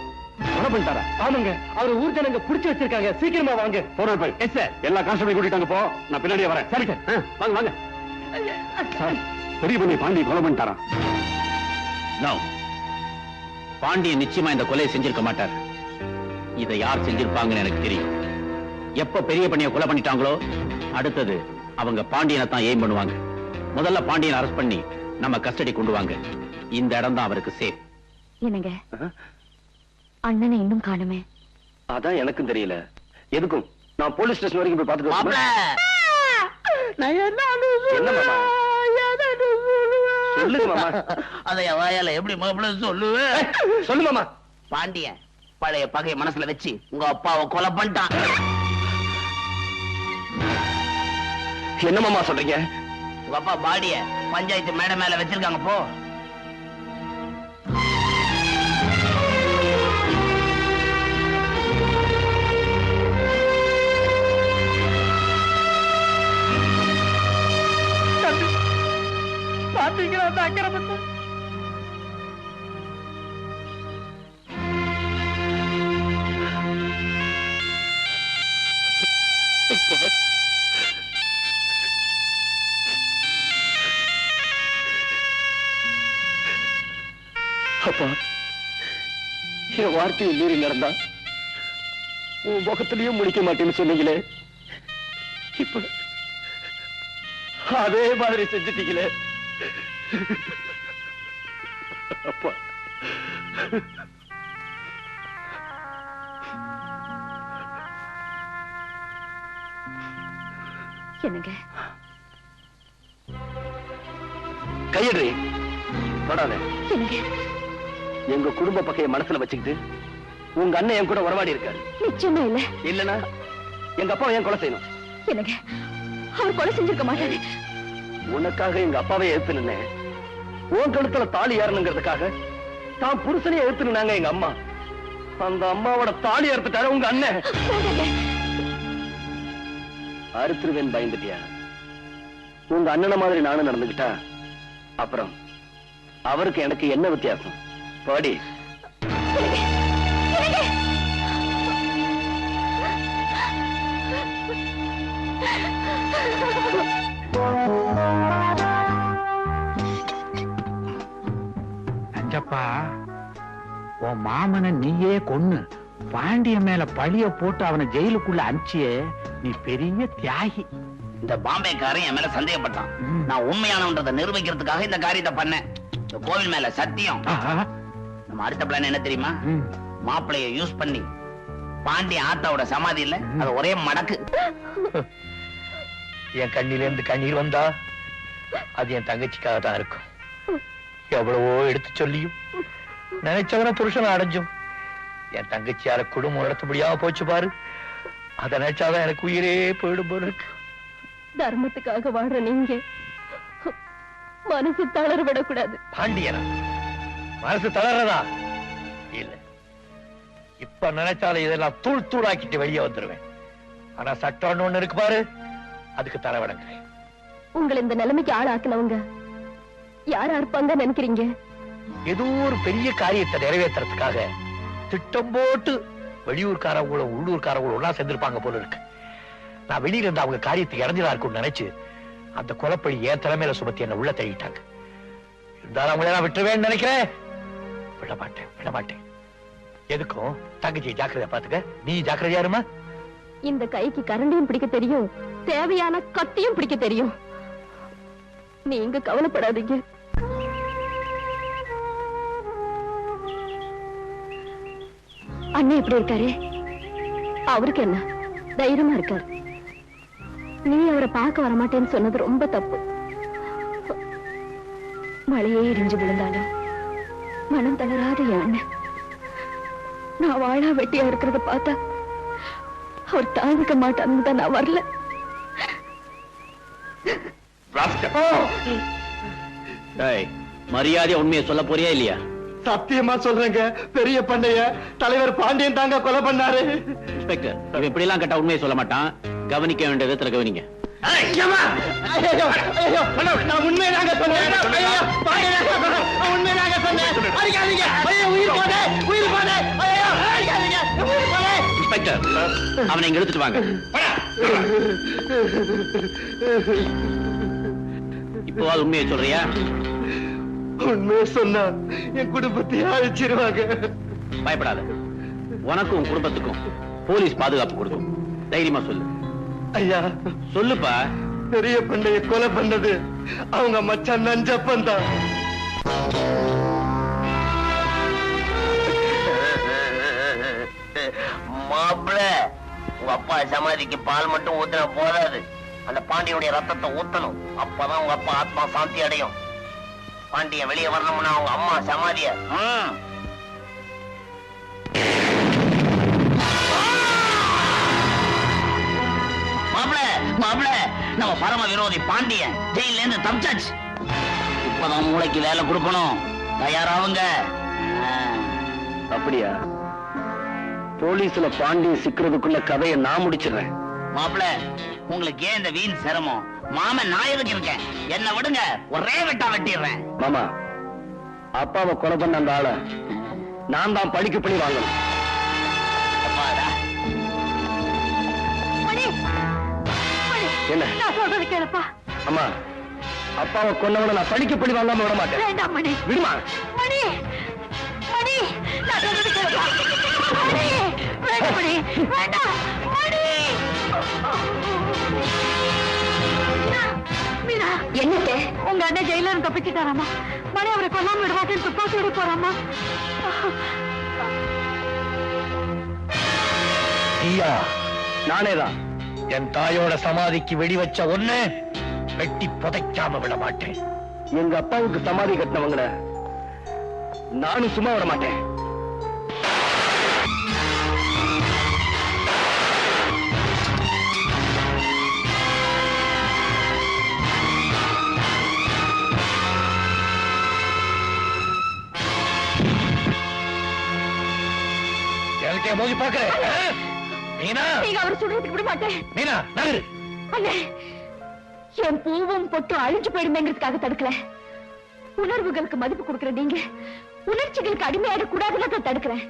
கொலை பண்ணிட்டாரா? ஆமாங்க. அவர் ஊர் ஜனங்க புடிச்சு வச்சிருக்காங்க. சீக்கிரமா வாங்க. போறோம் போய். Yes sir. எல்லா கான்ஸ்டபிள் கூட்டிட்டாங்க போ. நான் பின்னாடியே வரேன். சரி சார். வாங்க வாங்க. சார் பெரிய பண்ணை பாண்டியன் கொலை பண்ணிட்டாரா? நோ. பாண்டியன் நிச்சயமா இந்த கொலையை செஞ்சிருக்க மாட்டார். இதை யார் செஞ்சிருப்பாங்கன்னு எனக்கு தெரியும். எப்ப பெரிய பண்ணியை கொலை பண்ணிட்டாங்களோ அடுத்தது அவங்க பாண்டியனை தான் எய்ம் பண்ணுவாங்க. முதல்ல பாண்டியனை அரெஸ்ட் பண்ணி நம்ம கஸ்டடி கொண்டு வாங்க. இந்த இடம் தான் அவருக்கு சேஃப். என்னங்க அண்ணனை இன்னும் காணுமே? அதான் எனக்கும் தெரியல. எதுக்கும் நான் போலீஸ் ஸ்டேஷன் வரைக்கும் போய் பார்த்துட்டு வரேன். என்ன மாமா? சொல்லுங்க மாமா. அதை வாயால எப்படி மாப்பிள்ள சொல்லுவே? சொல்லு மாமா. பாண்டியன் பழைய பகைய மனசுல வச்சு உங்க அப்பாவை கொலை பண்ணிட்டான். என்ன மாமா சொல்றீங்க? உங்க அப்பா பாடிய பஞ்சாயத்து மேடை மேல வச்சிருக்காங்க. போ. பாத்தீங்களா அந்த அக்கிரமத்தை? அப்பா என் வார்த்தையை மீறி நடந்தா உன் முகத்திலையும் முடிக்க மாட்டேன்னு சொன்னீங்களே, இப்ப அதே மாதிரி செஞ்சுட்டீங்களே அப்பா. என்னங்க கையெடு தொடாத. என்னங்க எங்க குடும்ப பகைய மனசுல வச்சுக்கிட்டு உங்க அண்ணன் என் கூட உறவாடி இருக்காரு. நிச்சயமா இல்ல. இல்லனா எங்க அப்பா ஏன் கொலை செய்யணும்? என்னங்க அவர் கொலை செஞ்சிருக்க மாட்டாரு. உனக்காக எங்க அப்பாவை எதிர்த்து நின்னேன். உன் கழுத்துல தாலி ஏறணுங்கிறதுக்காக தான் புருஷனையே எதிர்த்து நின்னாங்க எங்க அம்மா. அந்த அம்மாவோட தாலி அறுத்துட்டாரு உங்க அண்ணன். அறுத்துருவேன் பயந்துட்டியா? உங்க அண்ணனை மாதிரி நானும் நடந்துகிட்டா அப்புறம் அவருக்கு எனக்கு என்ன வித்தியாசம்? பாடி நஞ்சப்பா, உன் மாமனை நீயே கொன்னு பாண்டிய மேல பழிய போட்டு அவனை ஜெயிலுக்குள்ள அனுப்பிச்சியே, நீ பெரிய தியாகி. இந்த பாம்பேக்காரன் என் மேல சந்தேகப்பட்டான். நான் உண்மையானவன்றதை நிரூபிக்கிறதுக்காக இந்த காரியத்தை பண்ணேன். இந்த கோவில் மேல சத்தியம். நம்ம அடுத்த பிளான் என்ன தெரியுமா? மாப்பிளைய யூஸ் பண்ணி பாண்டிய ஆத்தாவோட சமாதி இல்ல, அது ஒரே மடக்கு. என் கண்ணில இருந்து கண்ணீர் வந்தா அது என் தங்கச்சிக்காக தான் இருக்கும். எவ்வளவோ எடுத்து சொல்லியும் நினைச்சவன புருஷனை அடைஞ்சும் என் தங்கச்சியார குடும்பம் நடத்த முடியாம போச்சு பாரு. அதை நினைச்சாதான் எனக்கு உயிரே போயிடும் போல இருக்கு. தர்மத்துக்காக வாழ்ற நீங்க மனசு தளர விடக்கூடாது. பாண்டியனா மனசு தளர்றதா இல்ல, இப்ப நினைச்சாலும் இதெல்லாம் தூள் தூளாக்கிட்டு வெளியே வந்துருவேன். ஆனா சட்டம்னு ஒண்ணு இருக்கு பாரு, அதுக்கு தரவடங்க. உங்களை இந்த நிலைமைக்கு ஆளாக்குனவங்க யாரா இருப்பாங்க நினைக்கிறீங்க? ஏதோ ஒரு பெரிய காரியத்தை நிறைவேற்றுறதுக்காக திட்டம் போட்டு வெளியூர்காரங்களும் உள்ளூர்காரங்களும் ஒன்னா சேர்ந்திருப்பாங்க போல இருக்கு. நான் வெளியில இருந்து அவங்க காரியத்துக்கு இறஞ்சதா இருக்கும்னு நினைச்சு அந்த கொலைப்பழி என் தலைமையில சுமத்தி என்ன உள்ள தள்ளிட்டாங்க. இருந்தாலும் அவங்கள நான் விட்டுருவேன்னு நினைக்கிறேன். விட மாட்டேன். எதுக்கும் தங்கச்சி ஜாக்கிரதையா பாத்துக்க. நீ ஜாக்கிரதையா இருமா. இந்த கைக்கு கரண்டியும் பிடிக்க தெரியும், தேவையான கத்தியும் பிடிக்க தெரியும். நீங்க கவலைப்படாதீங்க. அண்ணன் எப்படி இருக்காரு? அவருக்கு என்ன, தைரியமா இருக்காரு. நீ அவரை பார்க்க வரமாட்டேன்னு சொன்னது ரொம்ப தப்பு. மழையே இடிஞ்சு விழுந்தாலும் மனம் தளராத என் அண்ணன் நான் வாழா வெட்டியா இருக்கிறத பார்த்தா அவர் தாங்கிக்க மாட்டான்னு தான் நான் வரல. மரியாதையா உண்மையை சொல்ல போறியா இல்லையா? சத்தியமா சொல்றேங்க, பெரிய பண்ணைய தலைவர் பாண்டியன் தாங்க கொலை பண்ணாரு. இன்ஸ்பெக்டர், இவன் இப்படி எல்லாம் கேட்டா உண்மையை சொல்ல மாட்டான். கவனிக்க வேண்டிய விதத்துல கவனிங்க. நான் உண்மையாங்க சொன்னேன். உண்மையாங்க சொன்னேன். அடிக்காதீங்க. உயிர் போதே, உயிர் போதே. அடிக்காதீங்க. உயிர் போதே. இன்ஸ்பெக்டர், அவனை இங்க எடுத்துட்டு வாங்க. இப்போவாது உண்மையை சொல்றியா? உண்மையை சொன்னா என் குடும்பத்தையே அழிச்சிருவாங்க. பயப்படாத, உனக்கும் உன் குடும்பத்துக்கும் போலீஸ் பாதுகாப்பு கொடுக்கும். தைரியமா சொல்லு. ஐயா சொல்லுப்பா. பெரிய பண்டைய கொலை பண்ணது அவங்க மச்சான் நஞ்சப்பன் தான். மாப்பிள்ள, உங்க அப்பா சமாதிக்கு பால் மட்டும் ஊத்துனா போதாது, அந்த பாண்டியனுடைய ரத்தத்தை ஊத்தணும். அப்பதான் உங்க அப்பா ஆத்மா சாந்தி அடையும். பாண்டியன் வெளியே வரணும்னா அவங்க அம்மா சமாதிய மாப்பிள்ள, நம்ம பரம விரோதி பாண்டியன் ஜெயில இருந்து தப்பிச்சாச்சு. இப்பதான் மூளைக்கு வேலை கொடுக்கணும். தயாராவுங்க. அப்படியா? போலீஸ்ல பாண்டியன் சிக்கிறதுக்குள்ள கதையை நான் முடிச்சிடுறேன். மாப்பிள்ள, உங்களுக்கு ஏன் இந்த வீண் சிரமம்? மாமன் நான் எதுக்கு இருக்கேன்? என்ன விடுங்க, ஒரே வெட்டா வெட்டிடுறேன். மாமா, அப்பாவை கொலை பண்ண அந்த ஆளை நான் தான் பழிக்கு பழி வாங்கணும். என்ன? நான் சொல்றது கேளுப்பா. அம்மா, அப்பாவை கொன்னவனை நான் பழிக்கு பழி வாங்காம விட மாட்டேன். வேண்டாம் மணி. விடுமா? மணி, மணி, நான் சொல்றது கேளுப்பா. மணி, வேண்டாம் மணி, வேண்டாம் மணி. மீனா, என்னத்த? உங்க அண்ணன் ஜெயில இருந்து தப்பிச்சுட்டாராமா. மணி அவரை கொல்லாம விட மாட்டேன்னு துப்பாக்கி எடுக்க போறாமா. ஐயா, நானேதான் என் தாயோட சமாதிக்கு வெடி வச்ச ஒண்ணு வெட்டி புதைக்காம விட மாட்டேன். எங்க அப்பாவுக்கு சமாதி கட்டினவங்கள நானும் சும்மா விட மாட்டேன். எனக்கே மோதி பாக்குறேன். மீனா, நீங்க அவர் சொல்றதுக்கு விட மாட்டேன். மீனா நகரு. அண்ணே, என் பூவும் பொட்டும் அழிஞ்சு போயிடுமேங்கிறதுக்காக தடுக்கல. உணர்வுகளுக்கு மதிப்பு கொடுக்கிற நீங்க உணர்ச்சிகளுக்கு அடிமையாட கூடாதுன்னு தடுக்கிறேன்.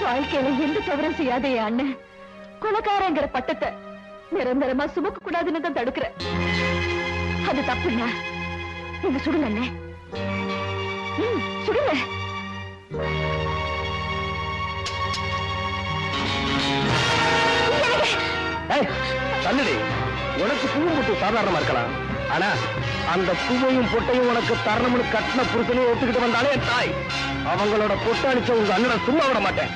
வாழ்க்கையில எந்த தவறும் செய்யாத என் அண்ணன் கொலைக்காரங்கிற பட்டத்தை நிரந்தரமா சுமக்க கூடாதுன்னு தான் தடுக்கிறேன். அது தப்புண்ணா. நீங்க சுடுங்க அண்ணே. சுடுங்க. தள்ளுடி. உனக்கு பூவும் பொட்டு சாதாரணமா இருக்கலாம், ஆனா அந்த பூவையும் பொட்டையும் உனக்கு தரணும்னு கட்டின புருஷனையும் ஒத்துக்கிட்டு வந்தாலே என் தாய். அவங்களோட பொட்டு அடிச்ச உங்க அண்ணனை சும்மா விட மாட்டேன்.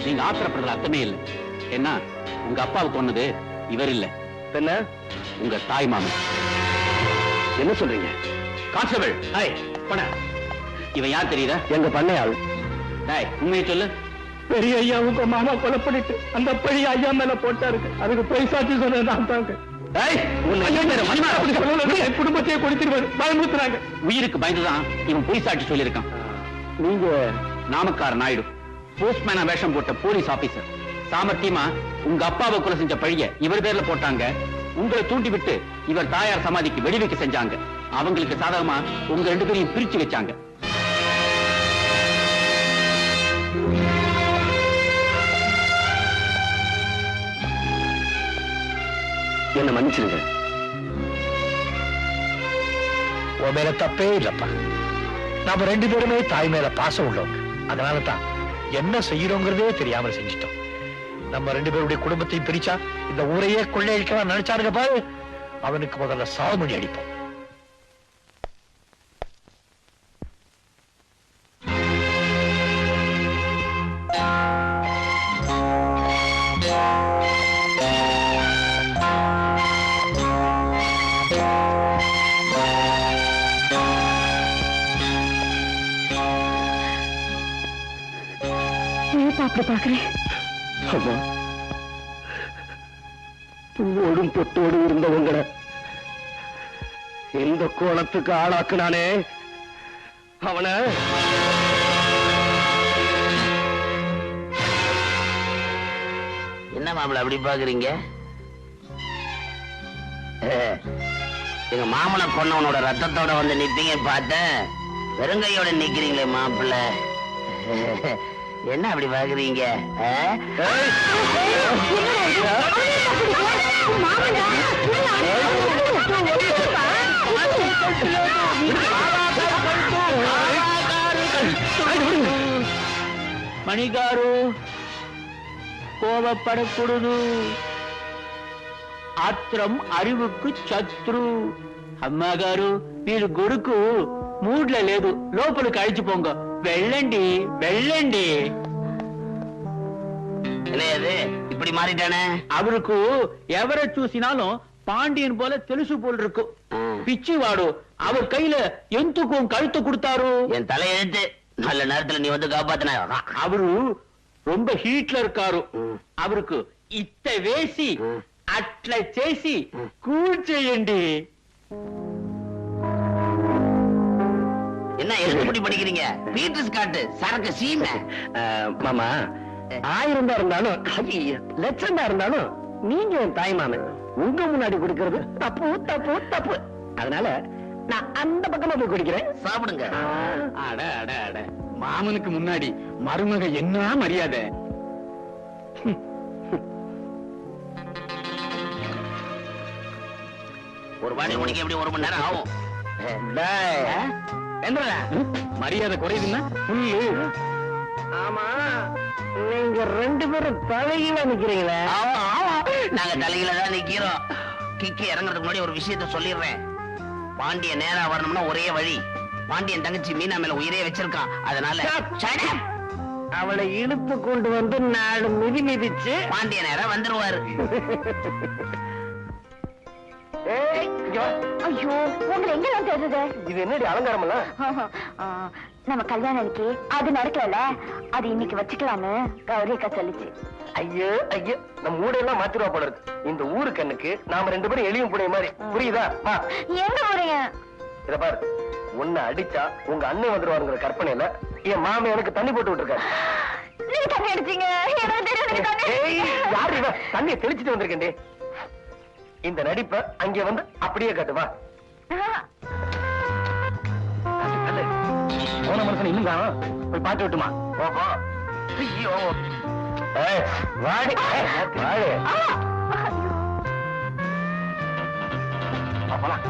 நீங்க ஆத்திரப்படுறது அர்த்தமே இல்லை. என்ன, உங்க அப்பாவுக்கு கொன்னது இவர் இல்ல, என்ன உங்க தாய் மாமன். என்ன சொல்றீங்க? கான்ஸ்டபிள், இவன் யார் தெரியுதா? எங்க பண்ணையாள். உண்மையை சொல்லு. பெரிய ஐயா உங்க மாமா கொலை பண்ணிட்டு அந்த பழி ஐயா மேல போட்டாருக்கு. அதுக்கு போய் சாட்சி சொன்னது நான் தாங்க. குடும்பத்தையே கொடுத்துருவாரு, பயமுறுத்துறாங்க. உயிருக்கு பயந்துதான் இவன் பொய் சாட்சி சொல்லியிருக்கான். நீங்க நாமக்கார நாயுடு, போஸ்ட்மேனா வேஷம் போட்ட போலீஸ் ஆபீசர். சாமர்த்தியமா உங்க அப்பாவை கொலை செஞ்ச பழிய இவர் பேர்ல போட்டாங்க. உங்களை தூண்டி விட்டு இவர் தாயார் சமாதிக்கு வெடி வைக்க செஞ்சாங்க. அவங்களுக்கு சாதகமா உங்க ரெண்டு பேரையும் பிரிச்சு வச்சாங்க. என்ன மன்னிச்சிருங்க. உன் மேல தப்பே இல்லப்பா. நாம ரெண்டு பேருமே தாய் மேல பாசம் உள்ளவங்க. அதனாலதான் என்ன செய்யறோங்கிறதே தெரியாம செஞ்சிட்டோம். நம்ம ரெண்டு பேருடைய குடும்பத்தையும் பிரிச்சா இந்த ஊரையே கொள்ளையடிக்கலாம் நினைச்சாருங்க பாரு. அவனுக்கு முதல்ல சாவுமணி அடிப்போம். ஏப்பா அப்படி பாக்குறேன்? அம்மா, பூவோடும் பொட்டோடு இருந்தவங்களை இந்த கோலத்துக்கு ஆளாக்குனானே அவனை என்ன மாப்பிள்ள அப்படி பாக்குறீங்க? எங்க மாமனை கொன்னவனோட ரத்தத்தோட வந்து நிப்பீங்க பார்த்தேன், வெறுங்கையோட நிக்கிறீங்களே மாப்பிள்ள. என்ன அப்படி பாக்குறீங்க? మణిగారు కోపపడకూడదు. ఆత్రం అరువుకు శత్రు. అమ్మగారు మీరు గురుకు మూడ్ల లేదు, లోపలికి అழிచిపోంగ. వెళ్ళండి వెళ్ళండి. இப்படி மாறிட்டானே. அவருக்கு எவரை చూసినాலும் பாண்டியன் போல తెలుసు போல் இருக்கும். பிச்சிவாடு அவர் கையில எந்துக்கும் கழுத்து கொடுத்தாரு. என் தலையெழுத்து. நல்ல நேரத்துல நீ வந்து காப்பாத்தின. அவரு ரொம்ப ஹீட்ல இருக்காரு. அவருக்கு ఇట్ట వేసి అట్లా చేసి కూల్ చేయండి. என்ன எழுத்துப்படி படிக்கிறீங்க? பீட்டர்ஸ் காட்டு சரக்கு சீமை. மாமா, 1000 தான் இருந்தாலும் லட்சம் தான் இருந்தாலும் நீங்க என் தாய்மாமன். உங்க முன்னாடி குடிக்கிறது தப்பு தப்பு தப்பு. அதனால நான் அந்த பக்கமா போய் குடிக்கிறேன். சாப்பிடுங்க. அட அட அட, மாமனுக்கு முன்னாடி மருமக என்ன மரியாதை. ஒரு வாடி முடிக்க எப்படி 1 மணி நேரம் ஆகும்? மரியாதை குறையுதுன்னா ஆமா, நீங்க 2 பேரும் தலையில நிக்கிறீங்களே. நாங்க தலையில தான் நிக்கிறோம். கிக்கி இறங்குறதுக்கு முன்னாடி ஒரு விஷயத்த சொல்லிடுறேன். பாண்டிய நேரா வரணும்னா ஒரே வழி. பாண்டியன் தங்கச்சி மீனா மேல உயிரே வச்சிருக்கான். அதனால அவளை இழுத்து கொண்டு வந்து 4 மிதி மிதிச்சு பாண்டிய நேரா வந்துருவாரு. ஐயோ, உங்களை எங்க தான் தேடுறது? இது என்னடி அலங்காரம் எல்லாம்? நம்ம கல்யாணம் அன்னைக்கு அது நடக்கல, அது இன்னைக்கு வச்சுக்கலான்னு கௌரிக்கா சொல்லிச்சு. ஐயோ ஐயோ, நம்ம ஊடையெல்லாம் மாத்திருவா போல இருக்கு. இந்த ஊரு கண்ணுக்கு நாம 2 பேரும் எளியும் புடைய மாதிரி. புரியுதா? எங்க போறீங்க? இத பாரு, உன்னை அடிச்சா உங்க அண்ணன் வந்துருவாருங்கிற கற்பனையில என் மாமி எனக்கு தண்ணி போட்டு விட்டுருக்காரு. நீங்க தண்ணி அடிச்சீங்க? யாரு இவ? தண்ணியை தெளிச்சுட்டு வந்திருக்கேன்டி. இந்த நடிப்ப அங்கே வந்து அப்படியே காட்டுவா. போன மனுஷன் இன்னும் காணோம். போய் பாட்டு விட்டுமா? ஓஹோ, ஐயோ, வாடி வாடி. போலாம்.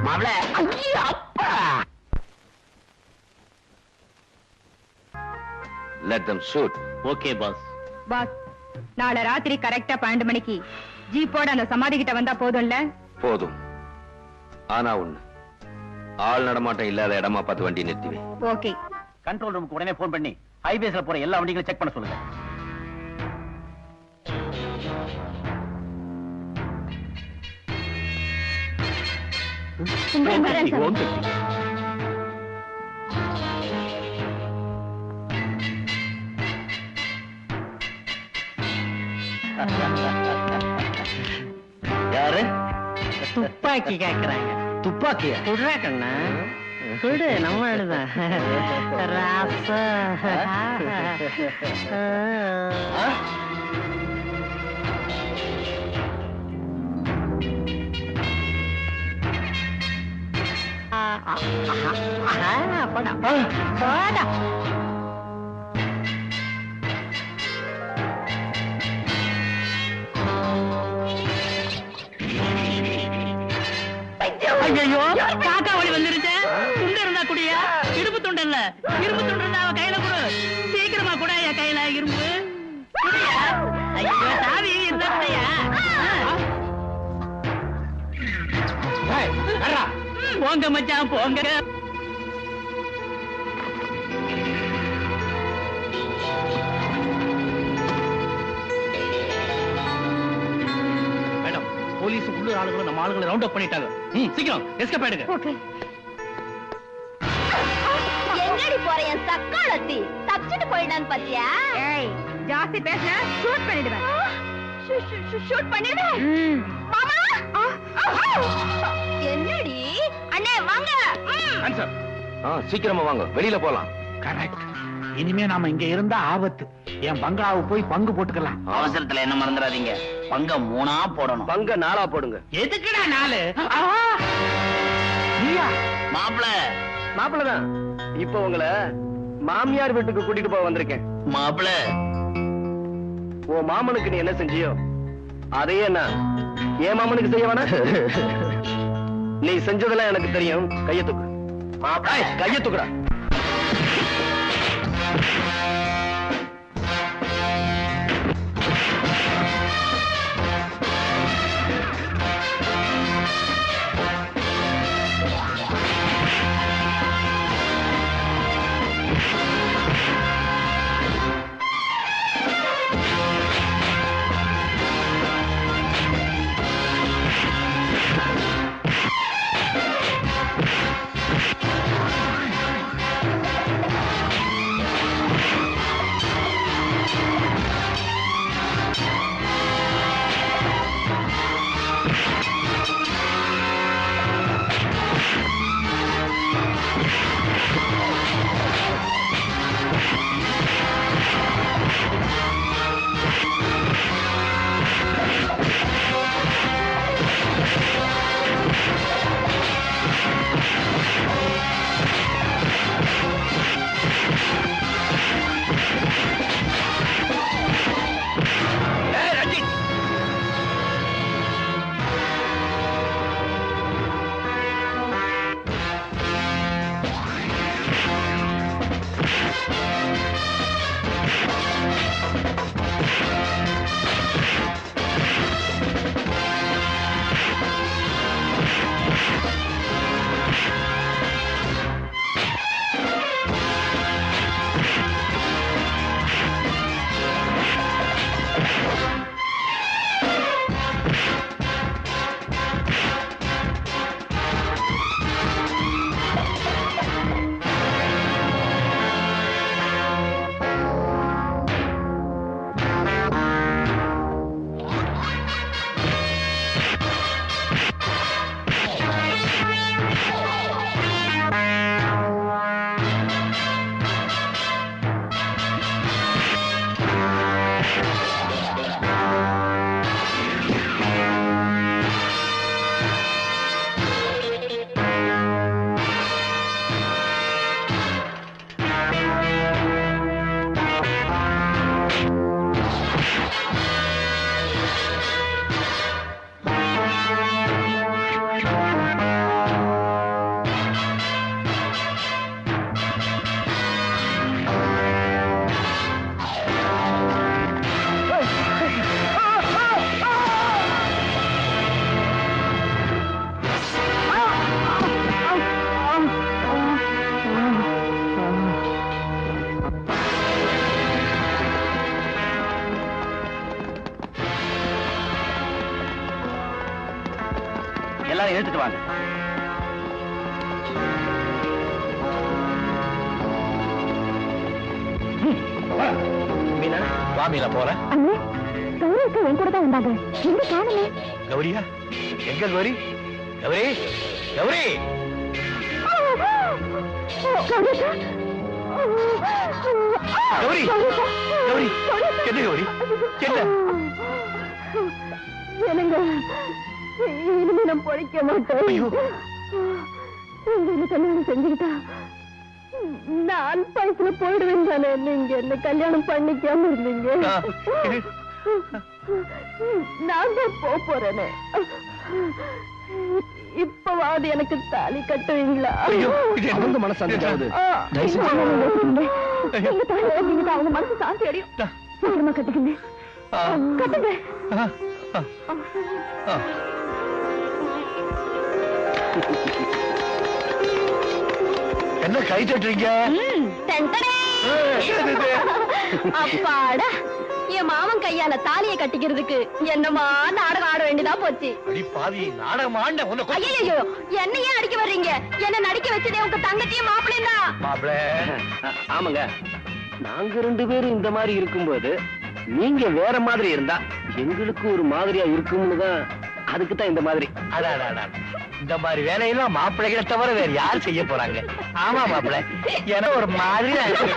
மாப்ள, அப்பா. Let them shoot. Okay, boss. Boss, நாளை ராத்திரி கரெக்டா 12 மணிக்கு ஜீப்போட அந்த சமாதி கிட்ட வந்தா போதும்ல? போதும். ஆனா ஒண்ணு, ஆள் நடமாட்டம் இல்லாத இடமா பார்த்து வண்டி நிறுத்துவேன். ஓகே. கண்ட்ரோல் ரூமுக்கு உடனே போன் பண்ணி ஹைவேஸ்ல போற எல்லா வண்டிகளையும் செக் பண்ண சொல்லுங்க. யாரு? துப்பாக்கி கேக்குறாங்க. துப்பாக்கியா? சுடுறா கண்ணா, சுடு. நம்ம எழுதான் ராசா. போடா. ஐயோ, காக்கா வலி வந்துருச்சு. துண்டு இருந்தா குடியா? இரும்பு துண்டு இல்ல, இரும்பு துண்டு இருந்தா அவ கையில கொடு. சீக்கிரமா கூட என் கையில இரும்பு குடியா. ஐயோ, சாவி இருந்தா குடியா. போங்க மச்சான், போங்க. மேடம், போலீஸ் உள்ளூர் ஆளுங்களும் நம்ம ஆளுங்களை ரவுண்ட் அப் பண்ணிட்டாங்க. சீக்கிரம் எஸ்கேப் ஆயிடுங்க. போற என் சக்காலத்தி தப்பிச்சுட்டு போயிடான்னு பாத்தியா? ஏய் ஜாஸ்தி பேசினா ஷூட் பண்ணிடுவேன். ஷூட் பண்ணிடுவேன். மாமா என்னடி அண்ணே வாங்க. சீக்கிரமா வாங்க, வெளியில போலாம். கரெக்ட். இனிமே நாம இங்க இருந்தா ஆபத்து. என் பங்களாவை போய் பங்கு போட்டுக்கலாம். அவசரத்துல என்ன மறந்துடாதீங்க, பங்க 3ஆ போடணும். பங்க 4ஆ போடுங்க. எதுக்குடா 4? நீயா மாப்பிள்ளதான். இப்ப உங்களை மாமியார் வீட்டுக்கு கூட்டிட்டு போக வந்திருக்கேன். மாப்பிள, உன் மாமனுக்கு நீ என்ன செஞ்சியோ அதையே நான் என் மாமனுக்கு செய்ய வேணா? நீ செஞ்சதெல்லாம் எனக்கு தெரியும். கையை தூக்கு. கையை தூக்குடா. எல்லாரும் எடுத்துட்டு வாங்க. மீனா, வா மீனா போறேன். கௌரிக்கு என் கூட தான் வந்தாங்க. எங்க காணுமே? கௌரியா? எங்க கௌரி? கௌரி, கௌரி! கௌரி, கௌரி, என்ன கௌரி? என்ன? என்னங்க, இனிமே நான் பொழைக்க மாட்டேன். என்ன கல்யாணம் செஞ்சுக்கிட்டா நான் பைசல போயிடுவேன் தானே. நீங்க என்ன கல்யாணம் பண்ணிக்காம இருந்தீங்க. நான் தான் போறேனே. இப்பவாது எனக்கு தாலி கட்டுவீங்களா? அவங்க மனசு சாந்தி அவங்க மனசு சாந்தி அடையும். சீக்கிரமா கட்டுங்க, கட்டுங்க. என்ன கை தட்டுறீங்க? அப்பாடா, என் என் மாமன் கையால தாலியை கட்டிக்கிறதுக்கு என்னமா நாடகம் ஆட வேண்டியதா போச்சு. அடி பாவி, நாடகம் ஆண்ட உன்னை ஐயோ, என்ன ஏன் அடிக்க வர்றீங்க? என்ன நடிக்க வச்சதே உங்க தங்கச்சியும் மாப்பிள்ளையும் தான். மாப்பிள. ஆமாங்க, நாங்க 2 பேரும் இந்த மாதிரி இருக்கும்போது நீங்க வேற மாதிரி இருந்தா எங்களுக்கு ஒரு மாதிரியா இருக்கும்னு தான், அதுக்கு தான் இந்த மாதிரி. அடாடா, இந்த மாதிரி வேலையெல்லாம் மாப்பிள்ளைகளை தவிர வேற யார் செய்ய போறாங்க? ஆமா மாப்பிள்ள, ஏன்னா ஒரு மாதிரியா இருக்கு.